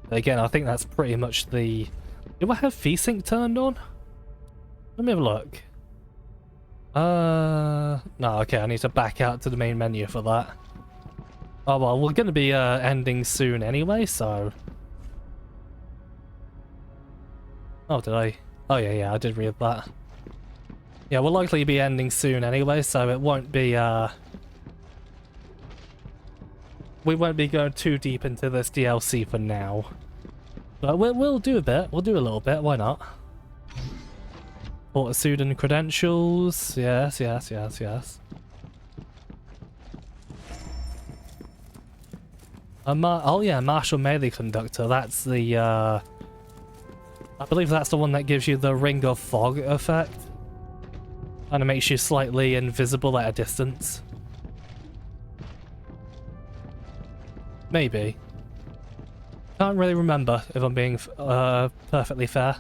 But again, I think that's pretty much the... Do I have VSync turned on? Let me have a look. No, okay, I need to back out to the main menu for that. Oh well, we're going to be ending soon anyway, so... Oh, did I? Oh yeah, I did read that. Yeah, we'll likely be ending soon anyway, so it won't be, we won't be going too deep into this DLC for now. But we'll do a bit, we'll do a little bit, why not? Port student credentials, yes. Oh yeah, martial melee conductor, that's the, I believe that's the one that gives you the ring of fog effect. And it makes you slightly invisible at a distance. Maybe. Can't really remember, if I'm being perfectly fair.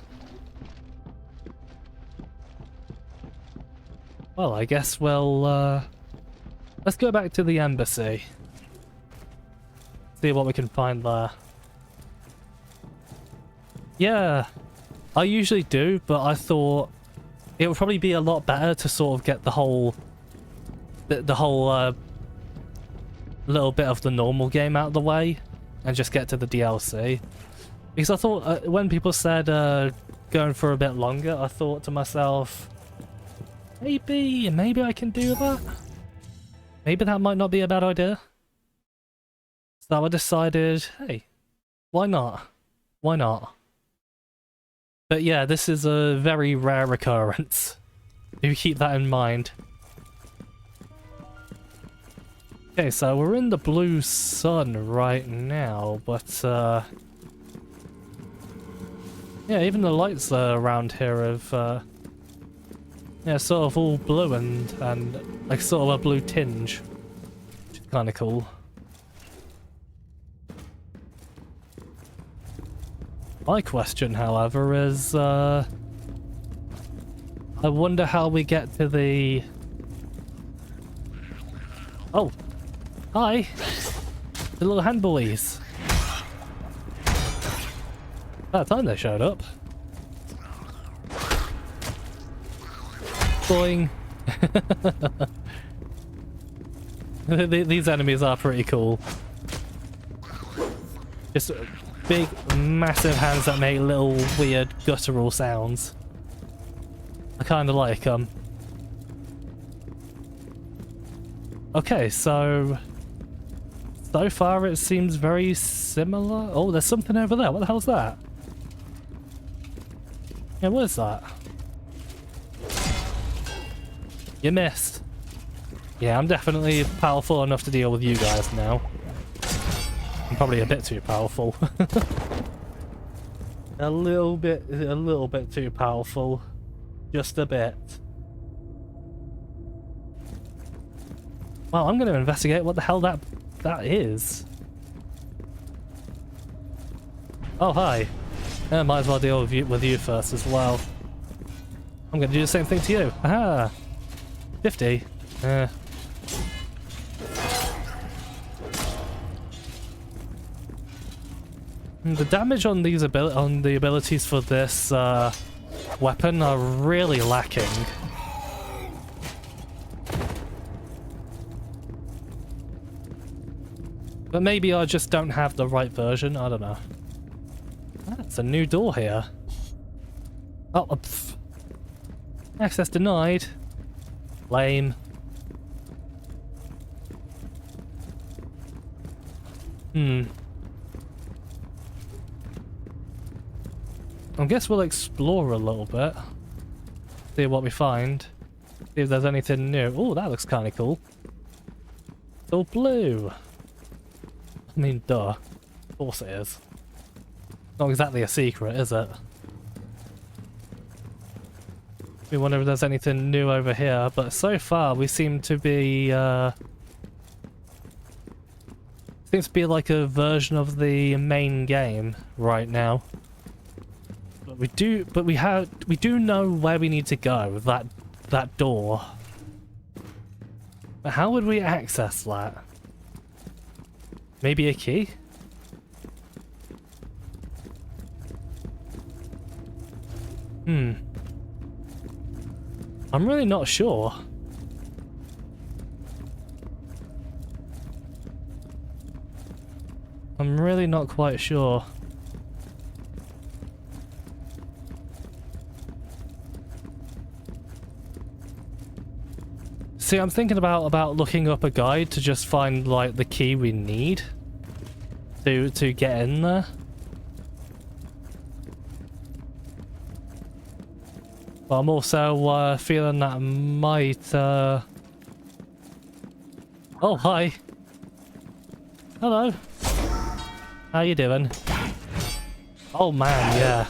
Well, I guess we'll, let's go back to the embassy. See what we can find there. Yeah, I usually do, but I thought it would probably be a lot better to sort of get the whole... the whole, little bit of the normal game out of the way and just get to the DLC. Because I thought when people said going for a bit longer, I thought to myself, maybe I can do that. Maybe that might not be a bad idea. So I decided, hey, why not? Why not? But yeah, this is a very rare occurrence. Do keep that in mind. Okay, so we're in the blue sun right now, but yeah, even the lights around here have yeah, sort of all blue and like sort of a blue tinge, which is kind of cool. My question, however, is I wonder how we get to the... Oh! Hi! The little hand boys! About time they showed up. Boing! These enemies are pretty cool. Just big, massive hands that make little weird guttural sounds. I kind of like them. Okay, so far it seems very similar. Oh, there's something over there. What the hell's that? Yeah, what is that? You missed. Yeah, I'm definitely powerful enough to deal with you guys now. I'm probably a bit too powerful. a little bit too powerful. Just a bit. Well, I'm going to investigate what the hell that is. Oh, hi. Might as well deal with you first as well. I'm going to do the same thing to you. Aha! 50. The damage on these the abilities for this weapon are really lacking. But maybe I just don't have the right version, I don't know. That's a new door here. Oh, pff. Access denied. Lame. I guess we'll explore a little bit. See what we find. See if there's anything new. Oh, that looks kind of cool. It's all blue. I mean, duh. Of course it is. Not exactly a secret, is it? We wonder if there's anything new over here, but so far we seem to be seems to be like a version of the main game right now. But we do know where we need to go with that door. But how would we access that? Maybe a key? I'm really not sure. I'm really not quite sure. See, I'm thinking about looking up a guide to just find like the key we need to get in there. But I'm also feeling that might Oh, hi. Hello. How you doing? Oh man, yeah.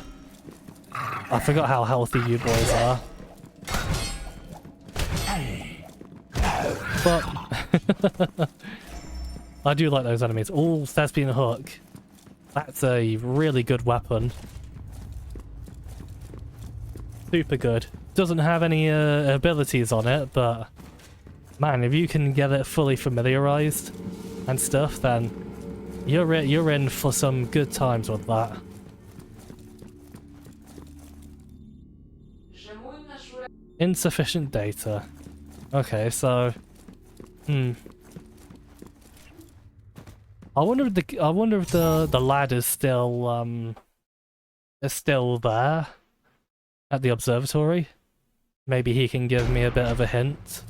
I forgot how healthy you boys are. But I do like those enemies. Oh, Thespian Hook. That's a really good weapon. Super good. Doesn't have any abilities on it, but man, if you can get it fully familiarized and stuff, then you're in for some good times with that. Insufficient data. Okay, so I wonder if the lad is still is still there at the observatory. Maybe he can give me a bit of a hint.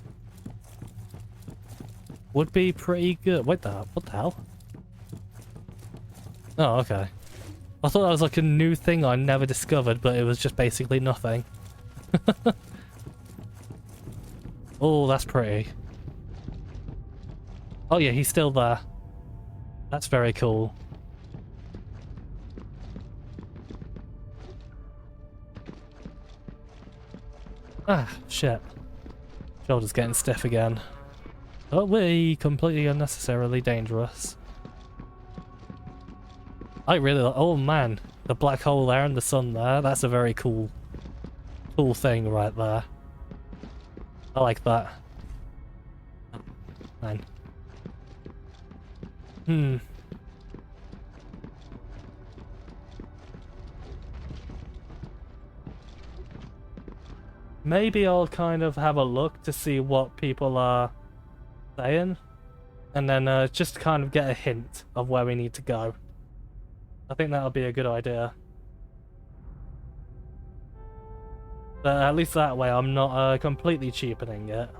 Would be pretty good. Wait, what the hell? Oh, okay. I thought that was like a new thing I never discovered, but it was just basically nothing. Oh, that's pretty. Oh yeah, he's still there. That's very cool. Ah, shit. Shoulder's getting stiff again. Oh, we're completely unnecessarily dangerous. I really like, oh man, the black hole there and the sun there, that's a very cool thing right there. I like that. Man. Maybe I'll kind of have a look to see what people are saying, and then just kind of get a hint of where we need to go. I think that'll be a good idea. But at least that way I'm not completely cheapening it.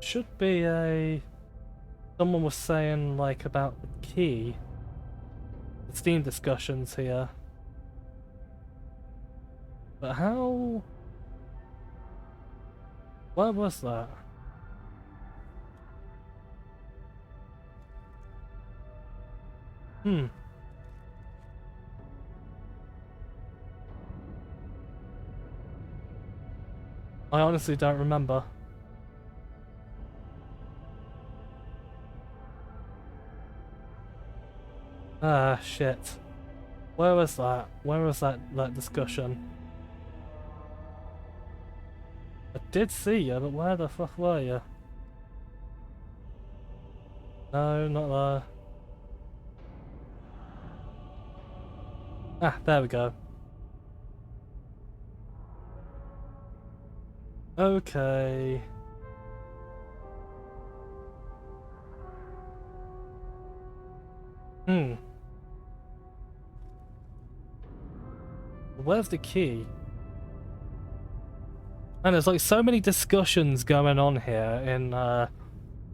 Should be a... Someone was saying, like, about the key. The Steam discussions here. But how... Where was that? I honestly don't remember. Ah, shit. Where was that? Where was that discussion? I did see you, but where the fuck were you? No, not there. Ah, there we go. Okay. Where's the key? And there's like so many discussions going on here in the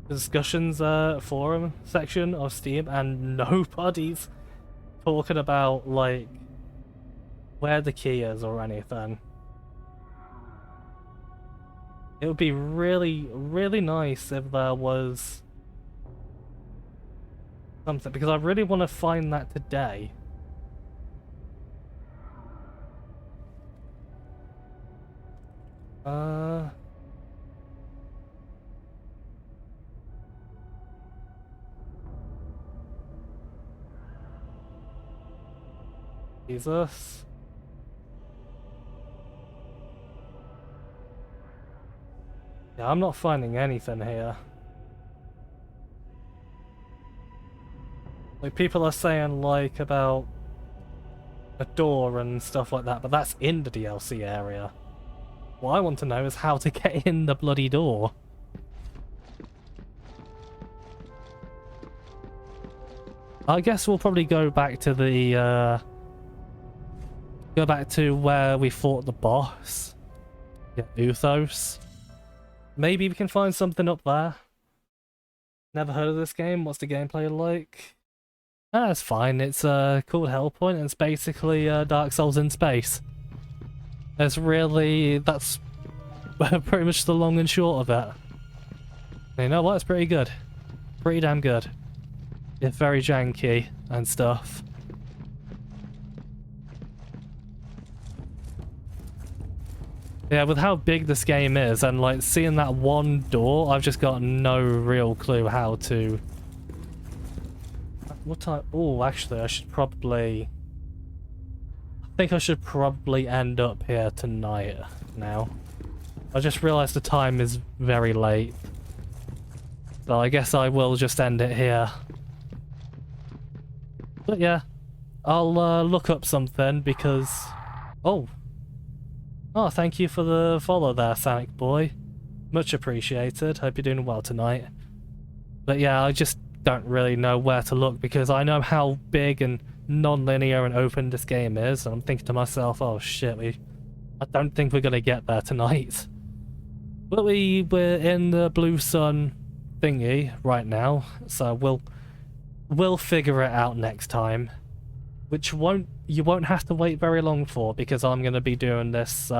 discussions forum section of Steam, and nobody's talking about like where the key is or anything. It would be really, really nice if there was something, because I really want to find that today. Jesus. Yeah, I'm not finding anything here. Like, people are saying, like, about a door and stuff like that, but that's in the DLC area. What I want to know is how to get in the bloody door. I guess we'll probably go back to the, go back to where we fought the boss. Yeah, Uthos. Maybe we can find something up there. Never heard of this game. What's the gameplay like? Ah, it's fine. It's called Hellpoint, and it's basically Dark Souls in space. It's really... that's pretty much the long and short of it. And you know what? It's pretty good. Pretty damn good. It's very janky and stuff. Yeah, with how big this game is, and like seeing that one door, I've just got no real clue how to... What time? Oh, actually, I should probably... I think I should probably end up here tonight now. I just realised the time is very late. So I guess I will just end it here. But yeah, I'll look up something because... Oh! Oh, thank you for the follow there, Sonic Boy. Much appreciated. Hope you're doing well tonight. But yeah, I just don't really know where to look because I know how big and non-linear and open this game is, and I'm thinking to myself, oh shit, I don't think we're gonna get there tonight. But we're in the Blue Sun thingy right now, so we'll figure it out next time. Which you won't have to wait very long for, because I'm gonna be doing this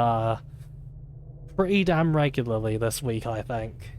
pretty damn regularly this week, I think.